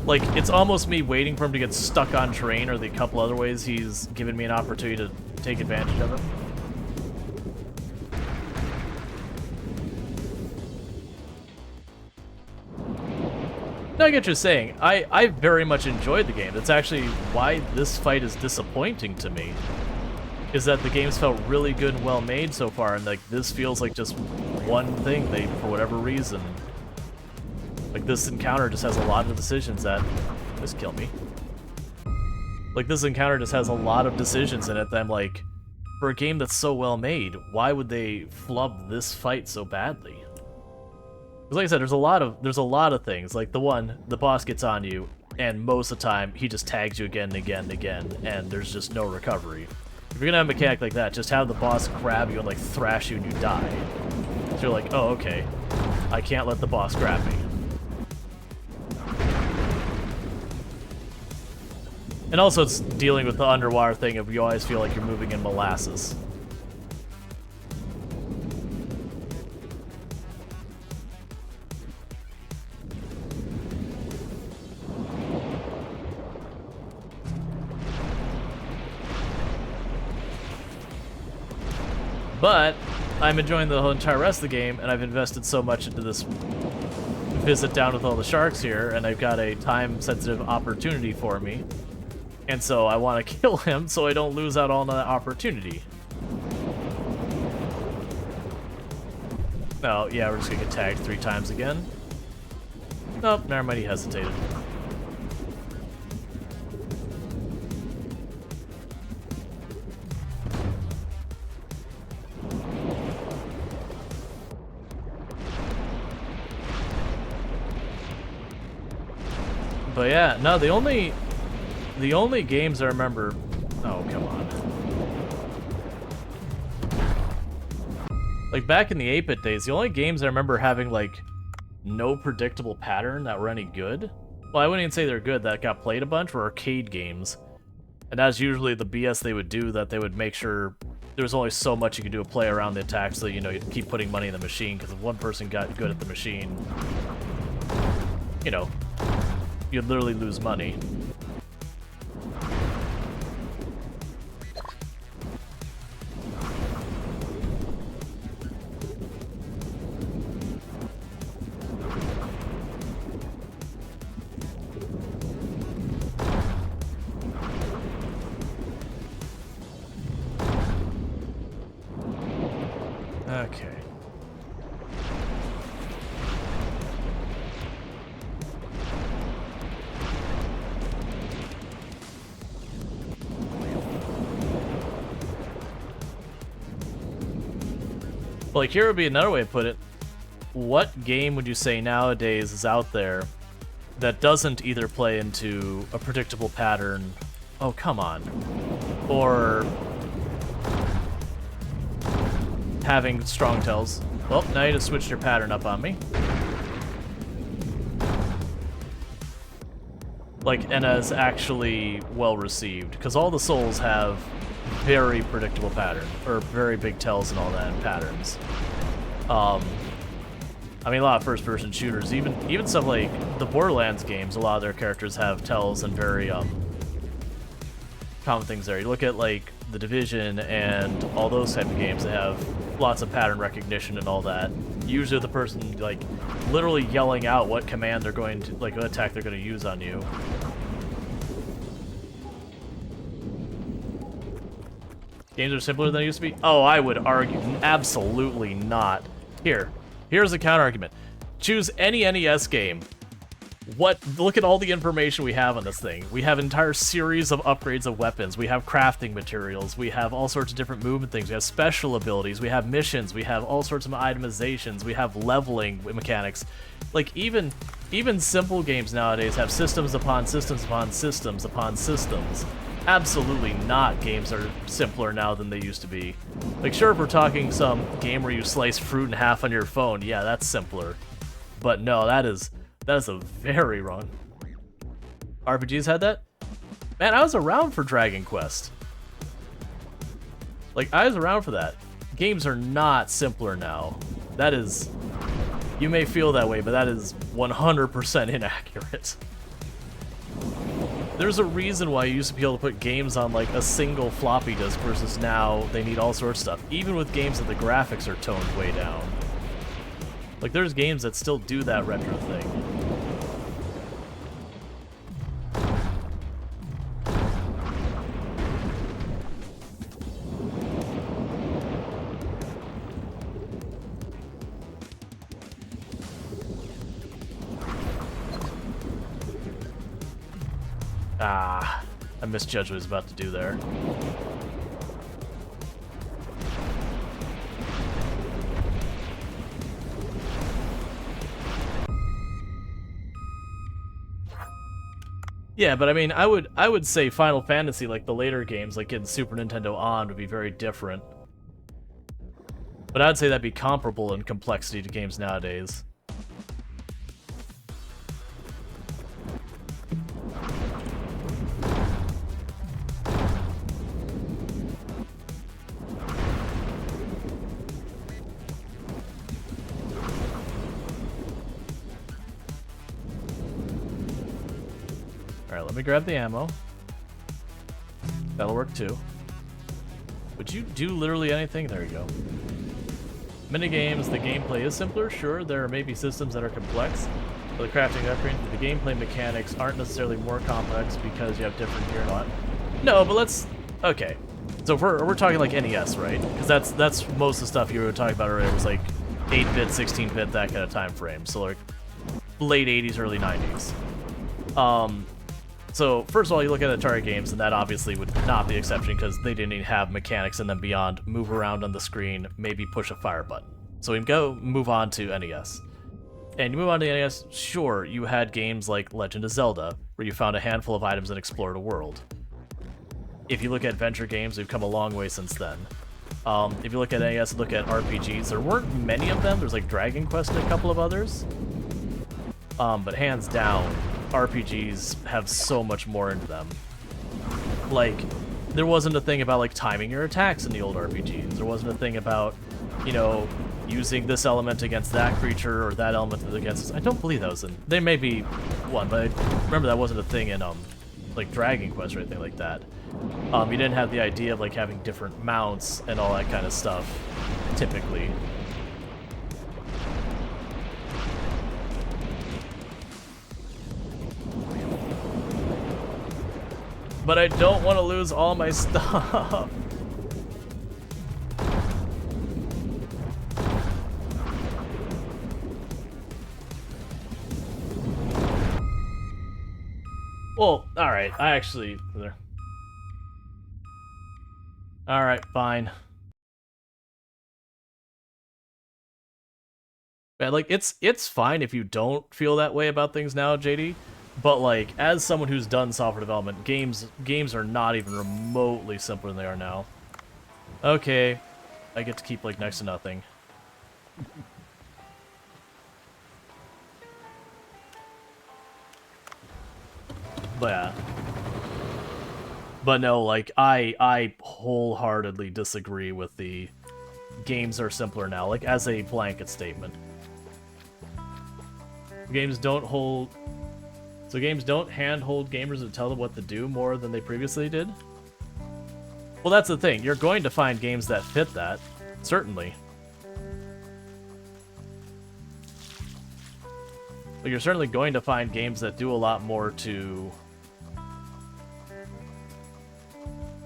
Like, it's almost me waiting for him to get stuck on terrain, or the couple other ways he's given me an opportunity to take advantage of it. No, I get what you're saying. I very much enjoyed the game. That's actually why this fight is disappointing to me. Is that the game's felt really good and well made so far, and like this feels like just one thing they, for whatever reason. Like, this encounter just has a lot of decisions that... Just kill me. Like, this encounter just has a lot of decisions in it that I'm like, for a game that's so well made, why would they flub this fight so badly? Because like I said, there's a lot of things. Like, the boss gets on you, and most of the time, he just tags you again and again and again, and there's just no recovery. If you're gonna have a mechanic like that, just have the boss grab you and, like, thrash you and you die. So you're like, oh, okay. I can't let the boss grab me. And also, it's dealing with the underwater thing of you always feel like you're moving in molasses. But I'm enjoying the whole entire rest of the game, and I've invested so much into this visit down with all the sharks here, and I've got a time-sensitive opportunity for me. And so I want to kill him so I don't lose out on that opportunity. Oh, yeah, we're just gonna get tagged 3 times again. Nope, never mind, he hesitated. But yeah, no, the only games I remember... Oh, come on. Like, back in the 8-bit days, the only games I remember having, like, no predictable pattern that were any good... Well, I wouldn't even say they're good, that got played a bunch, were arcade games. And that's usually the BS they would do, that they would make sure there was only so much you could do to play around the attack, so, you know, you'd keep putting money in the machine, because if one person got good at the machine, you know, you'd literally lose money. Okay. Well, like, here would be another way to put it. What game would you say nowadays is out there that doesn't either play into a predictable pattern, oh, come on, or having strong tells? Well, now you just switched your pattern up on me. Like, and as actually well received, because all the Souls have very predictable pattern, or very big tells and all that, and patterns. I mean, a lot of first-person shooters, even stuff like the Borderlands games, a lot of their characters have tells and very common things there. You look at like the Division and all those type of games, they have lots of pattern recognition and all that. Usually the person like literally yelling out what command they're going to, like what attack they're going to use on you. Games are simpler than they used to be? Oh, I would argue absolutely not. Here's a counter-argument. Choose any NES game. Look at all the information we have on this thing. We have an entire series of upgrades of weapons. We have crafting materials. We have all sorts of different movement things. We have special abilities. We have missions. We have all sorts of itemizations. We have leveling mechanics. Like, even simple games nowadays have systems upon systems upon systems upon systems. Absolutely not. Games are simpler now than they used to be. Like, sure, if we're talking some game where you slice fruit in half on your phone, yeah, that's simpler. But no, that is a very wrong. RPGs had that? Man, I was around for Dragon Quest. Like, I was around for that. Games are not simpler now. That is... You may feel that way, but that is 100% inaccurate. There's a reason why you used to be able to put games on like a single floppy disk versus now they need all sorts of stuff. Even with games that the graphics are toned way down. Like there's games that still do that retro thing. Ah, I misjudged what I was about to do there. Yeah, but I mean, I would say Final Fantasy, like the later games, like getting Super Nintendo on, would be very different. But I'd say that'd be comparable in complexity to games nowadays. Alright, let me grab the ammo. That'll work too. Would you do literally anything? There you go. Minigames, the gameplay is simpler. Sure, there are maybe systems that are complex, but the crafting upgrade, the gameplay mechanics aren't necessarily more complex because you have different gear and all that. No, but let's... Okay. So if we're talking like NES, right? Because that's most of the stuff you were talking about earlier was like 8-bit, 16-bit, that kind of time frame. So like late 80s, early 90s. So, first of all, you look at Atari games, and that obviously would not be the exception because they didn't even have mechanics in them beyond move around on the screen, maybe push a fire button. So we move on to NES. And you move on to NES, sure, you had games like Legend of Zelda, where you found a handful of items and explored a world. If you look at adventure games, we've come a long way since then. If you look at NES, look at RPGs, there weren't many of them. There's like Dragon Quest and a couple of others. But hands down, RPGs have so much more into them. Like, there wasn't a thing about, like, timing your attacks in the old RPGs. There wasn't a thing about, you know, using this element against that creature or that element against this. I don't believe that was in... There may be one, but I remember that wasn't a thing in, like, Dragon Quest or anything like that. You didn't have the idea of, like, having different mounts and all that kind of stuff, typically. But I don't want to lose all my stuff. Well, alright, I actually... Alright, fine. But, like, it's fine if you don't feel that way about things now, JD. But, like, as someone who's done software development, games are not even remotely simpler than they are now. Okay, I get to keep, like, next to nothing. yeah. But no, like, I wholeheartedly disagree with the games are simpler now, like, as a blanket statement. Games don't handhold gamers and tell them what to do more than they previously did? Well, that's the thing. You're going to find games that fit that, certainly. But you're certainly going to find games that do a lot more to...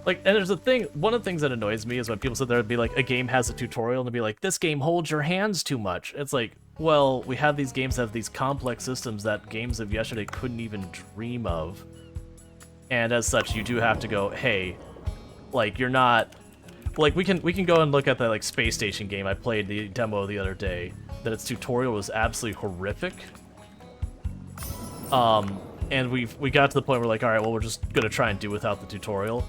Like, and there's a thing, one of the things that annoys me is when people sit there and be like, a game has a tutorial, and be like, this game holds your hands too much. It's like, well, we have these games that have these complex systems that games of yesterday couldn't even dream of. And as such, you do have to go, hey, like, you're not... Like, we can go and look at that, like, Space Station game I played the demo the other day, that its tutorial was absolutely horrific. And we got to the point where, like, alright, well, we're just gonna try and do without the tutorial.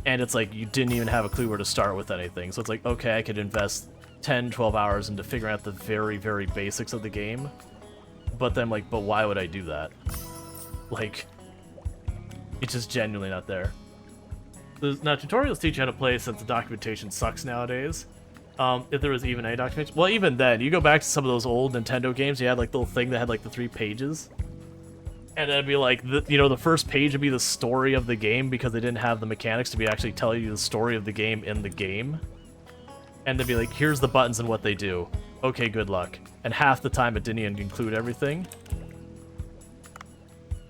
And it's like, you didn't even have a clue where to start with anything. So it's like, okay, I could invest 10, 12 hours into figuring out the very, very basics of the game. But then, like, but why would I do that? Like, it's just genuinely not there. Now, tutorials teach you how to play since the documentation sucks nowadays. If there was even any documentation. Well, even then, you go back to some of those old Nintendo games, you had, like, the little thing that had, like, the 3 pages. And it'd be like, the first page would be the story of the game because they didn't have the mechanics to be actually tell you the story of the game in the game. And they'd be like, here's the buttons and what they do. Okay, good luck. And half the time it didn't even include everything.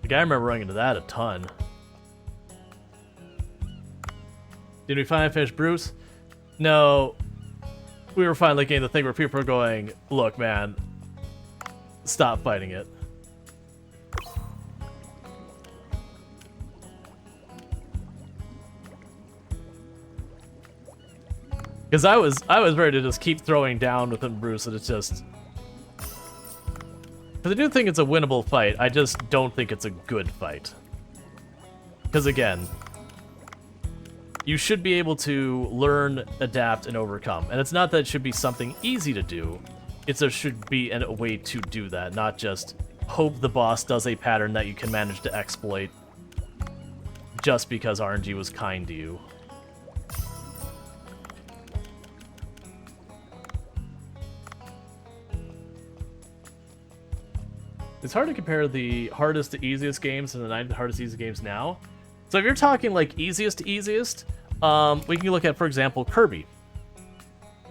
Like, I remember running into that a ton. Did we finally finish Bruce? No. We were finally getting the thing where people are going, look, man, stop fighting it. Because I was ready to just keep throwing down within Bruce, and it's just... Because I do think it's a winnable fight, I just don't think it's a good fight. Because again, you should be able to learn, adapt, and overcome. And it's not that it should be something easy to do, there should be a way to do that, not just hope the boss does a pattern that you can manage to exploit just because RNG was kind to you. It's hard to compare the hardest to easiest games and the 9 hardest to easiest games now. So if you're talking like easiest to easiest, we can look at, for example, Kirby.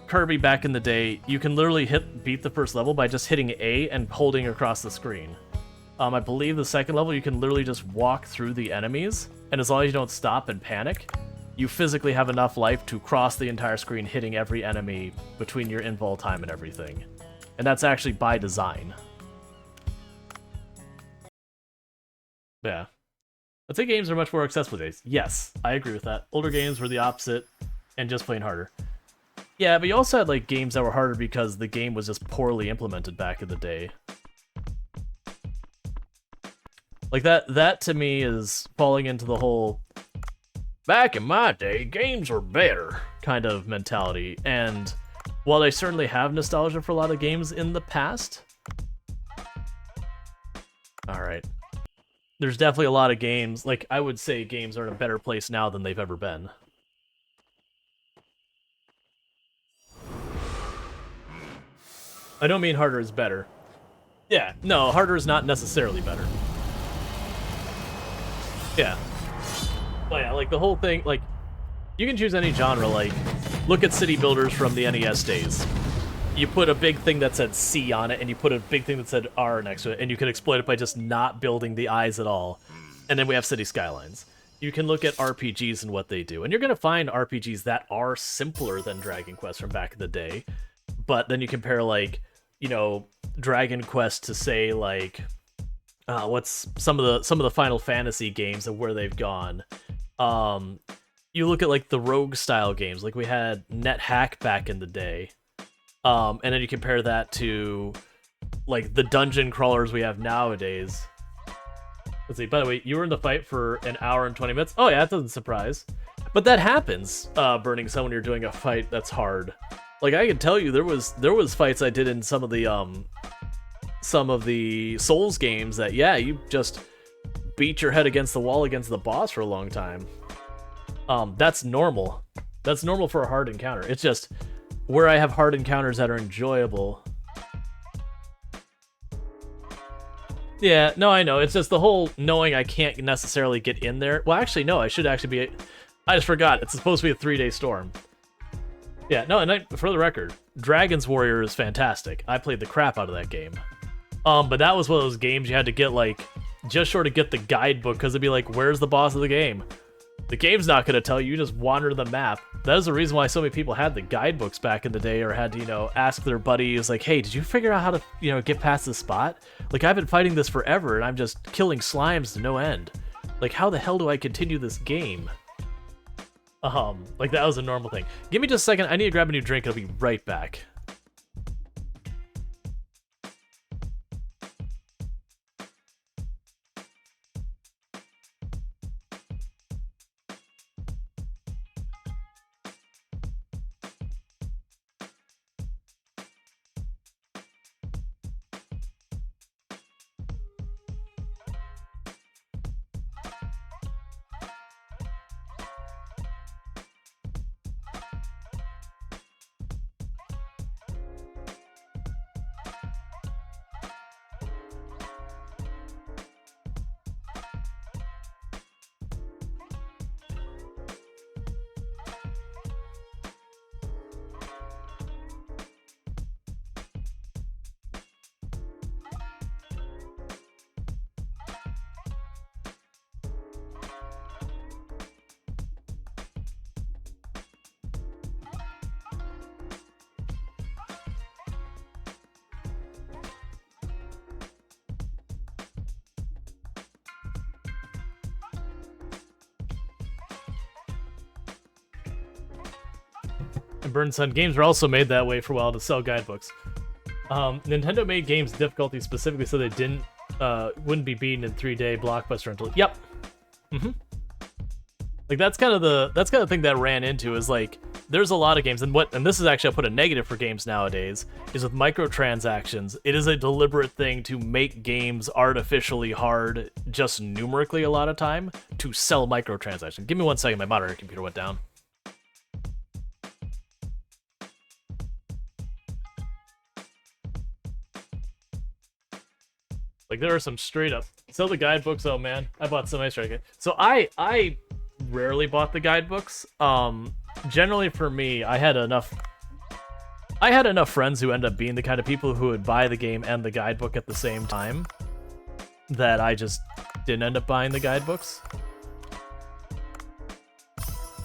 Kirby back in the day, you can literally beat the first level by just hitting A and holding across the screen. I believe the second level you can literally just walk through the enemies, and as long as you don't stop and panic, you physically have enough life to cross the entire screen hitting every enemy between your invul time and everything. And that's actually by design. Yeah. I'd say games are much more accessible these days. Yes, I agree with that. Older games were the opposite, and just plain harder. Yeah, but you also had like games that were harder because the game was just poorly implemented back in the day. Like that to me is falling into the whole back in my day, games were better kind of mentality. And while I certainly have nostalgia for a lot of games in the past, alright. There's definitely a lot of games, like, I would say games are in a better place now than they've ever been. I don't mean harder is better. Yeah, no, harder is not necessarily better. Yeah. But yeah, like, the whole thing, like, you can choose any genre, like, look at City Builders from the NES days. You put a big thing that said C on it, and you put a big thing that said R next to it, and you can exploit it by just not building the eyes at all. And then we have City Skylines. You can look at RPGs and what they do, and you're going to find RPGs that are simpler than Dragon Quest from back in the day. But then you compare, like, you know, Dragon Quest to, say, like, what's some of the Final Fantasy games and where they've gone. You look at, like, the rogue style games, like we had NetHack back in the day. And then you compare that to, like, the dungeon crawlers we have nowadays. Let's see, by the way, you were in the fight for an hour and 20 minutes? Oh yeah, that doesn't surprise. But that happens, Burning Sun, when you're doing a fight that's hard. Like, I can tell you, there was fights I did in some of the Souls games that, yeah, you just beat your head against the wall against the boss for a long time. That's normal. That's normal for a hard encounter. It's just where I have hard encounters that are enjoyable. Yeah, no, I know. It's just the whole knowing I can't necessarily get in there. Well, actually, no, I should actually be... I just forgot. It's supposed to be a 3-day storm. Yeah, no, and for the record, Dragon's Warrior is fantastic. I played the crap out of that game. But that was one of those games you had to get, like, just short of get the guidebook, because it'd be like, where's the boss of the game? The game's not going to tell you, you just wander the map. That is the reason why so many people had the guidebooks back in the day, or had to, you know, ask their buddies, like, hey, did you figure out how to, you know, get past this spot? Like, I've been fighting this forever, and I'm just killing slimes to no end. Like, how the hell do I continue this game? Like, that was a normal thing. Give me just a second, I need to grab a new drink, I'll be right back. And Burn Sun games were also made that way for a while to sell guidebooks. Nintendo made games difficulty specifically so they wouldn't be beaten in 3-day blockbuster until... Yep. Like, that's kind of the thing that ran into is, like, there's a lot of games, and this is actually, I'll put a negative for games nowadays, is with microtransactions, it is a deliberate thing to make games artificially hard, just numerically a lot of time, to sell microtransactions. Give me 1 second, my moderator computer went down. Like, there are some straight up sell the guidebooks. Oh man, I bought some ice right. So I rarely bought the guidebooks. Generally for me, I had enough friends who end up being the kind of people who would buy the game and the guidebook at the same time that I just didn't end up buying the guidebooks.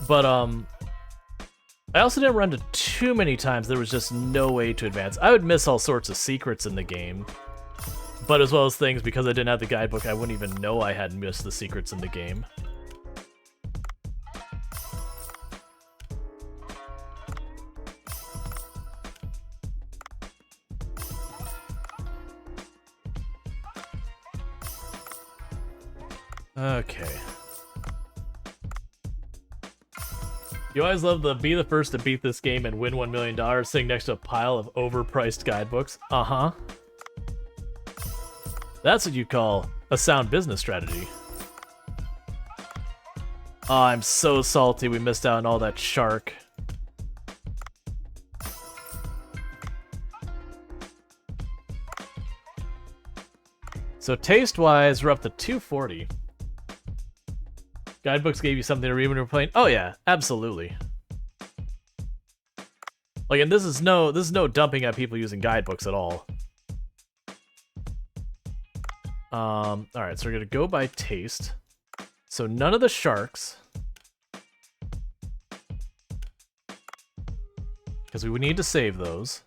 But I also didn't run into too many times there was just no way to advance. I would miss all sorts of secrets in the game. But as well as things, because I didn't have the guidebook, I wouldn't even know I had missed the secrets in the game. Okay. You always love the be the first to beat this game and win $1 million sitting next to a pile of overpriced guidebooks. Uh-huh. That's what you call a sound business strategy. Oh, I'm so salty we missed out on all that shark. So taste-wise, we're up to 240. Guidebooks gave you something to read when you were playing? Oh yeah, absolutely. Like, and this is no dumping at people using guidebooks at all. Alright, so we're gonna go by taste. So none of the sharks. Because we would need to save those.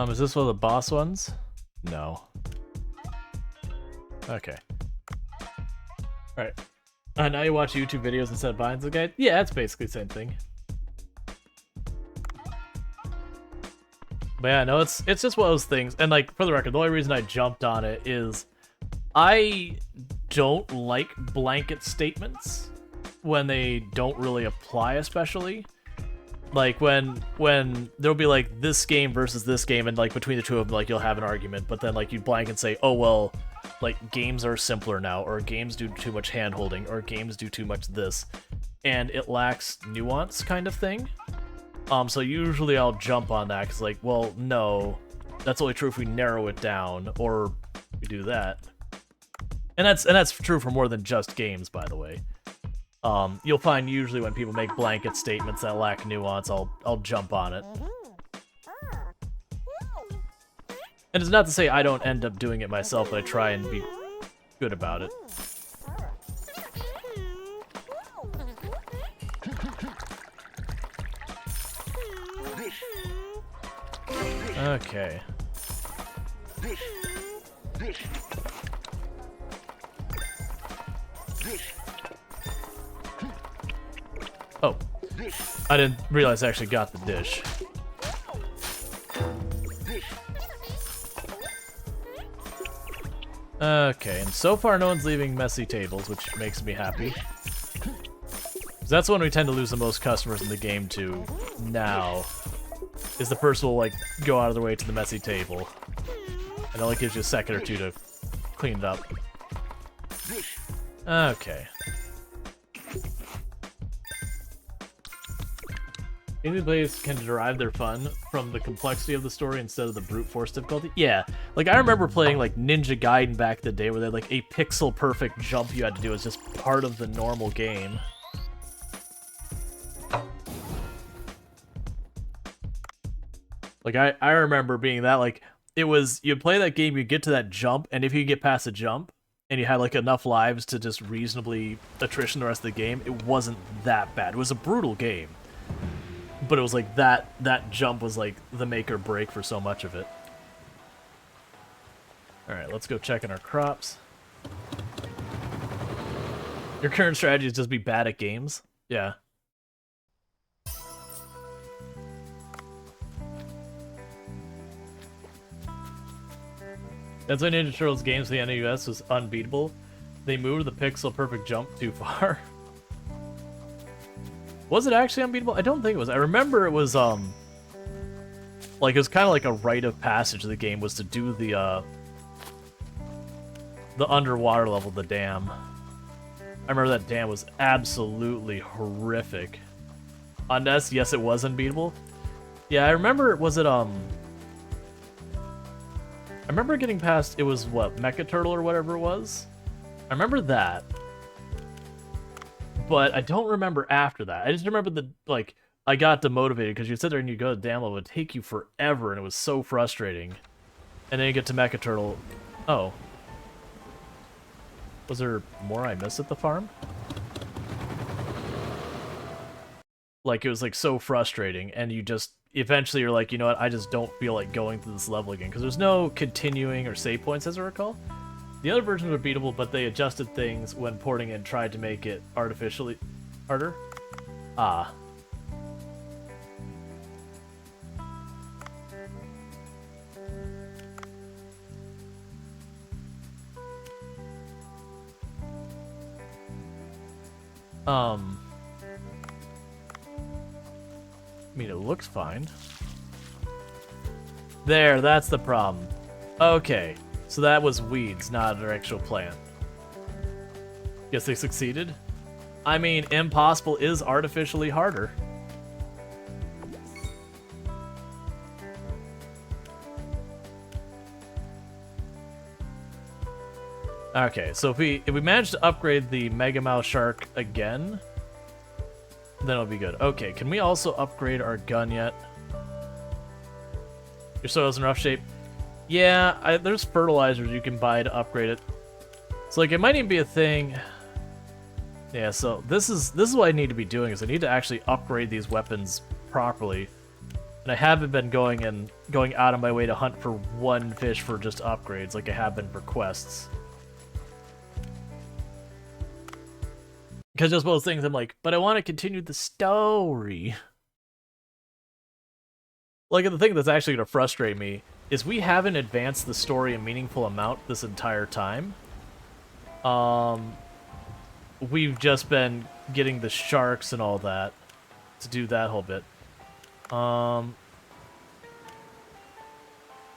Is this one of the boss ones? No. Okay. Alright. Now you watch YouTube videos instead of buying the guide? Yeah, it's basically the same thing. But yeah, no, it's just one of those things. And like for the record, the only reason I jumped on it is I don't like blanket statements when they don't really apply, especially. Like when there'll be like this game versus this game, and like between the two of them, like you'll have an argument, but then like you blank and say, oh well, like games are simpler now, or games do too much hand holding, or games do too much this, and it lacks nuance, kind of thing. So usually I'll jump on that because like, well, no, that's only true if we narrow it down, or we do that, and that's true for more than just games, by the way. You'll find usually when people make blanket statements that lack nuance, I'll jump on it. And it's not to say I don't end up doing it myself, but I try and be good about it. Okay. Oh, I didn't realize I actually got the dish. Okay, and so far no one's leaving messy tables, which makes me happy. 'Cause that's when we tend to lose the most customers in the game to now, is the person will like go out of their way to the messy table. And it only gives you a second or two to clean it up. Okay. Indie players can derive their fun from the complexity of the story instead of the brute force difficulty. Yeah, like I remember playing like Ninja Gaiden back in the day where they had like a pixel perfect jump you had to do as just part of the normal game. Like I remember being that like it was you'd play that game, you'd get to that jump, and if you get past the jump and you had like enough lives to just reasonably attrition the rest of the game, it wasn't that bad. It was a brutal game. But it was like that jump was like the make or break for so much of it. Alright, let's go check in our crops. Your current strategy is just be bad at games? Yeah. That's why Ninja Turtles games for the NES was unbeatable. They moved the pixel perfect jump too far. Was it actually unbeatable? I don't think it was. I remember it was, like, it was kind of like a rite of passage of the game was to do the underwater level, the dam. I remember that dam was absolutely horrific. On NES, yes, it was unbeatable. Yeah, I remember, was it, I remember getting past, it was, what, Mecha Turtle or whatever it was? I remember that. But I don't remember after that. I just remember the, like, I got demotivated because you'd sit there and you'd go to dam level, it would take you forever, and it was so frustrating. And then you get to Mecha Turtle. Oh. Was there more I missed at the farm? Like, it was, like, so frustrating, and you just, eventually you're like, you know what, I just don't feel like going through this level again, because there's no continuing or save points, as I recall. The other versions were beatable, but they adjusted things when porting and tried to make it artificially harder. Ah. I mean, it looks fine. There, that's the problem. Okay. So that was weeds, not an actual plant. Guess they succeeded? I mean, impossible is artificially harder. Okay, so if we manage to upgrade the Mega Mouth Shark again, then it'll be good. Okay, can we also upgrade our gun yet? Your soil's in rough shape. Yeah, there's fertilizers you can buy to upgrade it. So like it might even be a thing. Yeah, so this is what I need to be doing is I need to actually upgrade these weapons properly. And I haven't been going out of my way to hunt for one fish for just upgrades like I have been for quests. Because just those things I'm like, but I want to continue the story. Like, the thing that's actually going to frustrate me is we haven't advanced the story a meaningful amount this entire time. We've just been getting the sharks and all that to do that whole bit.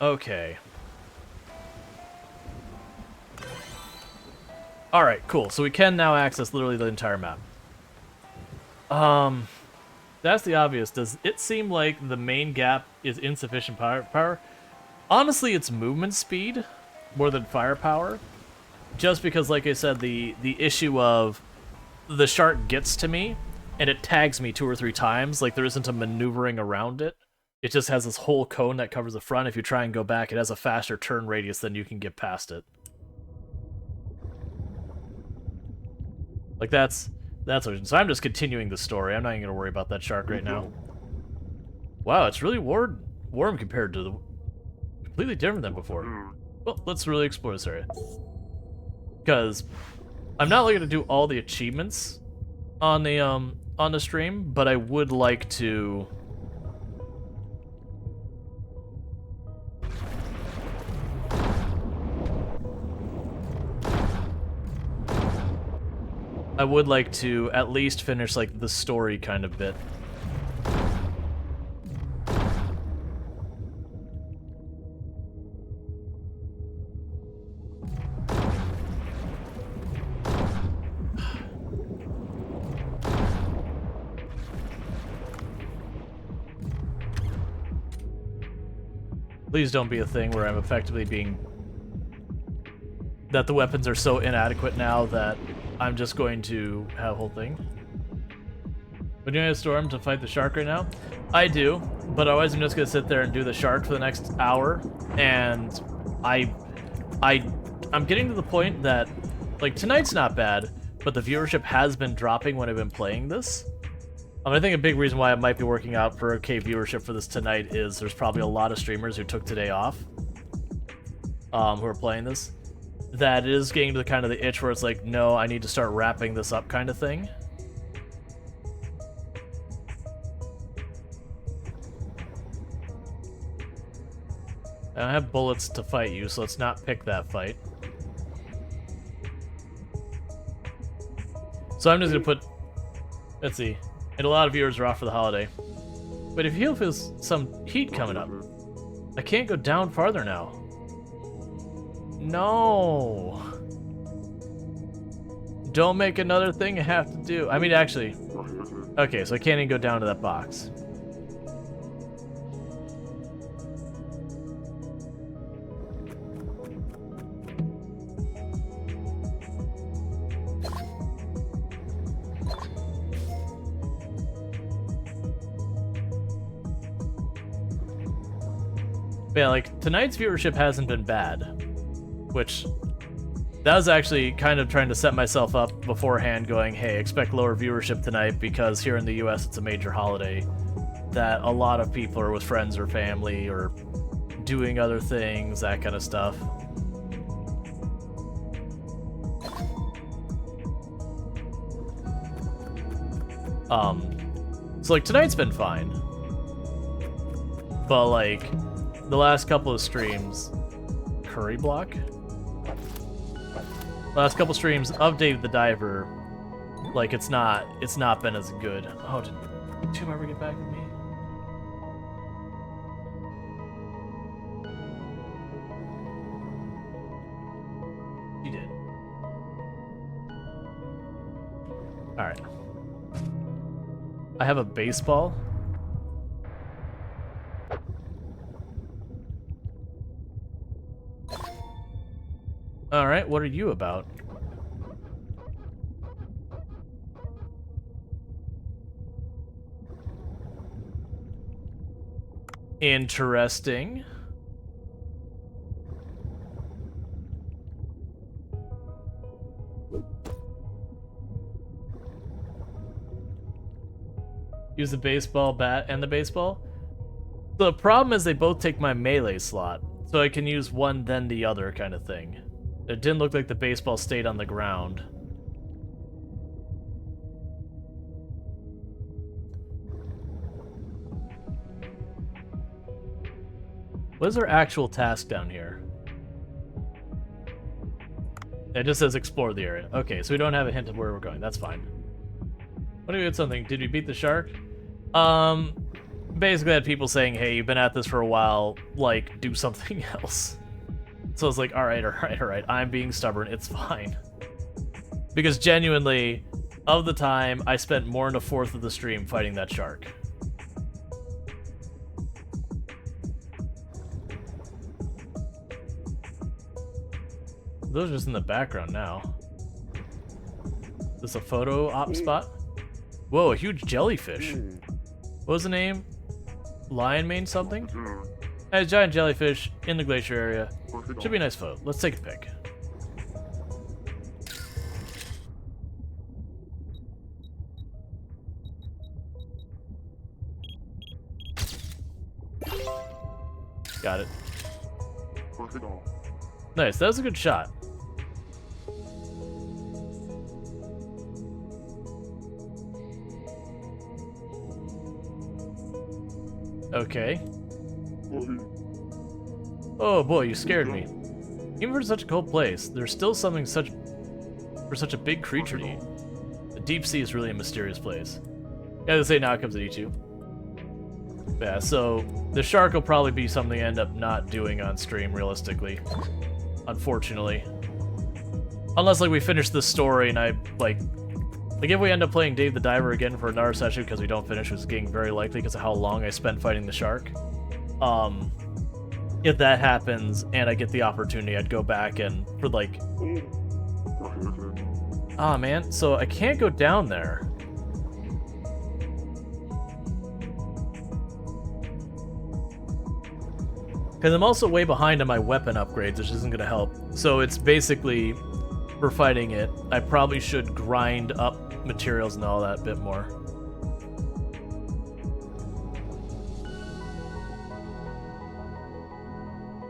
Okay. Alright, cool. So we can now access literally the entire map. That's the obvious. Does it seem like the main gap is insufficient power? Honestly, it's movement speed more than firepower. Just because, like I said, the issue of the shark gets to me, and it tags me 2 or 3 times. Like, there isn't a maneuvering around it. It just has this whole cone that covers the front. If you try and go back, it has a faster turn radius than you can get past it. Like, that's what. So I'm just continuing the story. I'm not even going to worry about that shark right now. Wow, it's really warm compared to the... completely different than before. Well, let's really explore this area. Because I'm not looking to do all the achievements on the stream, but I would like to... at least finish, like, the story kind of bit. Please don't be a thing where I'm effectively being... that the weapons are so inadequate now that I'm just going to have a whole thing. Would you need a storm to fight the shark right now? I do, but otherwise I'm just going to sit there and do the shark for the next hour, and I'm getting to the point that, like, tonight's not bad, but the viewership has been dropping when I've been playing this. I think a big reason why it might be working out for okay viewership for this tonight is there's probably a lot of streamers who took today off, who are playing this. That is getting to the kind of the itch where it's like, no, I need to start wrapping this up kind of thing. I don't have bullets to fight you, so let's not pick that fight. So I'm just gonna put, let's see, and a lot of viewers are off for the holiday. But if you feel some heat coming up, I can't go down farther now. No. Don't make another thing I have to do. I mean, actually, okay, so I can't even go down to that box. But yeah, like, tonight's viewership hasn't been bad, which that was actually kind of trying to set myself up beforehand, going, hey, expect lower viewership tonight because here in the US it's a major holiday that a lot of people are with friends or family or doing other things, that kind of stuff. So like tonight's been fine, but like the last couple of streams, curry block? Last couple streams of Dave the Diver, like it's not been as good. Oh, did Tomb ever get back with me? He did. Alright. I have a baseball. Alright, what are you about? Interesting. Use the baseball bat and the baseball? The problem is they both take my melee slot, so I can use one then the other kind of thing. It didn't look like the baseball stayed on the ground. What is our actual task down here? It just says explore the area. Okay, so we don't have a hint of where we're going. That's fine. What do we get something? Did we beat the shark? Basically I had people saying, hey, you've been at this for a while, like, do something else. So I was like, alright, I'm being stubborn, it's fine. Because genuinely, of the time, I spent more than a fourth of the stream fighting that shark. Those are just in the background now. Is this a photo op spot? Whoa, a huge jellyfish. What was the name? Lion mane something? A giant jellyfish in the glacier area. Should be a nice photo. Let's take a pic. Got it. Nice, that was a good shot. Okay. Oh boy, you scared me. Even for such a cold place, there's still something for such a big creature to eat. The deep sea is really a mysterious place. Gotta say, now it comes to eat you. Yeah, so the shark will probably be something I end up not doing on stream, realistically. Unfortunately. Unless, like, we finish the story and I, like, if we end up playing Dave the Diver again for another session because we don't finish, which is getting very likely because of how long I spent fighting the shark. If that happens and I get the opportunity, I'd go back and for like... Ah, man, so I can't go down there. Because I'm also way behind on my weapon upgrades, which isn't going to help. So it's basically, for fighting it, I probably should grind up materials and all that a bit more.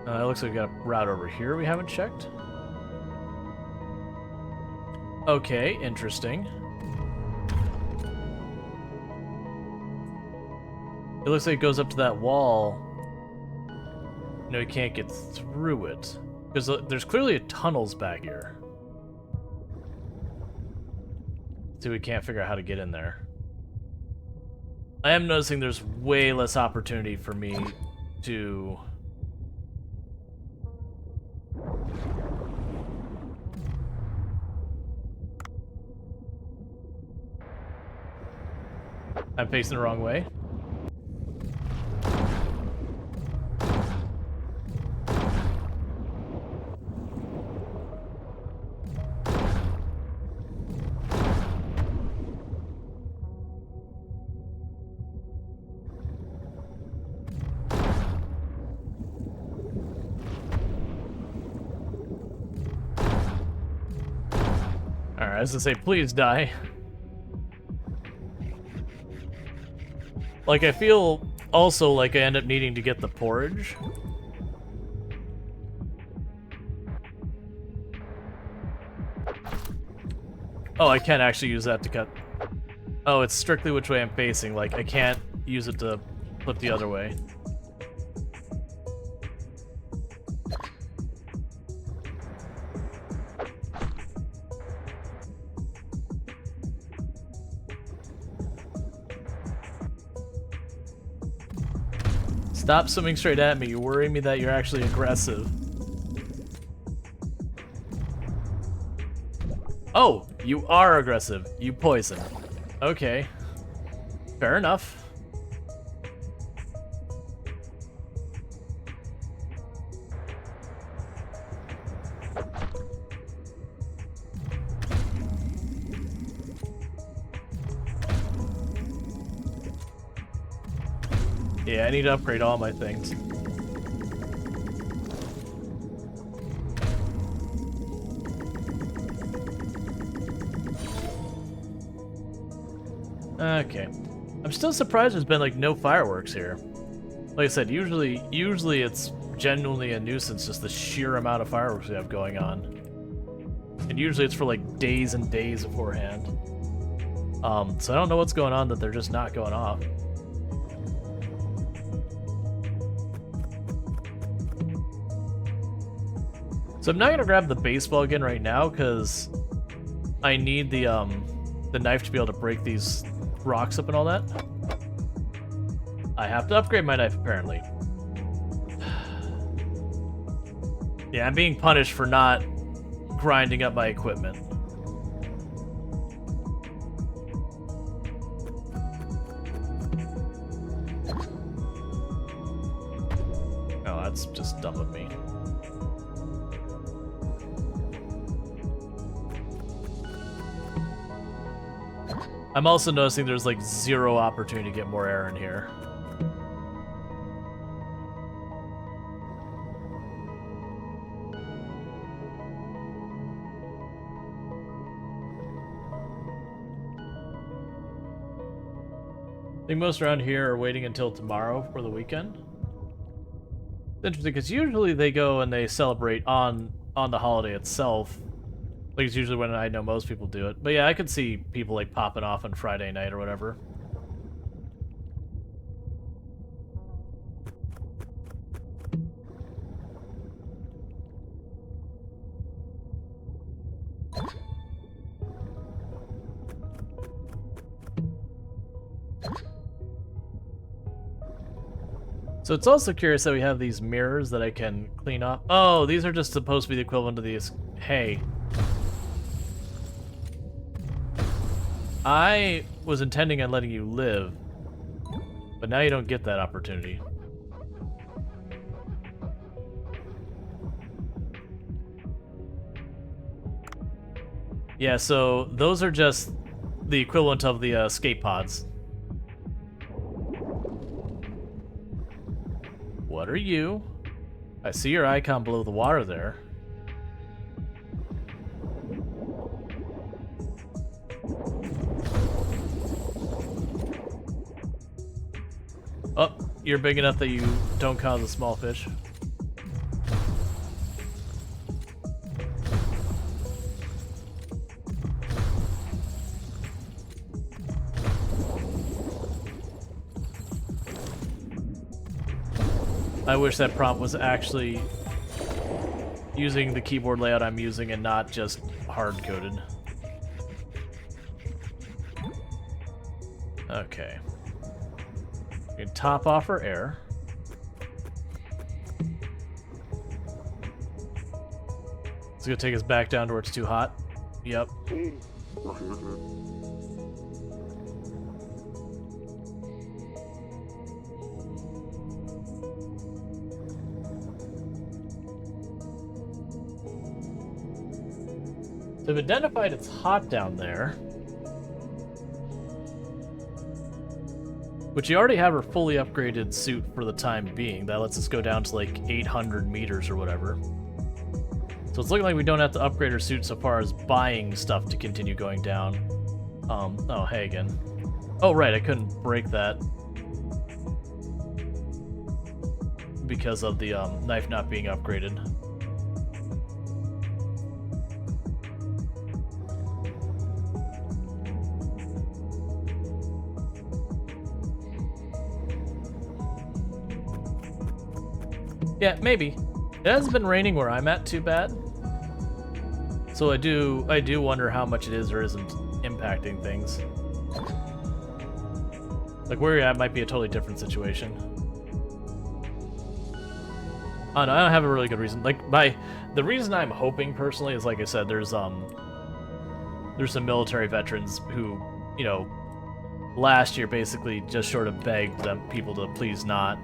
It looks like we got a route over here we haven't checked. Okay, interesting. It looks like it goes up to that wall. No, you can't get through it. Because there's clearly tunnels back here. So we can't figure out how to get in there. I am noticing there's way less opportunity for me to... I'm facing the wrong way. Alright, I was gonna say, please die. Like, I feel also like I end up needing to get the porridge. Oh, I can't actually use that to cut... Oh, it's strictly which way I'm facing. Like, I can't use it to flip the other way. Stop swimming straight at me. You worry me that you're actually aggressive. Oh, you are aggressive. You poison. Okay. Fair enough. Yeah, I need to upgrade all my things. Okay. I'm still surprised there's been, like, no fireworks here. Like I said, usually it's genuinely a nuisance, just the sheer amount of fireworks we have going on. And usually it's for, like, days and days beforehand. So I don't know what's going on that they're just not going off. So I'm not gonna grab the baseball again right now because I need the knife to be able to break these rocks up and all that. I have to upgrade my knife apparently. Yeah, I'm being punished for not grinding up my equipment. Oh, that's just dumb of me. I'm also noticing there's like 0 opportunity to get more air in here. I think most around here are waiting until tomorrow for the weekend. It's interesting because usually they go and they celebrate on the holiday itself. Like it's usually when I know most people do it. But yeah, I could see people like popping off on Friday night or whatever. So it's also curious that we have these mirrors that I can clean up. Oh, these are just supposed to be the equivalent of these. Hey. I was intending on letting you live, but now you don't get that opportunity. Yeah, so those are just the equivalent of the skate pods. What are you? I see your icon below the water there. Oh, you're big enough that you don't cause a small fish. I wish that prompt was actually using the keyboard layout I'm using and not just hard-coded. Okay. We can top off our air. It's gonna take us back down to where it's too hot. Yep. So I've identified it's hot down there. Which you already have her fully upgraded suit for the time being. That lets us go down to like 800 meters or whatever. So it's looking like we don't have to upgrade our suit so far as buying stuff to continue going down. Oh, hey again. Oh, right, I couldn't break that. Because of the knife not being upgraded. Yeah, maybe. It hasn't been raining where I'm at too bad. So I do wonder how much it is or isn't impacting things. Like where you're at might be a totally different situation. Oh no, I don't have a really good reason. Like the reason I'm hoping personally is, like I said, there's some military veterans who, you know, last year basically just short of begged them people to please not.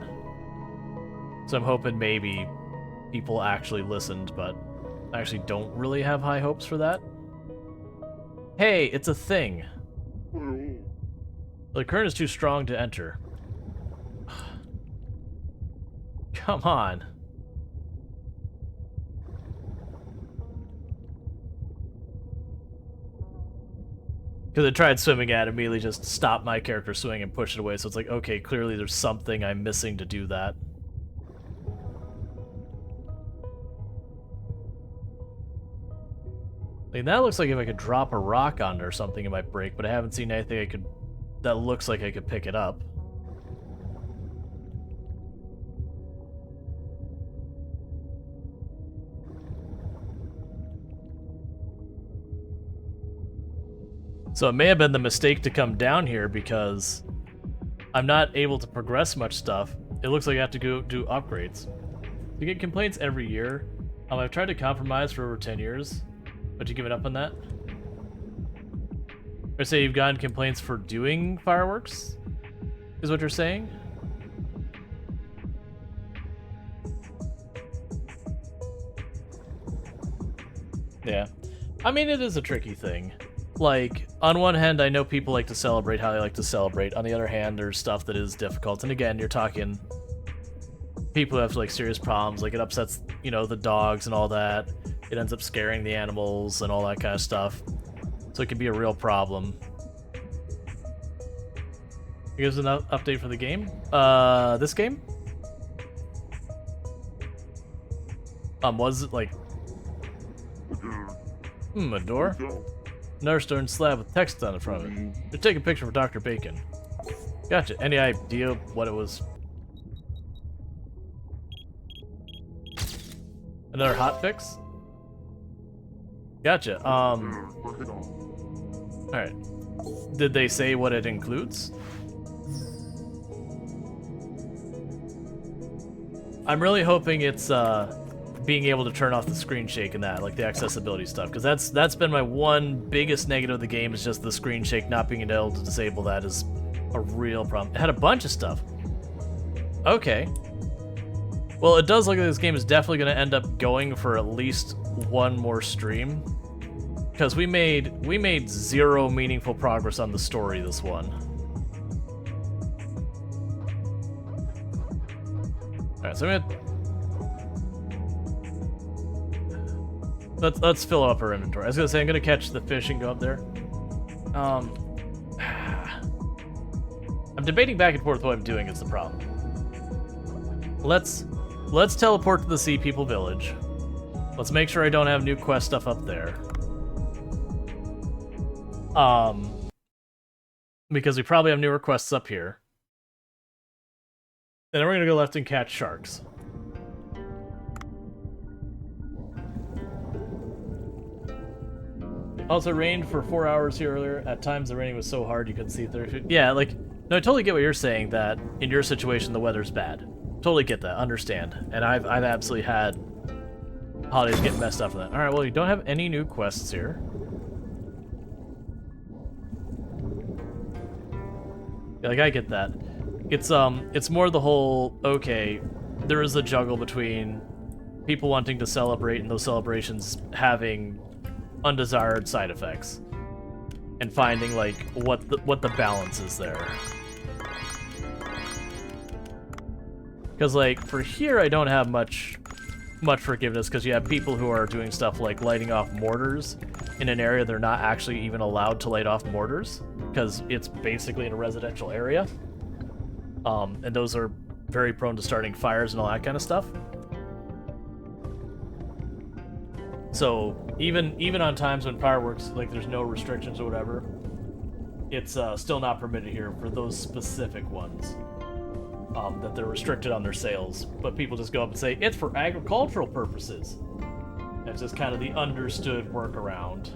So I'm hoping maybe people actually listened, but I actually don't really have high hopes for that. Hey, it's a thing. The current is too strong to enter. Come on. Because I tried swimming at it, immediately just stopped my character swimming and pushed it away, so it's like, okay, clearly there's something I'm missing to do that. I mean, that looks like if I could drop a rock on it or something, it might break, but I haven't seen anything that looks like I could pick it up. So it may have been the mistake to come down here because I'm not able to progress much stuff. It looks like I have to go do upgrades. You get complaints every year. I've tried to compromise for over 10 years, but you giving up on that? Or say you've gotten complaints for doing fireworks, is what you're saying? Yeah. I mean, it is a tricky thing. Like, on one hand, I know people like to celebrate how they like to celebrate. On the other hand, there's stuff that is difficult. And again, you're talking people who have, like, serious problems. Like, it upsets, you know, the dogs and all that. It ends up scaring the animals and all that kind of stuff. So it can be a real problem. Here's an update for the game. This game? Was it, like... a door? Another stone slab with text on the front of it. To take a picture for Dr. Bacon. Gotcha. Any idea what it was? Another hotfix? Gotcha. Alright. Did they say what it includes? I'm really hoping it's, being able to turn off the screen shake and that, like the accessibility stuff, because that's been my one biggest negative of the game, is just the screen shake. Not being able to disable that is a real problem. It had a bunch of stuff. Okay. Well, it does look like this game is definitely going to end up going for at least one more stream, because we made zero meaningful progress on the story this one. Alright, so I'm gonna... Let's fill up our inventory. I was gonna say I'm gonna catch the fish and go up there. I'm debating back and forth what I'm doing is the problem. Let's teleport to the Sea People Village. Let's make sure I don't have new quest stuff up there. Because we probably have newer quests up here. And then we're gonna go left and catch sharks. Also, rained for 4 hours here earlier. At times, the raining was so hard you couldn't see 30 feet. Yeah, like, no, I totally get what you're saying, that in your situation, the weather's bad. Totally get that, understand. And I've absolutely had holidays get messed up for that. Alright, well, you don't have any new quests here. Yeah, like, I get that. It's more the whole, okay, there is a juggle between people wanting to celebrate and those celebrations having undesired side effects, and finding like what the balance is there. Because like for here, I don't have much forgiveness, because you have people who are doing stuff like lighting off mortars in an area they're not actually even allowed to light off mortars, because it's basically in a residential area. And those are very prone to starting fires and all that kind of stuff. So even on times when fireworks, like there's no restrictions or whatever, it's still not permitted here for those specific ones. That they're restricted on their sales, but people just go up and say it's for agricultural purposes. That's just kind of the understood workaround.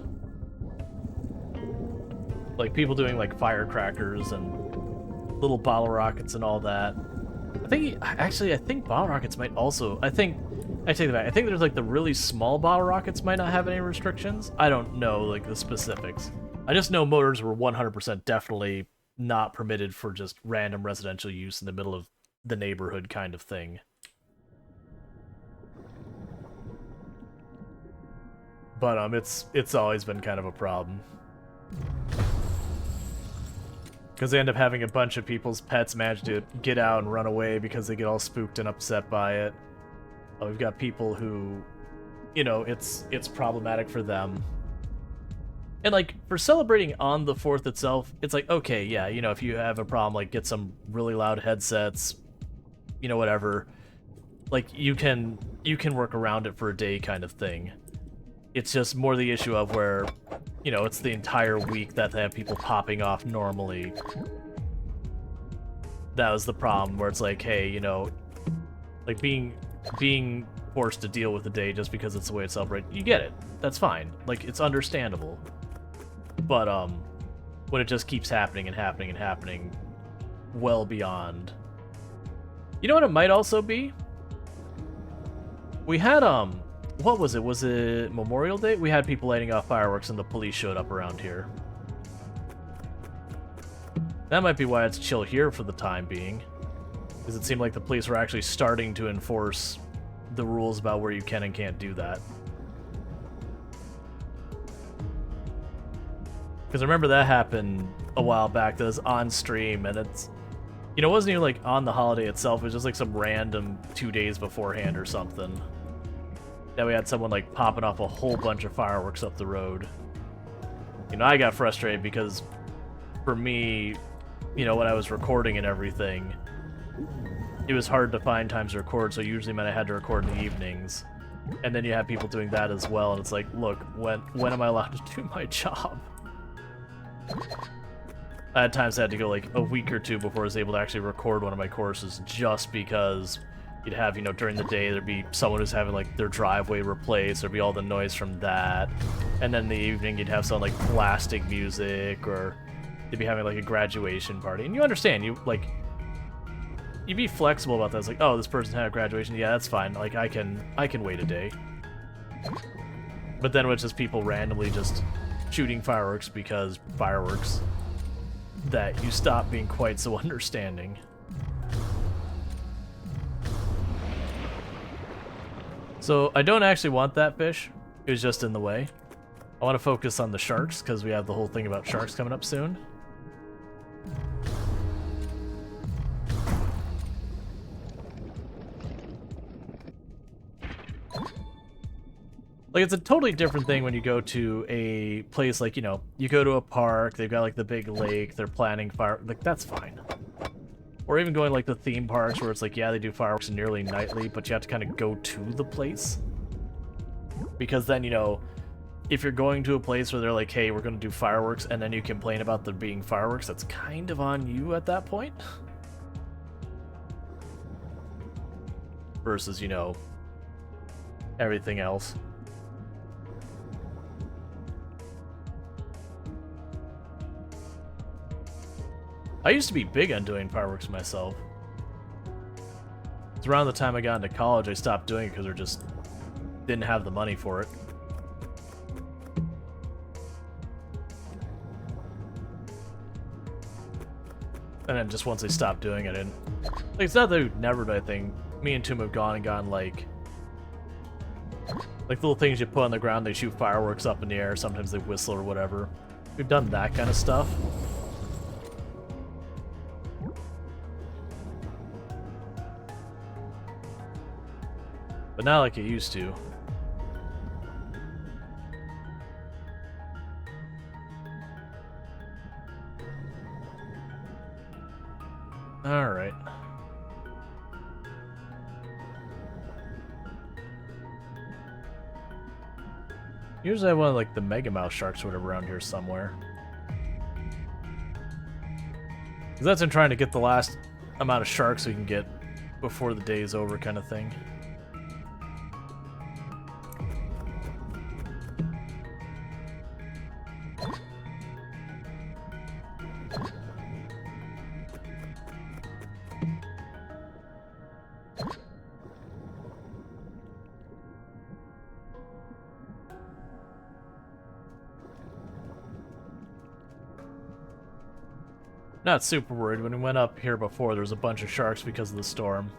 Like people doing like firecrackers and little bottle rockets and all that. I think bottle rockets might also. I take that back. I think there's like the really small bottle rockets might not have any restrictions. I don't know like the specifics. I just know motors were 100% definitely not permitted for just random residential use in the middle of the neighborhood kind of thing. But it's always been kind of a problem. Because they end up having a bunch of people's pets manage to get out and run away because they get all spooked and upset by it. We've got people who, you know, it's problematic for them. And, like, for celebrating on the 4th itself, it's like, okay, yeah, you know, if you have a problem, like, get some really loud headsets, you know, whatever. Like, you can work around it for a day kind of thing. It's just more the issue of where, you know, it's the entire week that they have people popping off normally. That was the problem, where it's like, hey, you know, like, being forced to deal with the day just because it's the way it's celebrated. You get it. That's fine. Like, it's understandable. But, when it just keeps happening and happening and happening well beyond. You know what it might also be? We had, what was it? Was it Memorial Day? We had people lighting off fireworks and the police showed up around here. That might be why it's chill here for the time being. Because it seemed like the police were actually starting to enforce the rules about where you can and can't do that. Because I remember that happened a while back, that was on stream, and it's... You know, it wasn't even like on the holiday itself, it was just like some random 2 days beforehand or something. That we had someone like popping off a whole bunch of fireworks up the road. You know, I got frustrated because for me, you know, when I was recording and everything, it was hard to find times to record, so usually meant I had to record in the evenings. And then you have people doing that as well, and it's like, look, when am I allowed to do my job? I had times I had to go like a week or two before I was able to actually record one of my courses, just because you'd have, you know, during the day there'd be someone who's having like their driveway replaced, there'd be all the noise from that, and then in the evening you'd have some like plastic music, or you'd be having like a graduation party, and you understand, you like, you'd be flexible about that. It's like, oh, this person had a graduation, yeah, that's fine, like I can wait a day. But then when it's just people randomly just shooting fireworks because fireworks, that you stop being quite so understanding. So I don't actually want that fish. It was just in the way. I want to focus on the sharks because we have the whole thing about sharks coming up soon. Like, it's a totally different thing when you go to a place like, you know, you go to a park, they've got like the big lake, they're planning fire, like that's fine. Or even going like the theme parks where it's like, yeah, they do fireworks nearly nightly, but you have to kind of go to the place. Because then, you know, if you're going to a place where they're like, hey, we're going to do fireworks, and then you complain about there being fireworks, that's kind of on you at that point. Versus, you know, everything else. I used to be big on doing fireworks myself. It's around the time I got into college I stopped doing it because I just didn't have the money for it. And then just once I stopped doing it, and like, it's not that we've never done anything. Me and Toom have gone and gone like little things you put on the ground, they shoot fireworks up in the air, sometimes they whistle or whatever. We've done that kind of stuff. But not like it used to. Alright. Usually I want like the Mega Mouse sharks or whatever around here somewhere. Because that's I'm trying to get the last amount of sharks we can get before the day is over kind of thing. Not super worried. When we went up here before, there was a bunch of sharks because of the storm.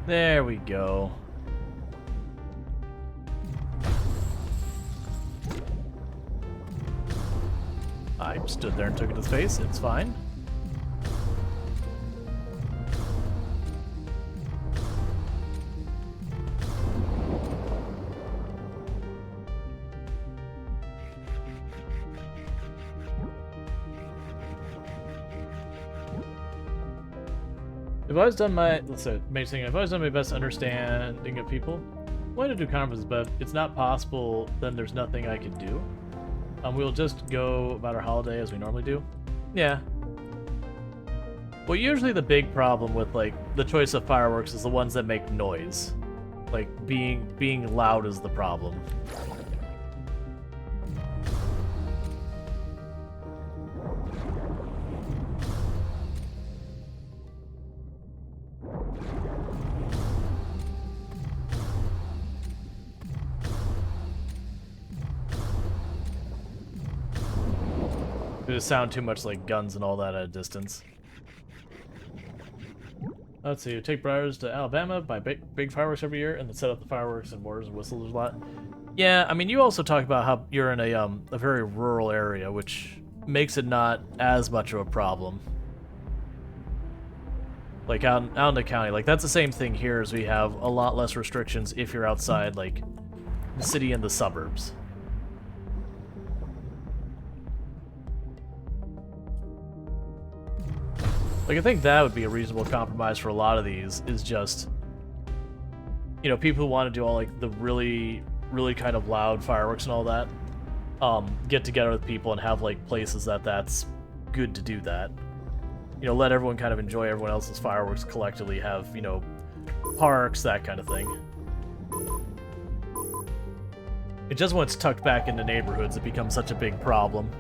There we go. I stood there and took it to the face. It's fine. I've always done my, let's say, amazing. I've always done my best understanding of people. I wanted to do conferences, but if it's not possible, then there's nothing I can do. We'll just go about our holiday as we normally do. Yeah. Well, usually the big problem with, like, the choice of fireworks is the ones that make noise. Like, being loud is the problem. It would sound too much like guns and all that at a distance. Let's see, take briars to Alabama, buy big fireworks every year, and then set up the fireworks and mortars and whistles a lot. Yeah, I mean, you also talk about how you're in a very rural area, which makes it not as much of a problem. Like out in the county, like that's the same thing here as we have a lot less restrictions if you're outside, like the city and the suburbs. Like, I think that would be a reasonable compromise for a lot of these, is just, you know, people who want to do all, like, the really, really kind of loud fireworks and all that, get together with people and have, like, places that's good to do that. You know, let everyone kind of enjoy everyone else's fireworks collectively, have, you know, parks, that kind of thing. It just, when it's tucked back into neighborhoods, it becomes such a big problem.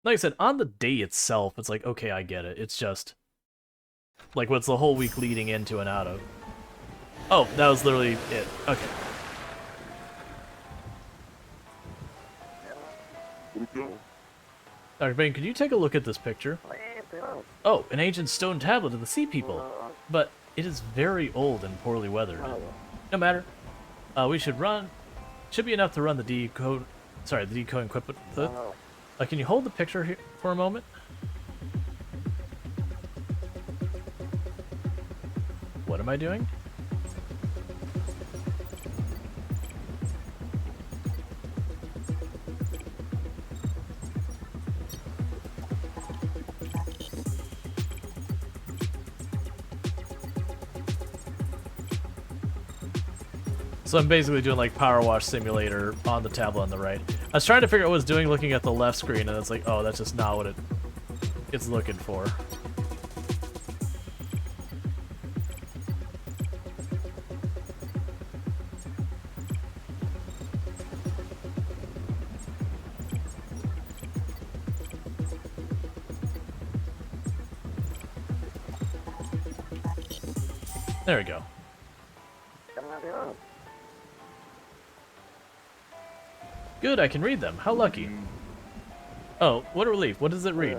Like I said, on the day itself, it's like, okay, I get it. It's just, like, what's the whole week leading into and out of? Oh, that was literally it. Okay. Dr. Bane, could you take a look at this picture? Oh, an ancient stone tablet of the Sea People. But it is very old and poorly weathered. No matter. We should run. Should be enough to run the decode. Sorry, the decode equipment. Can you hold the picture here for a moment? What am I doing? So I'm basically doing like Power Wash Simulator on the tablet on the right. I was trying to figure out what I was doing looking at the left screen, and it's like, oh, that's just not what it's looking for. There we go. Good, I can read them. How lucky. Oh, what a relief. What does it read?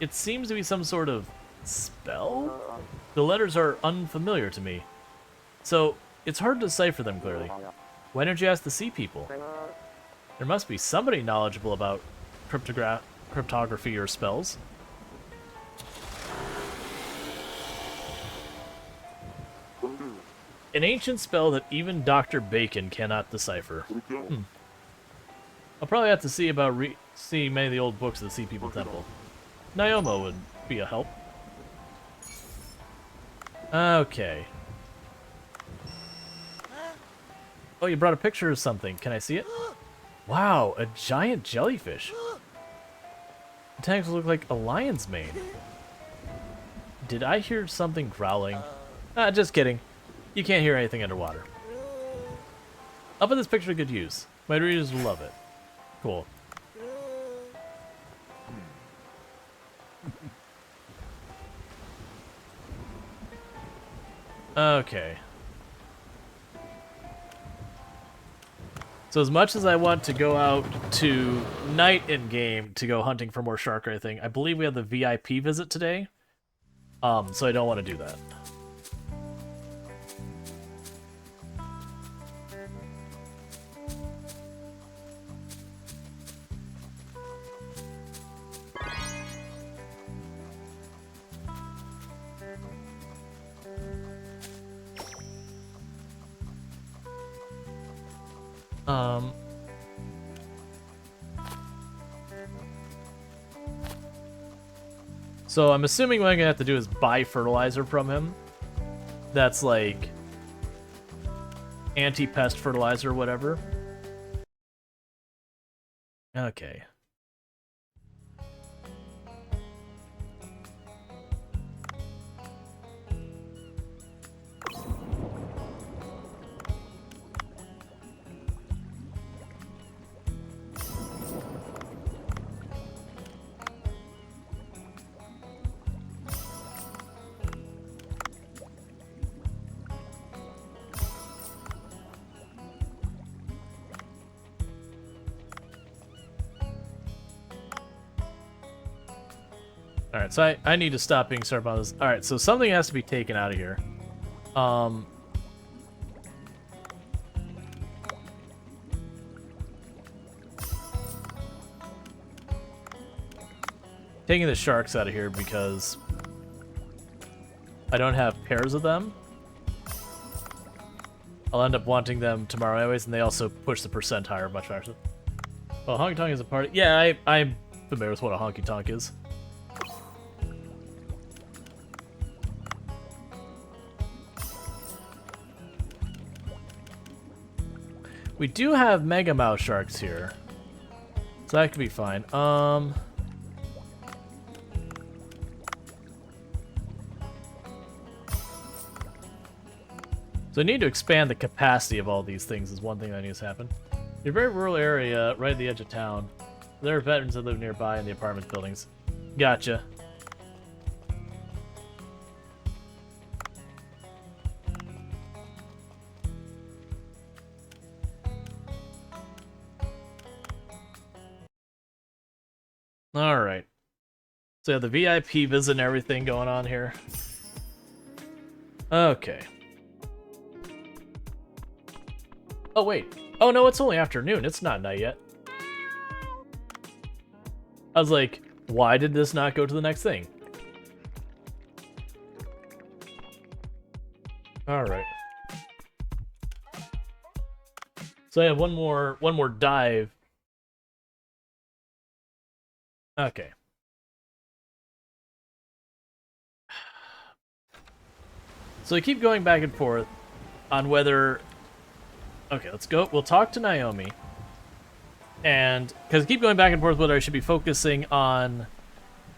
It seems to be some sort of spell? The letters are unfamiliar to me, so it's hard to decipher them clearly. Why don't you ask the Sea People? There must be somebody knowledgeable about cryptography or spells. An ancient spell that even Dr. Bacon cannot decipher. I'll probably have to see about see many of the old books of the Sea People Temple. Naoma would be a help. Okay. Oh, you brought a picture of something. Can I see it? Wow, a giant jellyfish. The tentacles look like a lion's mane. Did I hear something growling? Just kidding. You can't hear anything underwater. I'll put this picture to good use. My readers will love it. Cool. Okay. So as much as I want to go out to night in game to go hunting for more shark or anything, I believe we have the VIP visit today. So I don't want to do that. So I'm assuming what I'm gonna have to do is buy fertilizer from him. That's like anti-pest fertilizer or whatever. Okay. Alright, so I need to stop being starved on this. Alright, so something has to be taken out of here. Taking the sharks out of here because I don't have pairs of them. I'll end up wanting them tomorrow anyways, and they also push the percent higher much faster. Well, honky tonk is a party. Yeah, I'm familiar with what a honky tonk is. We do have Mega Mouse Sharks here. So that could be fine. So I need to expand the capacity of all these things is one thing that needs to happen. You're a very rural area, right at the edge of town. There are veterans that live nearby in the apartment buildings. Gotcha. Alright. So yeah, the VIP visit and everything going on here. Okay. Oh, wait. Oh, no, it's only afternoon. It's not night yet. I was like, why did this not go to the next thing? Alright. So I have one more dive. Okay. So I keep going back and forth on whether... Okay, let's go. We'll talk to Naomi. And... Because I keep going back and forth whether I should be focusing on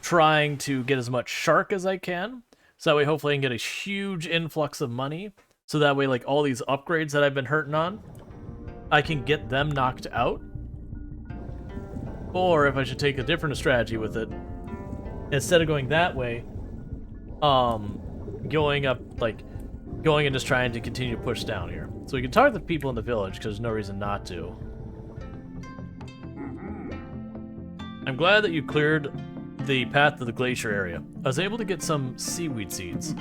trying to get as much shark as I can. So that way hopefully I can get a huge influx of money. So that way, like, all these upgrades that I've been hurting on, I can get them knocked out. Or if I should take a different strategy with it, instead of going that way, going up, like, going and just trying to continue to push down here. So we can talk to the people in the village, because there's no reason not to. I'm glad that you cleared the path to the glacier area. I was able to get some seaweed seeds.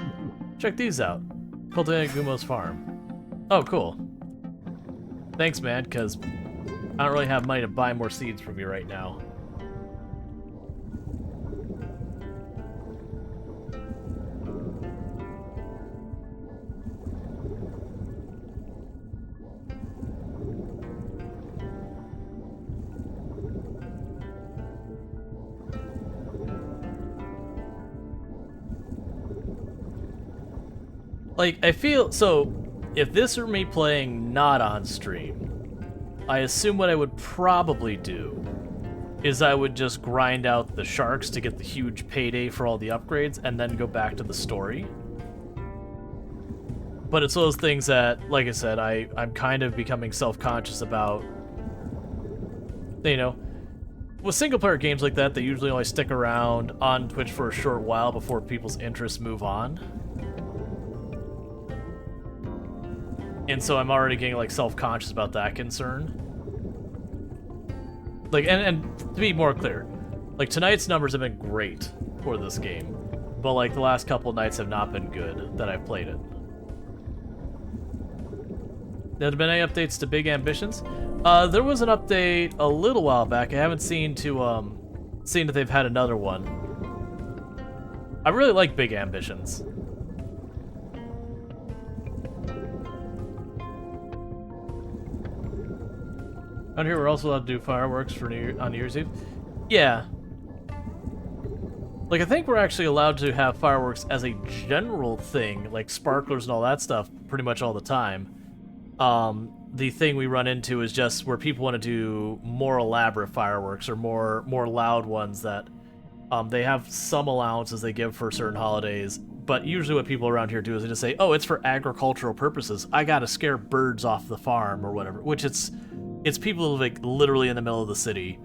Check these out. Cultivating at Gumo's farm. Oh, cool. Thanks, man, because I don't really have money to buy more seeds from you right now. Like, I feel... So, if this were me playing not on stream, I assume what I would probably do is I would just grind out the sharks to get the huge payday for all the upgrades and then go back to the story. But it's those things that, like I said, I'm kind of becoming self-conscious about. You know, with single-player games like that, they usually only stick around on Twitch for a short while before people's interests move on. And so I'm already getting, like, self-conscious about that concern. Like, and to be more clear, like, tonight's numbers have been great for this game. But, like, the last couple nights have not been good that I've played it. There have been any updates to Big Ambitions? There was an update a little while back. I haven't seen that they've had another one. I really like Big Ambitions. Out here, we're also allowed to do fireworks for on New Year's Eve. Yeah. Like, I think we're actually allowed to have fireworks as a general thing, like sparklers and all that stuff, pretty much all the time. The thing we run into is just where people want to do more elaborate fireworks or more loud ones that they have some allowances they give for certain holidays, but usually what people around here do is they just say, oh, it's for agricultural purposes. I gotta scare birds off the farm or whatever, which it's people like literally in the middle of the city.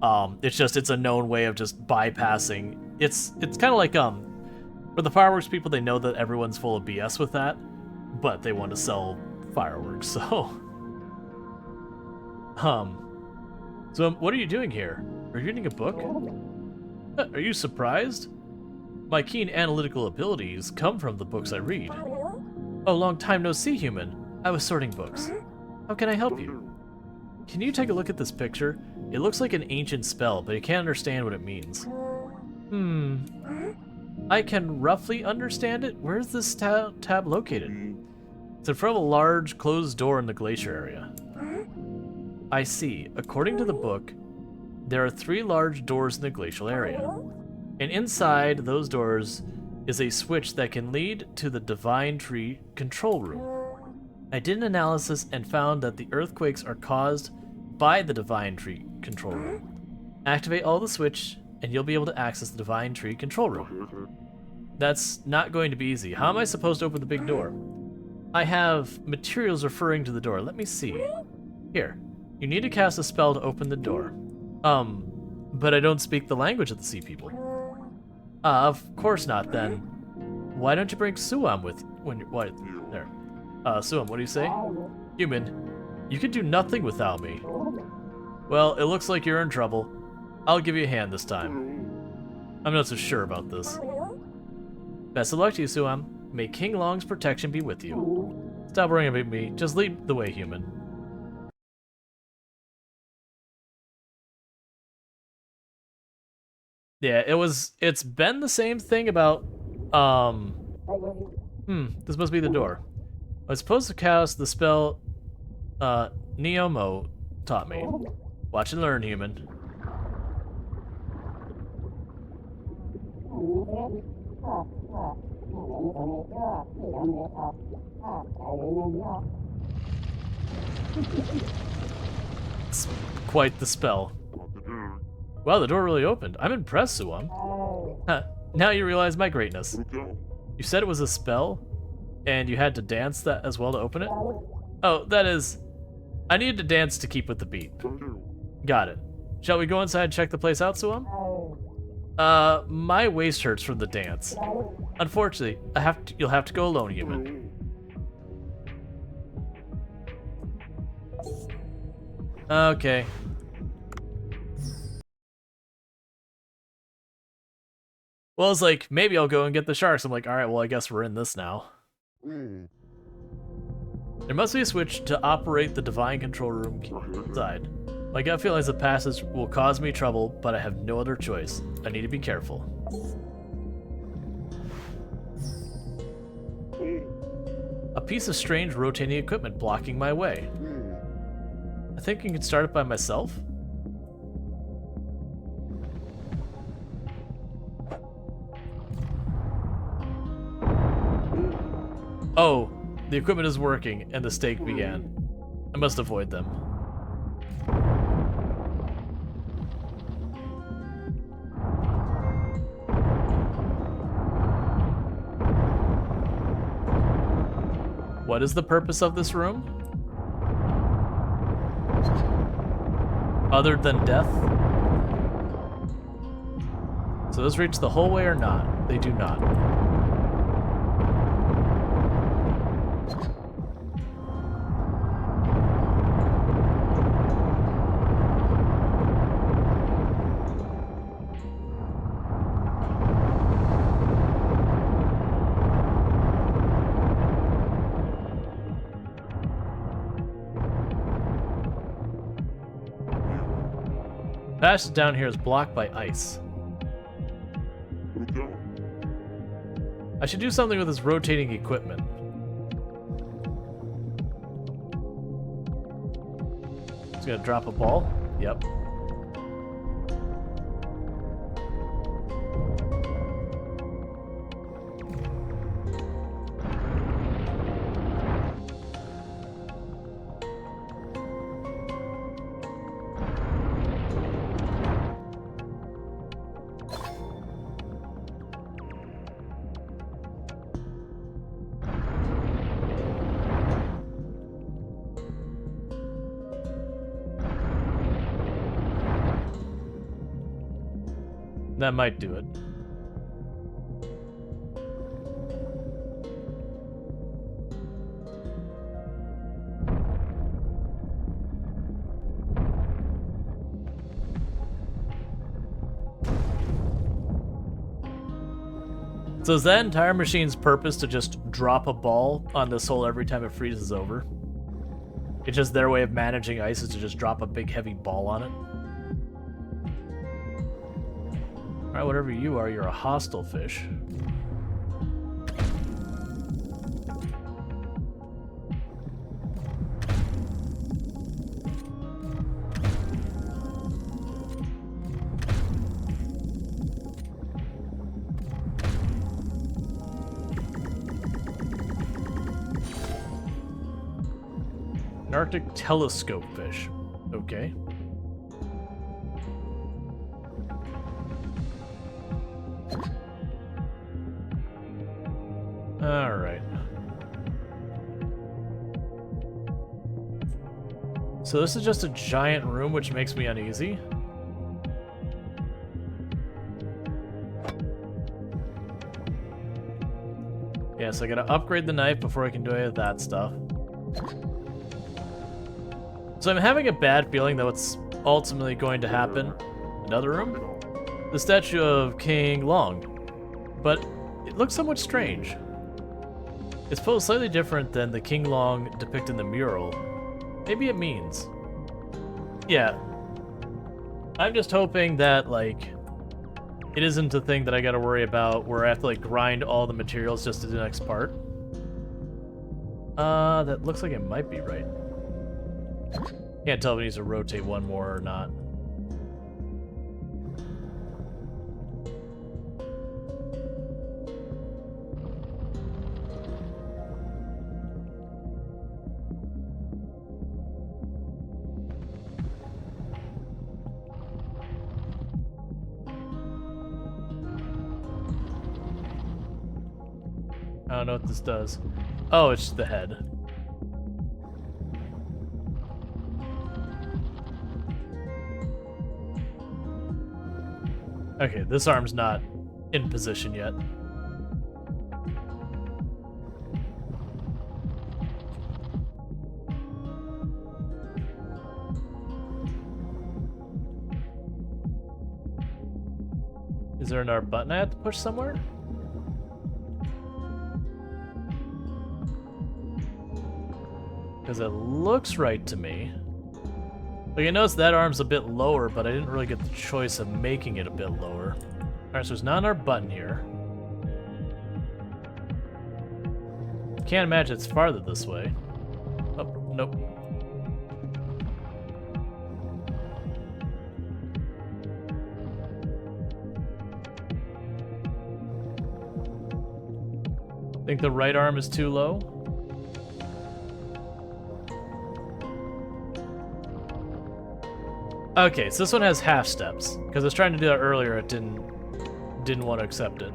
It's a known way of just bypassing. It's kind of like, for the fireworks people, they know that everyone's full of BS with that, but they want to sell fireworks, so. So what are you doing here? Are you reading a book? Are you surprised? My keen analytical abilities come from the books I read. Oh, long time no see, human. I was sorting books. How can I help you? Can you take a look at this picture? It looks like an ancient spell, but you can't understand what it means. I can roughly understand it. Where's this tab located? It's in front of a large closed door in the glacier area. I see. According to the book, there are 3 large doors in the glacial area. And inside those doors is a switch that can lead to the Divine Tree control room. I did an analysis and found that the earthquakes are caused by the Divine Tree control room. Activate all the switch and you'll be able to access the Divine Tree control room. That's not going to be easy. How am I supposed to open the big door? I have materials referring to the door. Let me see. Here. You need to cast a spell to open the door. But I don't speak the language of the sea people. Of course not, then. Why don't you bring Suam with when you there? Suam, what do you say? Human, you can do nothing without me. Well, it looks like you're in trouble. I'll give you a hand this time. I'm not so sure about this. Best of luck to you, Suam. May King Long's protection be with you. Stop worrying about me. Just lead the way, human. Yeah, it's been the same thing about, this must be the door. I was supposed to cast the spell, Neomo taught me. Watch and learn, human. It's quite the spell. Wow, the door really opened. I'm impressed, Suam. Huh, now you realize my greatness. You said it was a spell, and you had to dance that as well to open it? Oh, that is... I needed to dance to keep with the beat. Got it. Shall we go inside and check the place out, Suam? My waist hurts from the dance. Unfortunately, you'll have to go alone, human. Okay. Well, it's like, maybe I'll go and get the sharks. I'm like, alright, well, I guess we're in this now. There must be a switch to operate the divine control room inside. My gut feeling is the passage will cause me trouble, but I have no other choice. I need to be careful. A piece of strange rotating equipment blocking my way. I think I can start it by myself. Oh, the equipment is working, and the stake began. I must avoid them. What is the purpose of this room? Other than death? So those reach the whole way or not? They do not. Passage down here is blocked by ice. I should do something with this rotating equipment. It's gonna drop a ball. Yep. That might do it. So is that entire machine's purpose to just drop a ball on this hole every time it freezes over? It's just their way of managing ice is to just drop a big heavy ball on it? Alright, whatever you are, you're a hostile fish. An Arctic telescope fish. Okay. Alright. So this is just a giant room, which makes me uneasy. Yeah, so I gotta upgrade the knife before I can do any of that stuff. So I'm having a bad feeling that what's ultimately going to happen. Another room? The statue of King Long. But it looks somewhat strange. It's posed slightly different than the King Long depicted in the mural. Maybe it means. Yeah. I'm just hoping that, like, it isn't a thing that I gotta worry about where I have to, like, grind all the materials just to do the next part. That looks like it might be right. Can't tell if it needs to rotate one more or not. I don't know what this does. Oh, it's the head. Okay, this arm's not in position yet. Is there another button I have to push somewhere? Because it looks right to me. Like, I noticed that arm's a bit lower, but I didn't really get the choice of making it a bit lower. Alright, so there's not another button here. Can't imagine it's farther this way. Oh, nope. Think the right arm is too low? Okay, so this one has half steps. Because I was trying to do that earlier, it didn't want to accept it.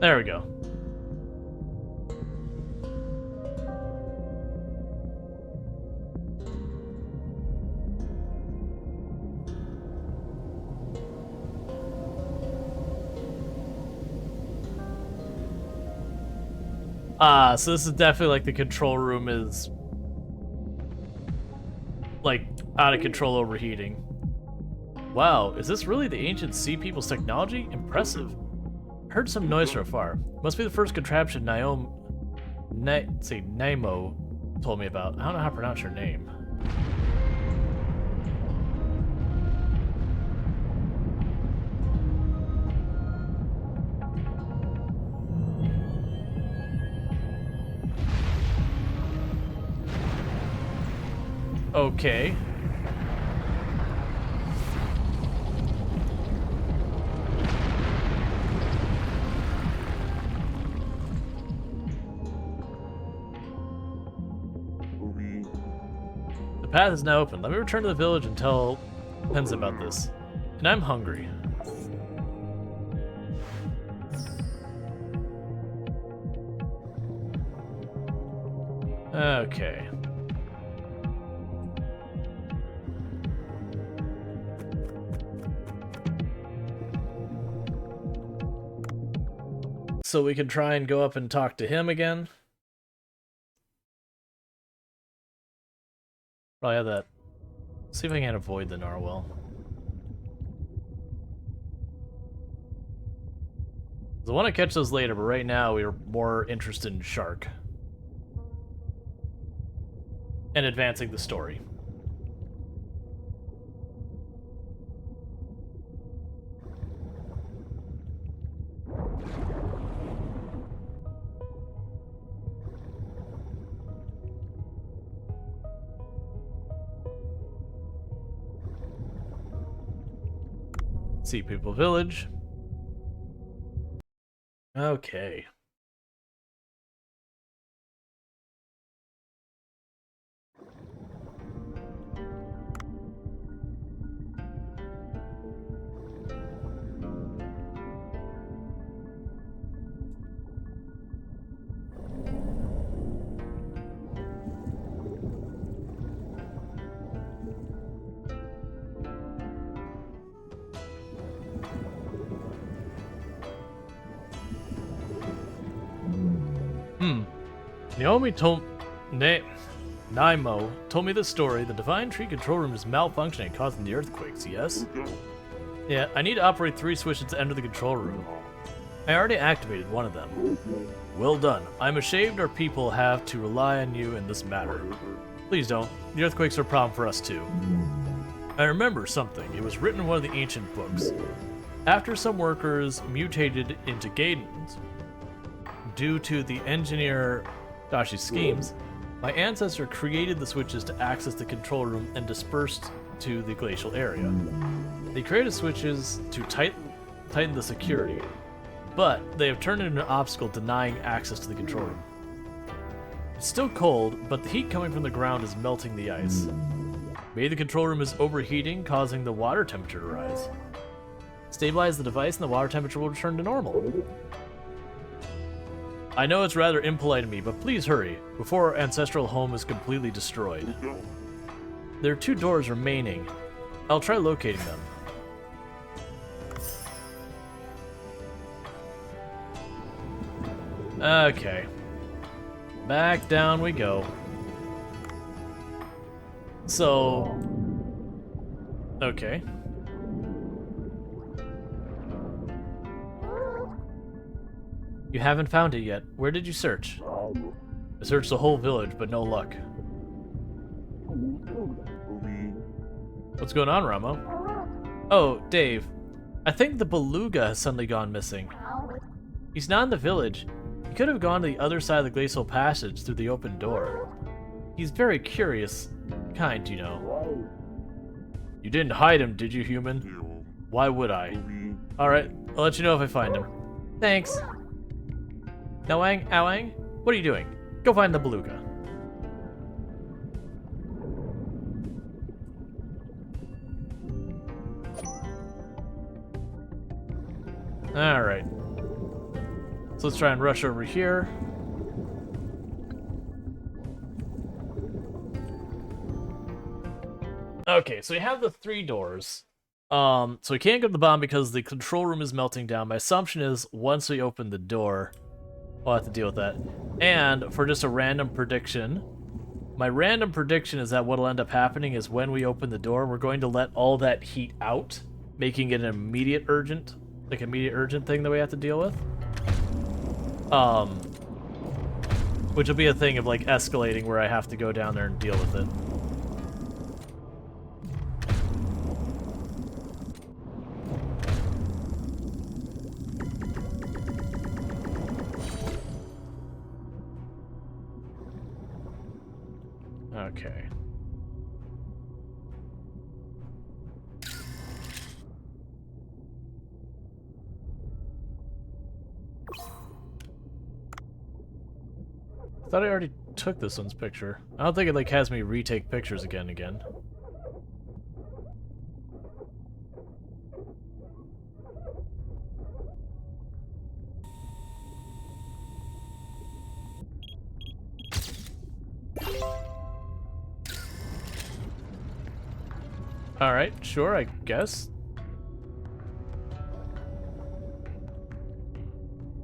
There we go. Ah, so this is definitely like the control room is like out of control overheating. Wow, is this really the ancient sea people's technology? Impressive. Heard some noise from afar. Must be the first contraption Namo told me about. I don't know how to pronounce your name. Okay. The path is now open. Let me return to the village and tell Penza about this. And I'm hungry. Okay. So we can try and go up and talk to him again. Probably have that. See if I can avoid the narwhal. I want to catch those later, but right now we are more interested in shark. And advancing the story. Sea People Village. Okay. Naomi told... Naimo told me the story. The Divine Tree control room is malfunctioning, causing the earthquakes, yes? Yeah, I need to operate 3 switches to enter the control room. I already activated one of them. Well done. I'm ashamed our people have to rely on you in this matter. Please don't. The earthquakes are a problem for us too. I remember something. It was written in one of the ancient books. After some workers mutated into Gaidens, due to the engineer Dashi's schemes, my ancestor created the switches to access the control room and dispersed to the glacial area. They created switches to tighten the security, but they have turned into an obstacle denying access to the control room. It's still cold, but the heat coming from the ground is melting the ice. Maybe the control room is overheating, causing the water temperature to rise. Stabilize the device and the water temperature will return to normal. I know it's rather impolite of me, but please hurry, before our ancestral home is completely destroyed. There are 2 doors remaining. I'll try locating them. Okay. Back down we go. So... Okay. You haven't found it yet. Where did you search? I searched the whole village, but no luck. What's going on, Ramo? Oh, Dave. I think the beluga has suddenly gone missing. He's not in the village. He could have gone to the other side of the glacial passage through the open door. He's very curious kind, you know. You didn't hide him, did you, human? Why would I? Alright, I'll let you know if I find him. Thanks. Nawang, Awang, what are you doing? Go find the beluga. Alright. So let's try and rush over here. Okay, so we have the 3 doors. So we can't get the bomb because the control room is melting down. My assumption is once we open the door, we'll have to deal with that. And for just a random prediction, my random prediction is that what'll end up happening is when we open the door, we're going to let all that heat out, making it an immediate urgent thing that we have to deal with. Which will be a thing of like escalating where I have to go down there and deal with it. Okay. I thought I already took this one's picture. I don't think it like has me retake pictures again. Alright, sure, I guess.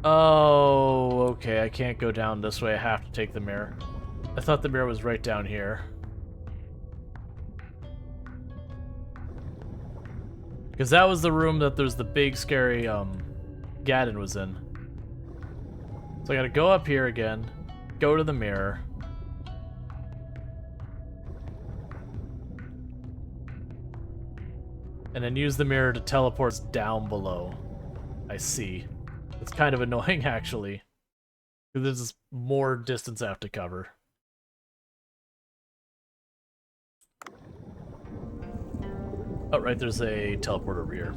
Oh, okay, I can't go down this way. I have to take the mirror. I thought the mirror was right down here. Because that was the room that there's the big, scary, Gaddon was in. So I gotta go up here again, go to the mirror. And then use the mirror to teleport us down below. I see. It's kind of annoying, actually. Because there's more distance I have to cover. Oh, right, there's a teleport over here.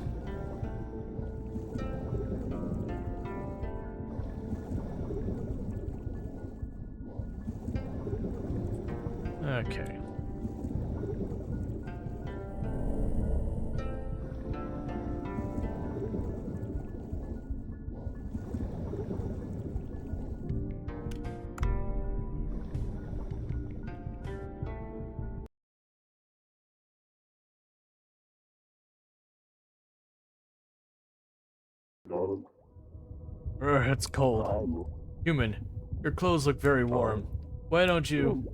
Okay. It's cold. Human, your clothes look very warm. Why don't you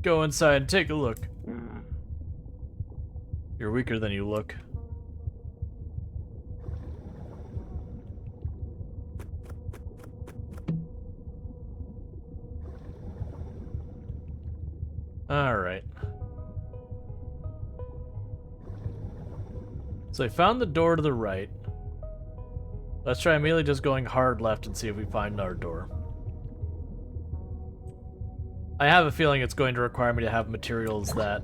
go inside and take a look? You're weaker than you look. Alright. So I found the door to the right. Let's try immediately just going hard left and see if we find our door. I have a feeling it's going to require me to have materials that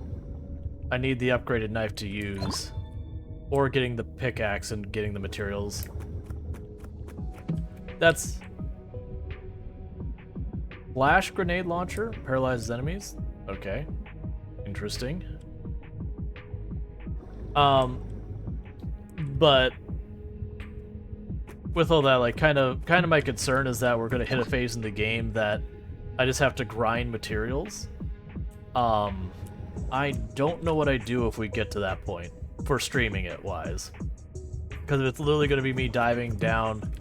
I need the upgraded knife to use. Or getting the pickaxe and getting the materials. That's... Flash grenade launcher? Paralyzes enemies? Okay. Interesting. But... with all that, like, kind of my concern is that we're gonna hit a phase in the game that I just have to grind materials. I don't know what I do if we get to that point, for streaming it wise. Because if it's literally gonna be me diving down,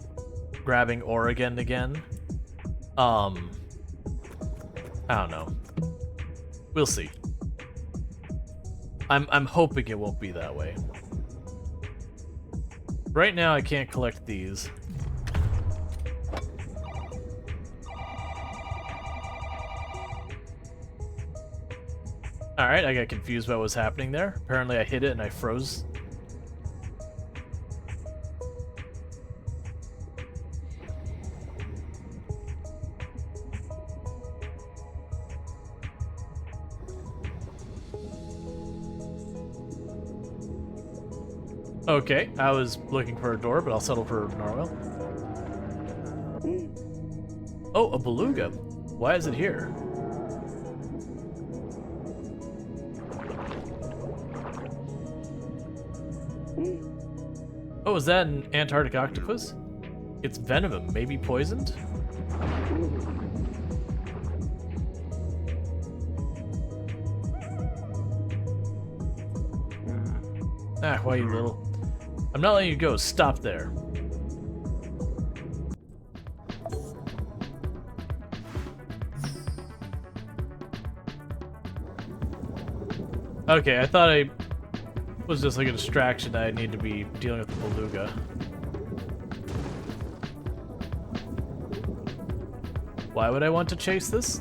grabbing ore again, I don't know. We'll see. I'm hoping it won't be that way. Right now, I can't collect these. Alright, I got confused by what was happening there. Apparently I hit it and I froze. Okay, I was looking for a door, but I'll settle for Rual. Oh, a beluga. Why is it here? Oh, is that an Antarctic octopus? Its venom may be poisoned? Ah, why you little... I'm not letting you go. Stop there. Okay, I thought I was just like a distraction that I need to be dealing with the beluga. Why would I want to chase this?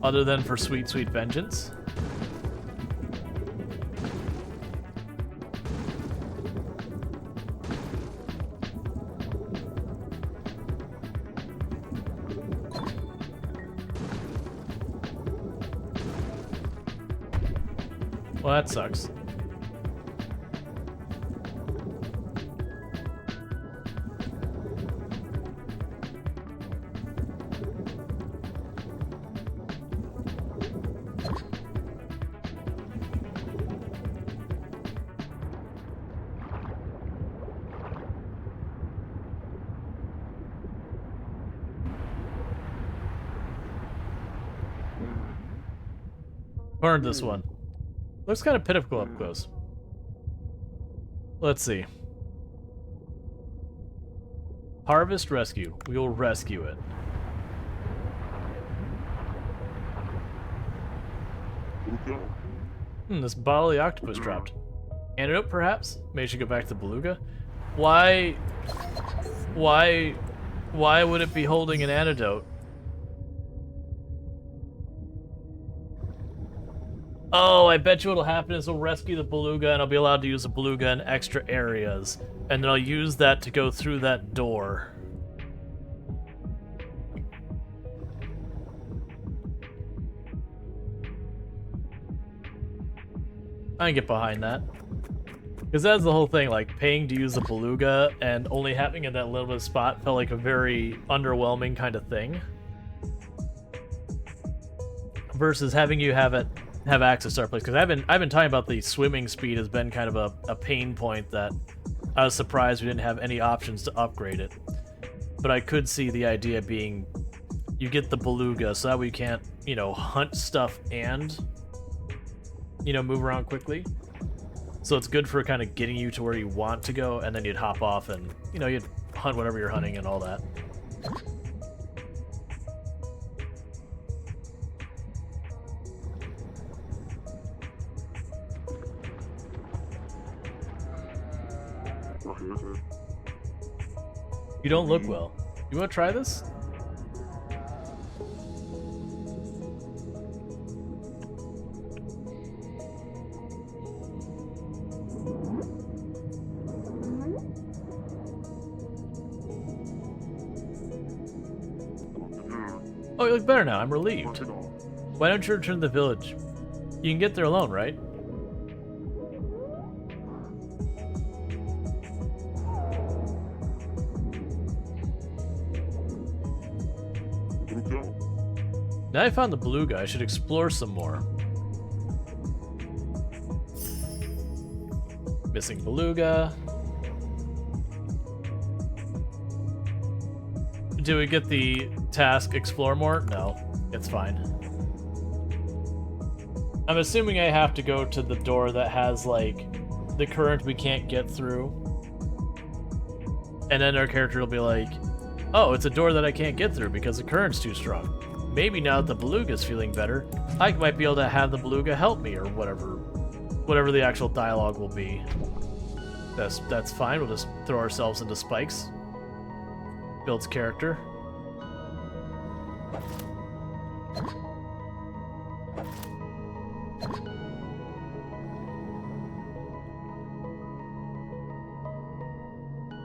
Other than for sweet, sweet vengeance? Well, that sucks. Burned this one. Looks kind of pitiful up close. Let's see. Harvest rescue. We will rescue it. This bodily octopus dropped. Antidote, perhaps? Maybe I should go back to Beluga? Why would it be holding an antidote? Oh, I bet you what'll happen is we'll rescue the Beluga and I'll be allowed to use the Beluga in extra areas. And then I'll use that to go through that door. I can get behind that. Because that's the whole thing, like, paying to use the Beluga and only having it in that limited spot felt like a very underwhelming kind of thing. Versus having you have access to our place. Because I've been talking about the swimming speed has been kind of a pain point that I was surprised we didn't have any options to upgrade it. But I could see the idea being you get the Beluga so that way you can't, you know, hunt stuff and, you know, move around quickly. So it's good for kind of getting you to where you want to go, and then you'd hop off and, you know, you'd hunt whatever you're hunting and all that. You don't look well. You want to try this? Oh, you look better now. I'm relieved. Why don't you return to the village? You can get there alone, right? Now I found the Beluga, I should explore some more. Missing Beluga. Do we get the task explore more? No, it's fine. I'm assuming I have to go to the door that has, like, the current we can't get through. And then our character will be like, oh, it's a door that I can't get through because the current's too strong. Maybe now that the Beluga's feeling better, I might be able to have the Beluga help me, or whatever the actual dialogue will be. That's fine, we'll just throw ourselves into spikes. Builds character.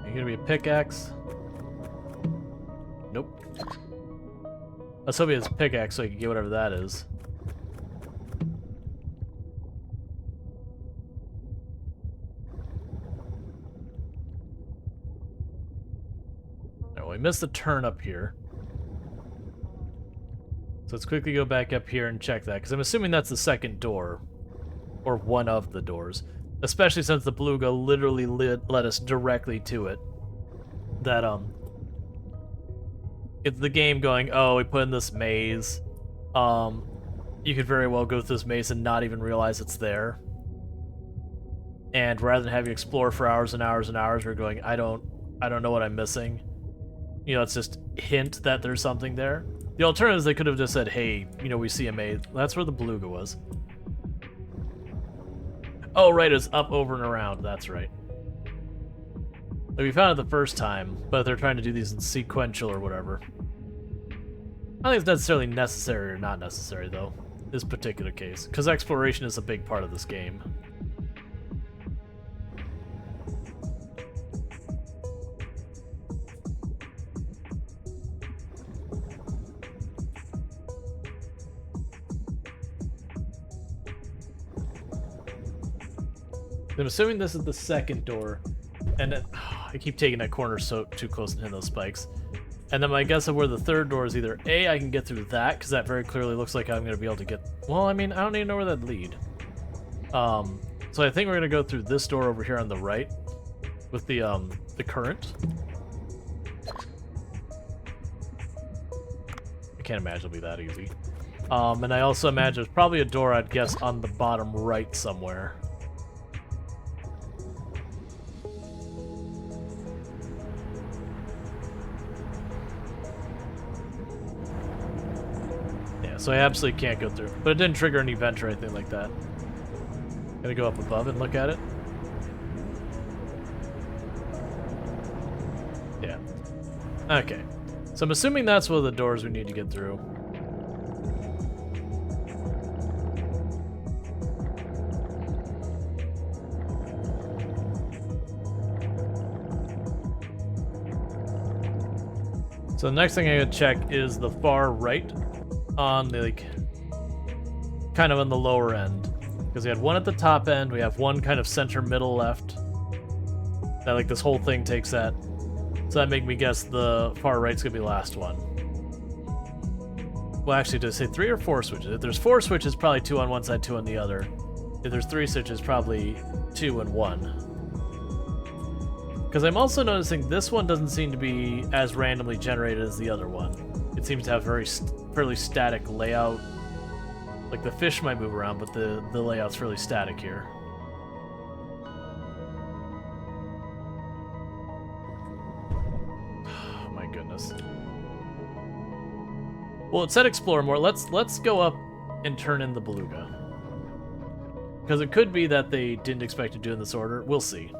Are you gonna be a pickaxe? Nope. Let's hope he has a pickaxe so he can get whatever that is. We missed the turn up here. So let's quickly go back up here and check that, because I'm assuming that's the second door. Or one of the doors. Especially since the Beluga literally led us directly to it. That, it's the game going, oh, we put in this maze. You could very well go through this maze and not even realize it's there. And rather than have you explore for hours and hours and hours, we're going, I don't know what I'm missing. You know, it's just hint that there's something there. The alternative is they could have just said, hey, you know, we see a maze. That's where the Beluga was. Oh, right, it's up, over, and around. That's right. Like, we found it the first time, but they're trying to do these in sequential or whatever. I don't think it's necessarily necessary or not necessary, though, this particular case, because exploration is a big part of this game. I'm assuming this is the second door, and then, I keep taking that corner so too close and hitting those spikes. And then my guess of where the third door is either A, I can get through that, because that very clearly looks like I'm going to be able to get... Well, I mean, I don't even know where that'd lead. So I think we're going to go through this door over here on the right, with the current. I can't imagine it'll be that easy. And I also imagine there's probably a door, I'd guess, on the bottom right somewhere. Yeah, so I absolutely can't go through. But it didn't trigger an event or anything like that. Gonna go up above and look at it. Yeah. Okay. So I'm assuming that's one of the doors we need to get through. So the next thing I gotta check is the far right on the, like, kind of on the lower end. Because we had one at the top end, we have one kind of center middle left. That, like, this whole thing takes that. So that make me guess the far right's gonna be the last one. Well, actually, did I say 3 or 4 switches? If there's 4 switches, probably 2 on one side, 2 on the other. If there's 3 switches, probably 2 and 1. Because I'm also noticing this one doesn't seem to be as randomly generated as the other one. It seems to have fairly static layout. Like, the fish might move around, but the layout's fairly static here. Oh my goodness. Well, it said explore more. Let's go up and turn in the beluga. Because it could be that they didn't expect to do it in this order. We'll see.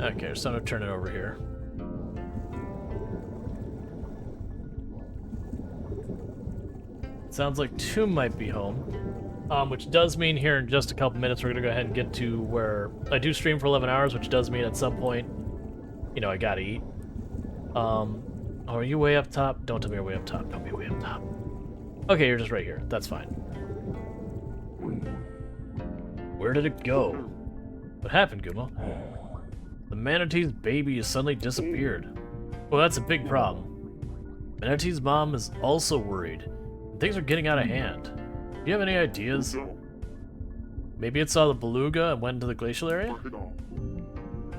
Okay, so I'm gonna turn it over here. Sounds like Tomb might be home. Which does mean here in just a couple minutes we're gonna go ahead and get to where I do stream for 11 hours, which does mean at some point, you know, I gotta eat. Oh, are you way up top? Don't tell me you're way up top. Don't be way up top. Okay, you're just right here. That's fine. Where did it go? What happened, Gumo? The manatee's baby has suddenly disappeared. Well, that's a big problem. Manatee's mom is also worried. Things are getting out of hand. Do you have any ideas? Maybe it saw the beluga and went into the glacial area?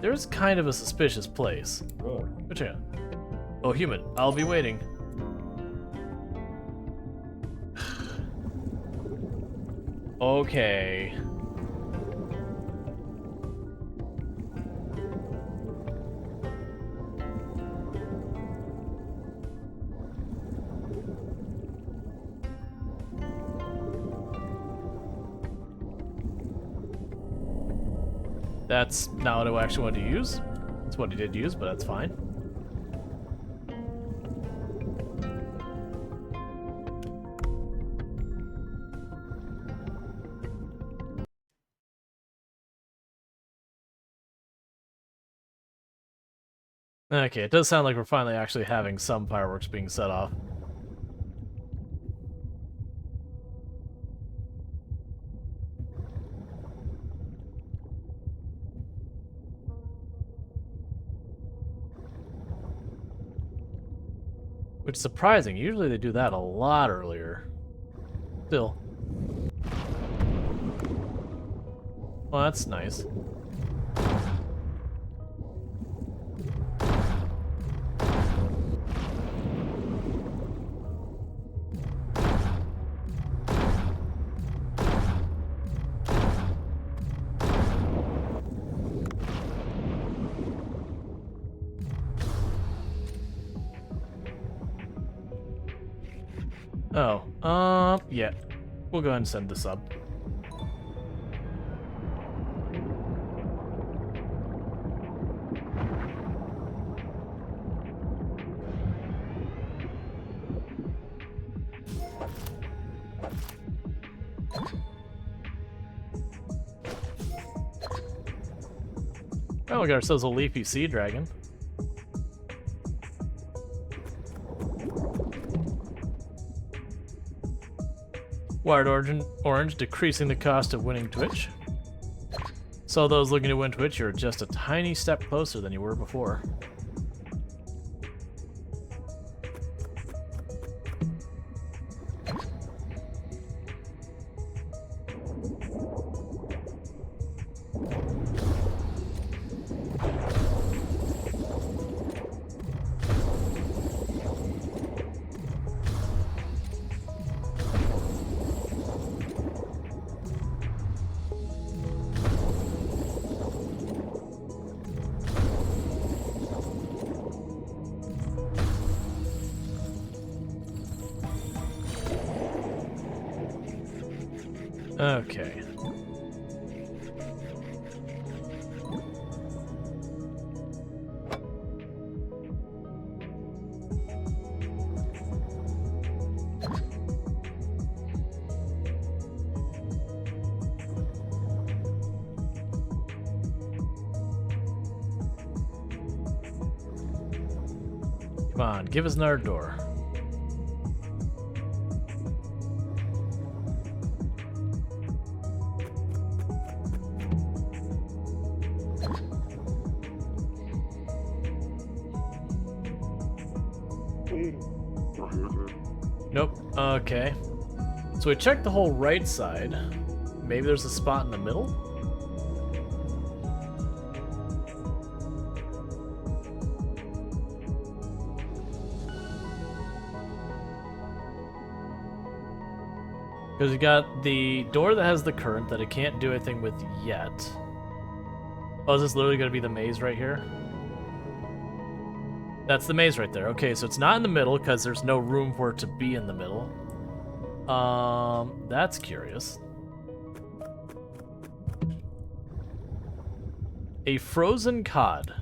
There's kind of a suspicious place. Go check it out. Oh, human, I'll be waiting. Okay. That's not what I actually wanted to use. That's what he did use, but that's fine. Okay, it does sound like we're finally actually having some fireworks being set off. Which is surprising. Usually they do that a lot earlier. Still. Well, that's nice. Oh, yeah. We'll go ahead and send this up. Oh, we got ourselves a leafy sea dragon. Wired orange, decreasing the cost of winning Twitch. So those looking to win Twitch, you're just a tiny step closer than you were before. Okay. Come on, give us another door. Nope. Okay. So we checked the whole right side. Maybe there's a spot in the middle? Because you got the door that has the current that it can't do anything with yet. Oh, is this literally going to be the maze right here? That's the maze right there. Okay, so it's not in the middle because there's no room for it to be in the middle. That's curious. A frozen cod.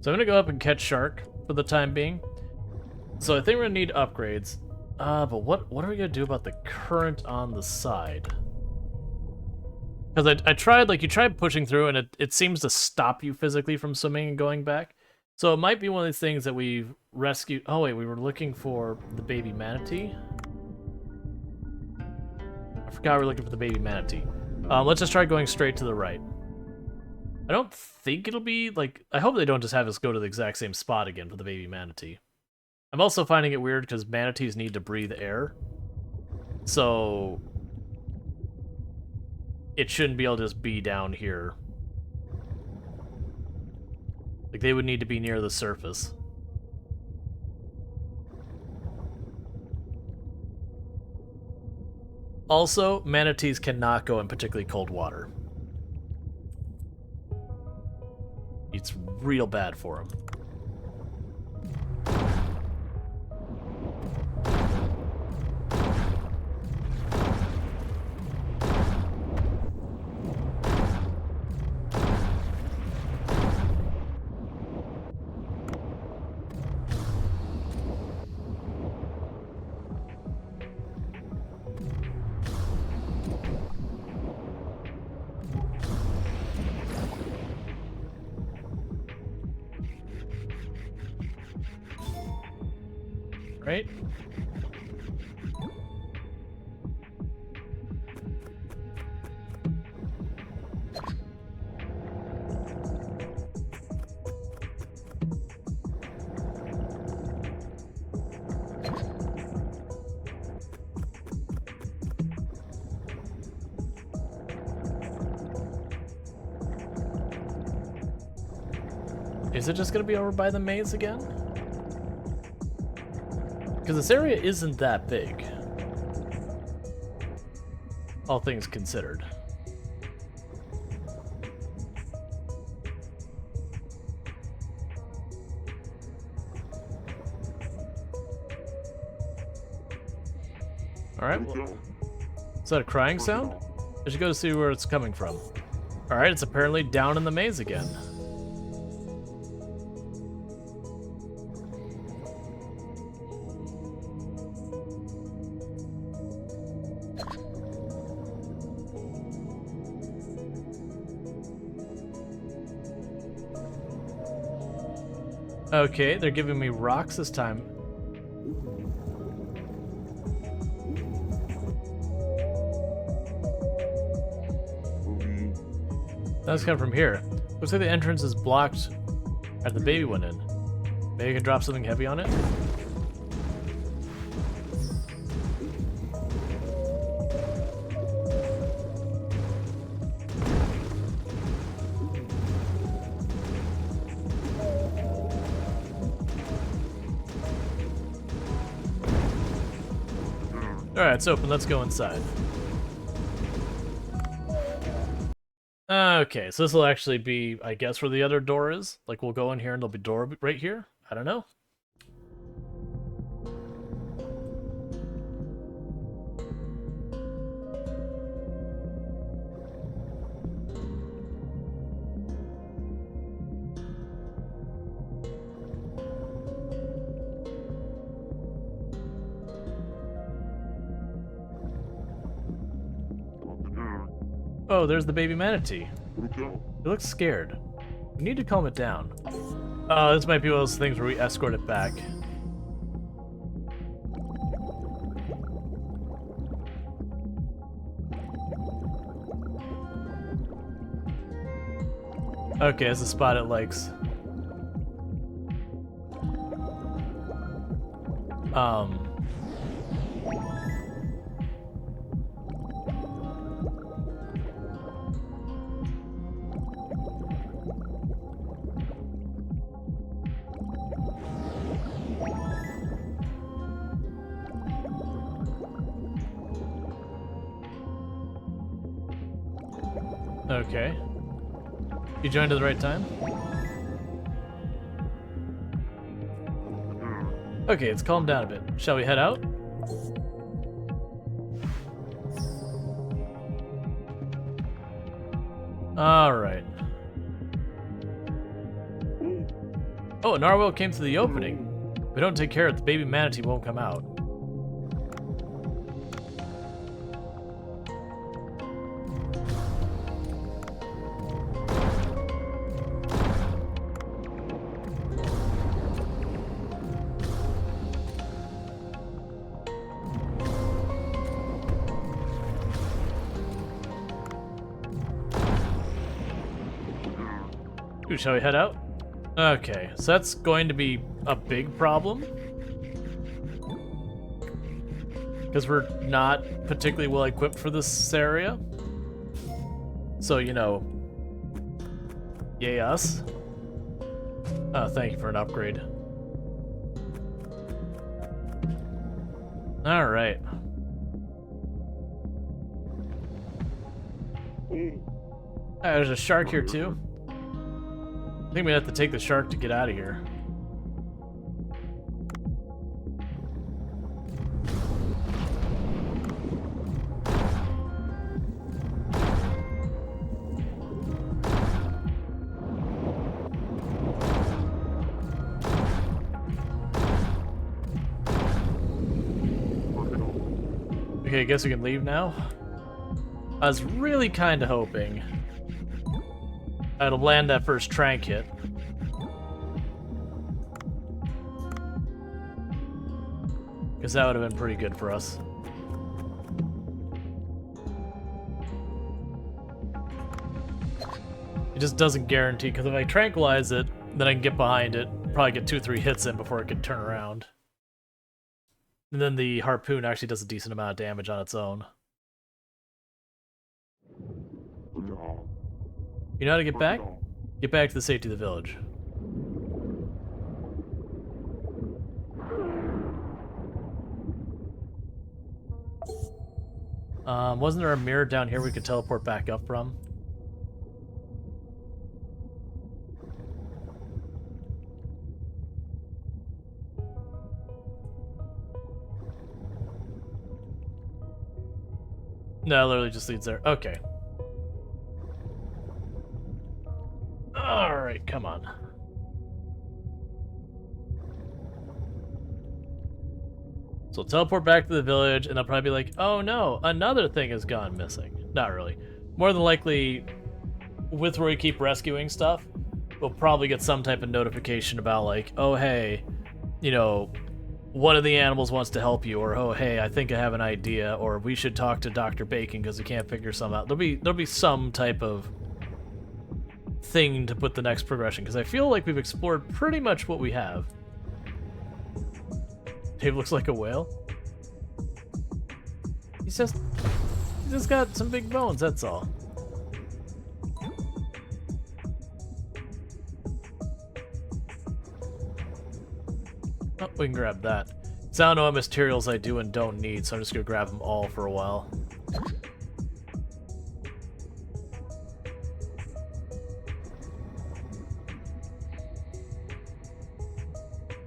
So I'm gonna go up and catch shark for the time being. So I think we're gonna need upgrades. But what are we gonna do about the current on the side? Because I tried, like, you tried pushing through and it seems to stop you physically from swimming and going back. So it might be one of these things that we've rescued. Oh wait, we were looking for the baby manatee. I forgot we were looking for the baby manatee. Let's just try going straight to the right. I don't think it'll be, like, I hope they don't just have us go to the exact same spot again for the baby manatee. I'm also finding it weird because manatees need to breathe air. So it shouldn't be able to just be down here. Like, they would need to be near the surface. Also, manatees cannot go in particularly cold water. It's real bad for them. Right? Is it just gonna be over by the maze again? Because this area isn't that big. All things considered. Alright, well, is that a crying sound? I should go to see where it's coming from. Alright, it's apparently down in the maze again. Okay, they're giving me rocks this time. That's coming from here. Looks like the entrance is blocked as the baby went in. Maybe you can drop something heavy on it? Alright, it's open. Let's go inside. Okay, so this will actually be, I guess, where the other door is. Like, we'll go in here and there'll be a door right here. I don't know. Oh, there's the baby manatee. It looks scared. We need to calm it down. Oh, this might be one of those things where we escort it back. Okay, it's a spot it likes. Okay. You joined at the right time? Okay, it's calmed down a bit. Shall we head out? Alright. Oh, Narwhal came through the opening. If we don't take care of it, the baby manatee won't come out. Ooh, shall we head out? Okay, so that's going to be a big problem. Because we're not particularly well equipped for this area. So, you know, yay us. Oh, thank you for an upgrade. Alright. There's a shark here too. I think we have to take the shark to get out of here. Okay, I guess we can leave now. I was really kind of hoping I'd land that first trank hit. Because that would have been pretty good for us. It just doesn't guarantee, because if I tranquilize it, then I can get behind it, probably get 2 or 3 hits in before it can turn around. And then the harpoon actually does a decent amount of damage on its own. You know how to get back? Get back to the safety of the village. Wasn't there a mirror down here we could teleport back up from? No, it literally just leads there. Okay. Alright, come on. So teleport back to the village, and they'll probably be like, oh no, another thing has gone missing. Not really. More than likely, with where we keep rescuing stuff, we'll probably get some type of notification about like, oh hey, you know, one of the animals wants to help you, or oh hey, I think I have an idea, or we should talk to Dr. Bacon because we can't figure some out. There'll be some type of thing to put the next progression, because I feel like we've explored pretty much what we have. Dave looks like a whale. He's just got some big bones, that's all. Oh, we can grab that. So I don't know what materials I do and don't need, so I'm just gonna grab them all for a while.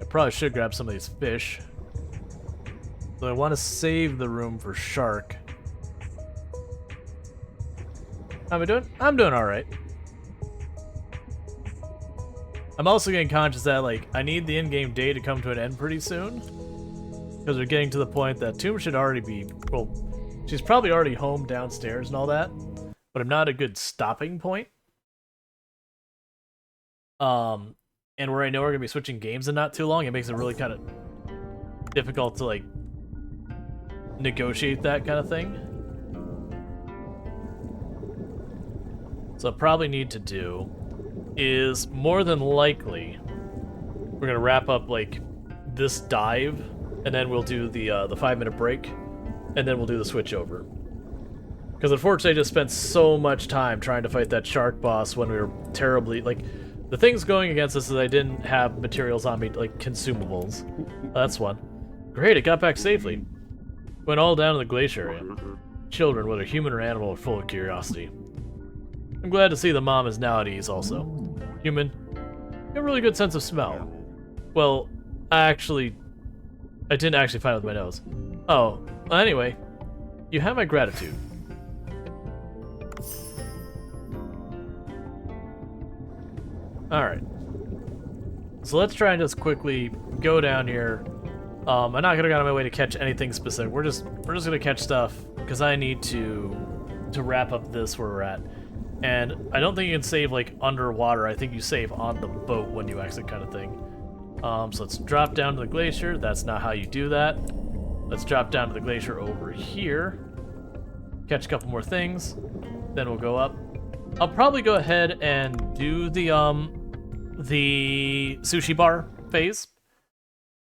I probably should grab some of these fish. So I want to save the room for shark. How am I doing? I'm doing alright. I'm also getting conscious that, like, I need the in-game day to come to an end pretty soon. Because we're getting to the point that Tomb should already be, well, she's probably already home downstairs and all that. But I'm not a good stopping point. And where I know we're going to be switching games in not too long, it makes it really kind of difficult to, like, negotiate that kind of thing. So what I probably need to do is, more than likely, we're gonna wrap up like this dive, and then we'll do the 5-minute break, and then we'll do the switch over. Because unfortunately, I just spent so much time trying to fight that shark boss when we were terribly, like, the things going against us is I didn't have materials on me, like consumables. That's one. Great, it got back safely. Went all down to the glacier area. Children, whether human or animal, are full of curiosity. I'm glad to see the mom is now at ease also. Human, you have a really good sense of smell. Well, I didn't actually find it with my nose. Oh, well, anyway, you have my gratitude. Alright. So let's try and just quickly go down here. I'm not gonna go out of my way to catch anything specific. We're just gonna catch stuff because I need to wrap up this where we're at. And I don't think you can save like underwater. I think you save on the boat when you exit, kind of thing. So let's drop down to the glacier. That's not how you do that. Let's drop down to the glacier over here. Catch a couple more things. Then we'll go up. I'll probably go ahead and do the sushi bar phase.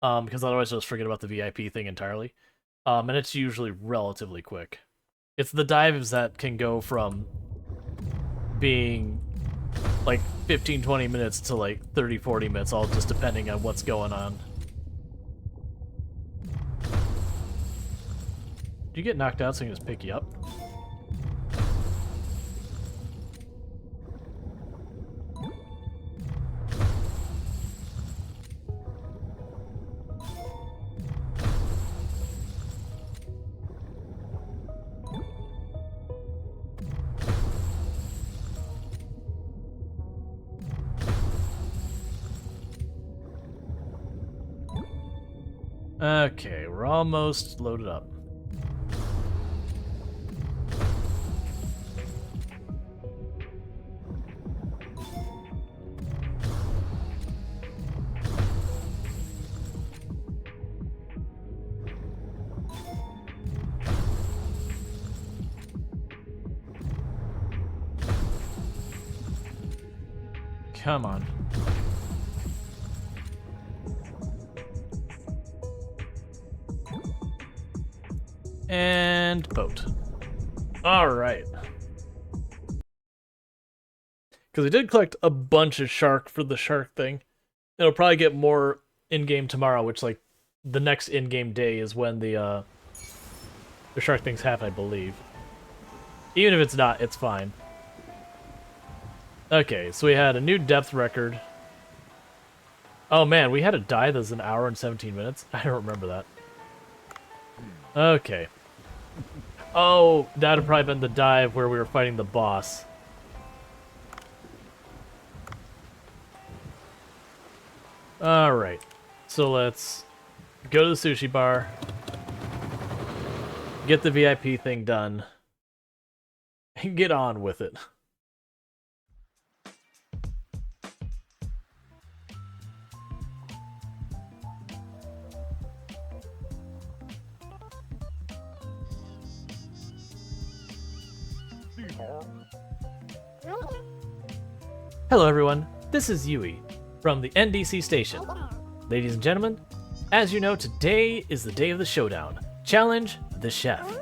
Because otherwise I'll just forget about the VIP thing entirely. And it's usually relatively quick. It's the dives that can go from being like 15-20 minutes to like 30-40 minutes, all just depending on what's going on. Did you get knocked out so I can just pick you up? Okay, we're almost loaded up. Come on. And boat. Alright. Because we did collect a bunch of shark for the shark thing. It'll probably get more in-game tomorrow, which, like, the next in-game day is when the shark things happen, I believe. Even if it's not, it's fine. Okay, so we had a new depth record. Oh man, we had a dive that was 1 hour and 17 minutes? I don't remember that. Okay. Oh, that would probably been the dive where we were fighting the boss. Alright. So let's go to the sushi bar. Get the VIP thing done. And get on with it. Hello everyone, this is Yui from the NDC station. Ladies and gentlemen, as you know, today is the day of the showdown. Challenge the chef.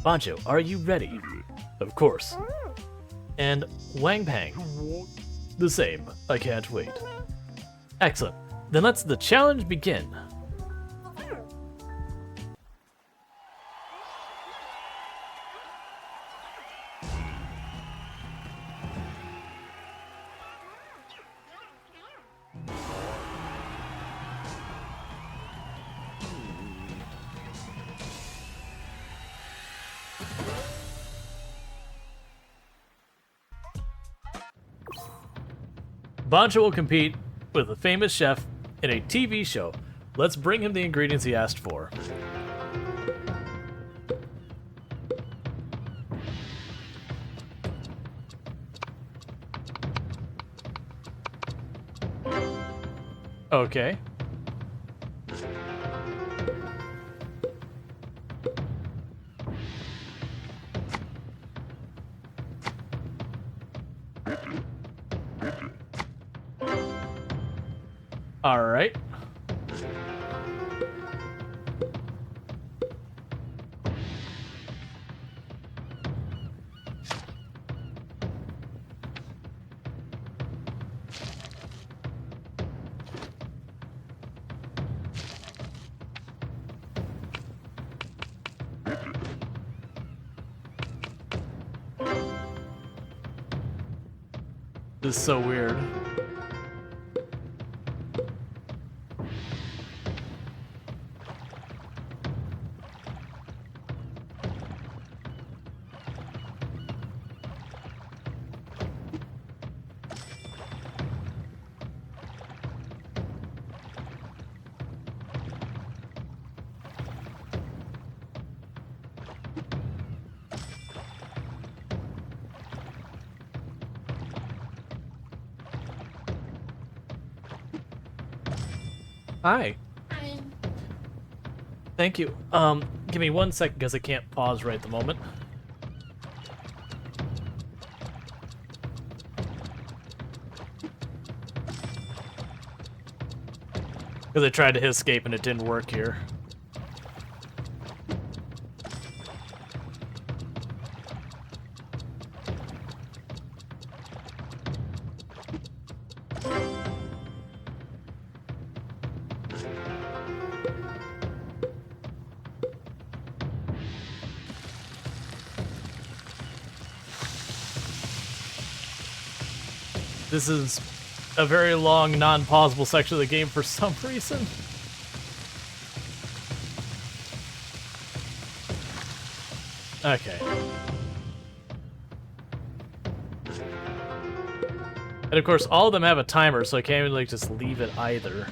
Bancho, are you ready? Of course. And Wang Pang. The same, I can't wait. Excellent, then let's the challenge begin. Bancho will compete with a famous chef in a TV show. Let's bring him the ingredients he asked for. Okay. All right. This is so weird. Hi. Hi. Thank you. Give me 1 second because I can't pause right at the moment. Because I tried to escape and it didn't work here. This is a very long, non-pausable section of the game for some reason. Okay. And of course, all of them have a timer, so I can't even like just leave it either.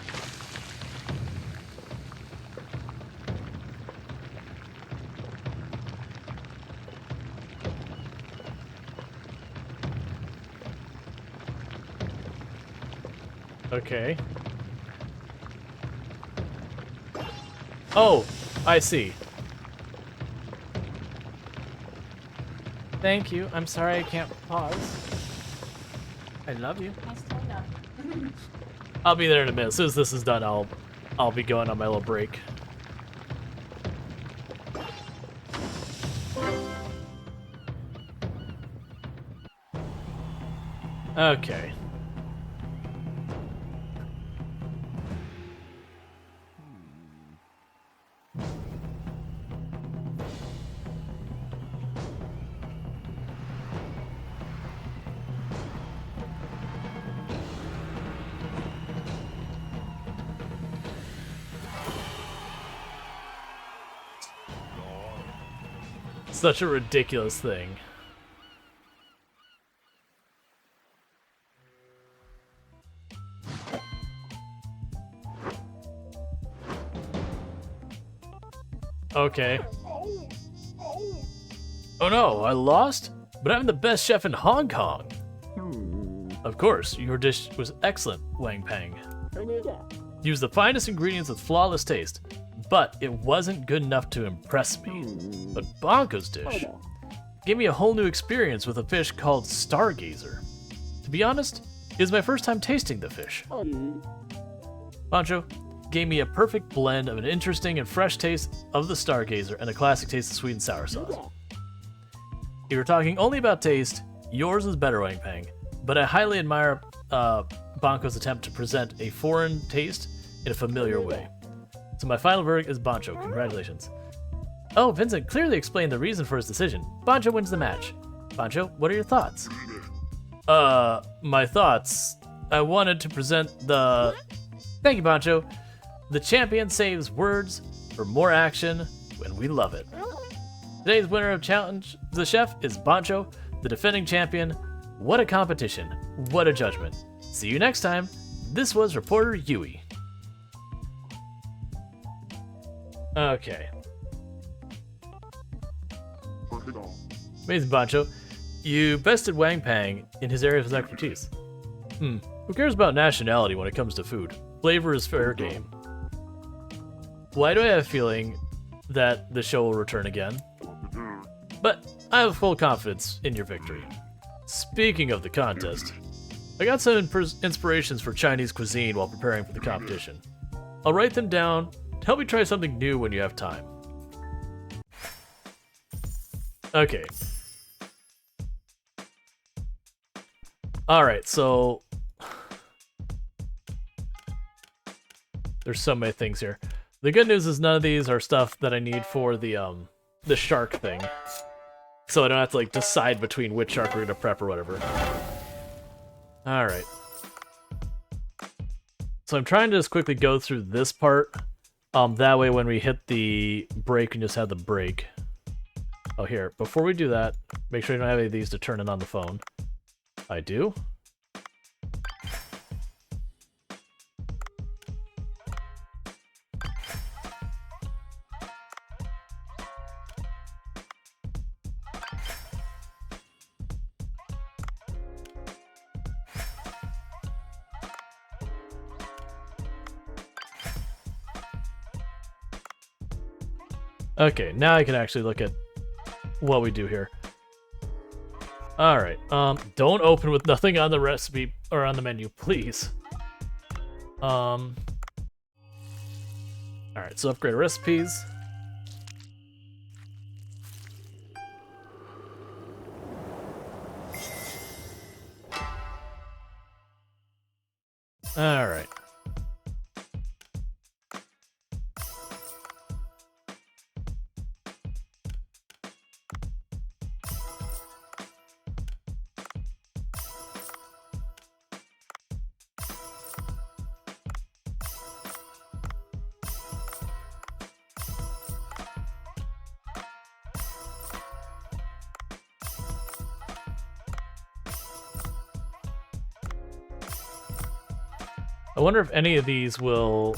Okay. Oh, I see. Thank you. I'm sorry I can't pause. I love you. I still know. I'll be there in a minute. As soon as this is done, I'll be going on my little break. Okay. Such a ridiculous thing. Okay. Oh no, I lost? But I'm the best chef in Hong Kong. Of course, your dish was excellent, Wang Peng. Use the finest ingredients with flawless taste, but it wasn't good enough to impress me. But Bonko's dish gave me a whole new experience with a fish called Stargazer. To be honest, it was my first time tasting the fish. Bancho gave me a perfect blend of an interesting and fresh taste of the Stargazer and a classic taste of sweet and sour sauce. If you're talking only about taste, yours is better, Wang Peng, but I highly admire Bonko's attempt to present a foreign taste in a familiar way. So my final verdict is Bancho. Congratulations. Oh, Vincent clearly explained the reason for his decision. Bancho wins the match. Bancho, what are your thoughts? My thoughts. I wanted to present the... Thank you, Bancho. The champion saves words for more action when we love it. Today's winner of Challenge the Chef is Bancho, the defending champion. What a competition. What a judgment. See you next time. This was Reporter Yui. Okay. Amazing, Bancho. You bested Wang Pang in his area of expertise. Who cares about nationality when it comes to food? Flavor is fair game. Why do I have a feeling that the show will return again? But I have full confidence in your victory. Speaking of the contest, I got some inspirations for Chinese cuisine while preparing for the competition. I'll write them down to help you try something new when you have time. Okay. Alright, so... there's so many things here. The good news is none of these are stuff that I need for the shark thing. So I don't have to, like, decide between which shark we're gonna prep or whatever. Alright. So I'm trying to just quickly go through this part. That way when we hit the break, we can just have the break. Oh, here. Before we do that, make sure you don't have any of these to turn in on the phone. I do. Okay, now I can actually look at what we do here. Alright, don't open with nothing on the recipe, or on the menu, please. Alright, so upgrade recipes. Alright. I wonder if any of these will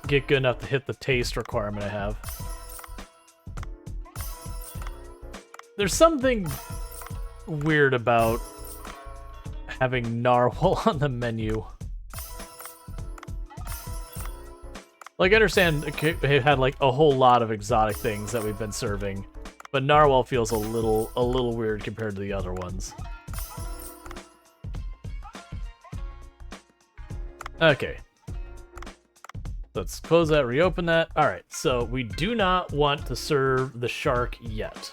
get good enough to hit the taste requirement I have. There's something weird about having narwhal on the menu. Like, I understand it had like a whole lot of exotic things that we've been serving, but narwhal feels a little weird compared to the other ones. Okay. Let's close that, reopen that. Alright, so we do not want to serve the shark yet.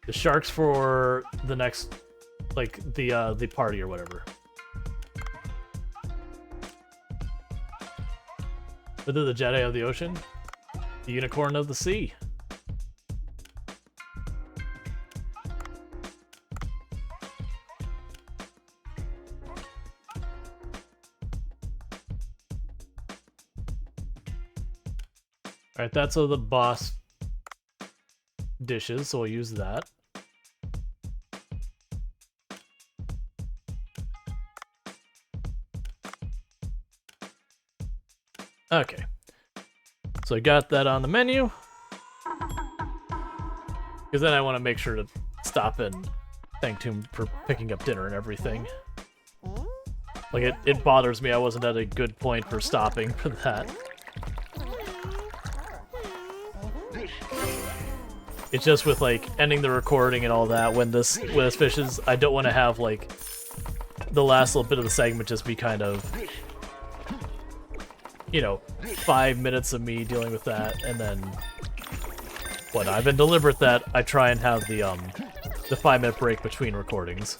The shark's for the next, like, the party or whatever. But the Jedi of the ocean? The unicorn of the sea. Alright, that's all the boss dishes, so we'll use that. Okay. So I got that on the menu. Because then I want to make sure to stop and thank him for picking up dinner and everything. Like, it bothers me I wasn't at a good point for stopping for that. It's just with, like, ending the recording and all that, when this fishes, I don't want to have, like, the last little bit of the segment just be kind of, you know, 5 minutes of me dealing with that, and then, when I've been deliberate that I try and have the 5-minute break between recordings.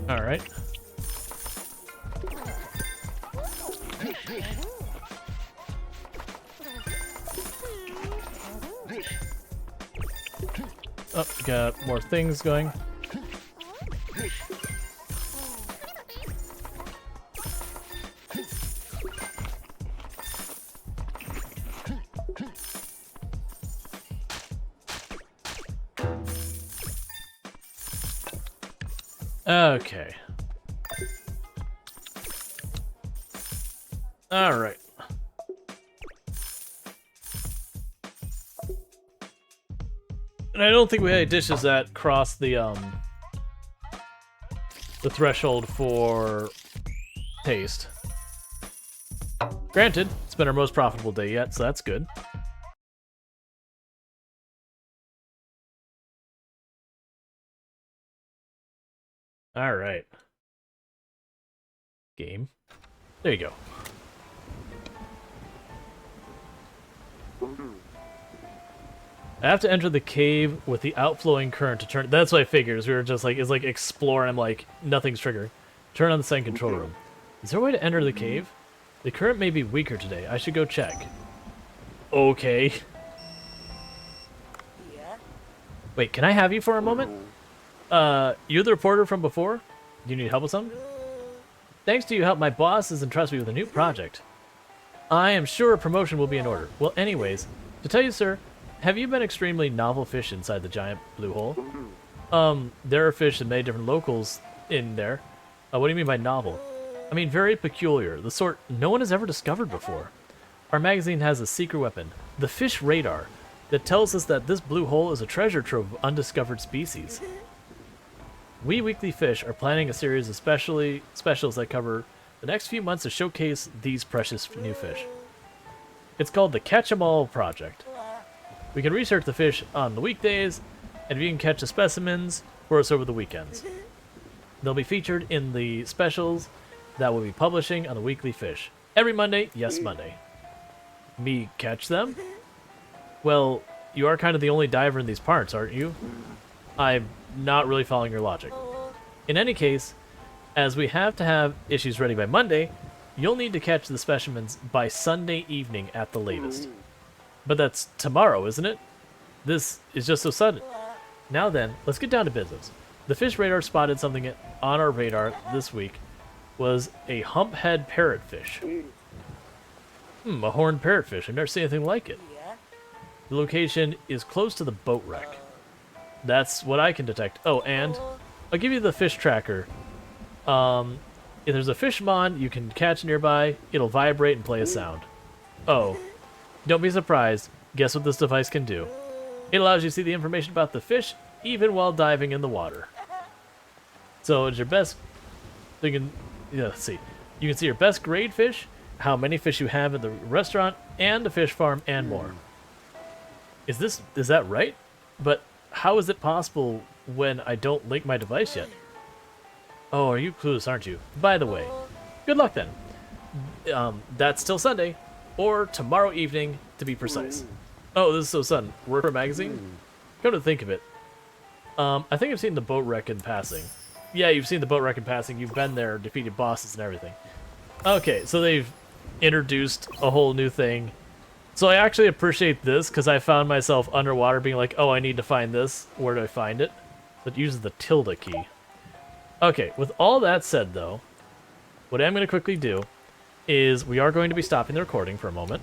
Alright. Oh, got more things going. Okay. All right. And I don't think we had any dishes that crossed the threshold for taste. Granted, it's been our most profitable day yet, so that's good. All right. Game. There you go. I have to enter the cave with the outflowing current to turn. That's what I figured. Is we were just like, it's like explore, and I'm like, nothing's triggering. Turn on the second control room. Is there a way to enter the cave? The current may be weaker today. I should go check. Okay. Wait, can I have you for a moment? You're the reporter from before? Do you need help with something? Thanks to you help, my boss has entrusted me with a new project. I am sure a promotion will be in order. Well, anyways, to tell you, sir, have you been extremely novel fish inside the giant blue hole? There are fish and many different locals in there. What do you mean by novel? I mean very peculiar, the sort no one has ever discovered before. Our magazine has a secret weapon, the fish radar, that tells us that this blue hole is a treasure trove of undiscovered species. We Weekly Fish are planning a series of specials that cover the next few months to showcase these precious new fish. It's called the Catch 'em All Project. We can research the fish on the weekdays, and we can catch the specimens for us over the weekends. They'll be featured in the specials that we'll be publishing on the Weekly Fish. Every Monday, yes, Monday. Me catch them? Well, you are kind of the only diver in these parts, aren't you? I'm not really following your logic. In any case, as we have to have issues ready by Monday, you'll need to catch the specimens by Sunday evening at the latest. But that's tomorrow, isn't it? This is just so sudden. Now then, let's get down to business. The fish radar spotted something on our radar this week was a humphead parrotfish. A horned parrotfish. I've never seen anything like it. The location is close to the boat wreck. That's what I can detect. Oh, and I'll give you the fish tracker. If there's a fish mon you can catch nearby, it'll vibrate and play a sound. Oh, don't be surprised. Guess what this device can do? It allows you to see the information about the fish even while diving in the water. So it's your best. Let's see. You can see your best grade fish, how many fish you have at the restaurant and the fish farm, and more. Is that right? But how is it possible when I don't link my device yet? Oh, are you clueless, aren't you? By the way, good luck then. That's still Sunday, or tomorrow evening to be precise. Oh, this is so sudden. Work for a magazine? Come to think of it. I think I've seen the boat wreck in passing. Yeah, you've seen the boat wreck in passing. You've been there, defeated bosses and everything. Okay, so they've introduced a whole new thing. So I actually appreciate this, because I found myself underwater being like, oh, I need to find this. Where do I find it? So it uses the tilde key. Okay, with all that said, though, what I'm going to quickly do is we are going to be stopping the recording for a moment.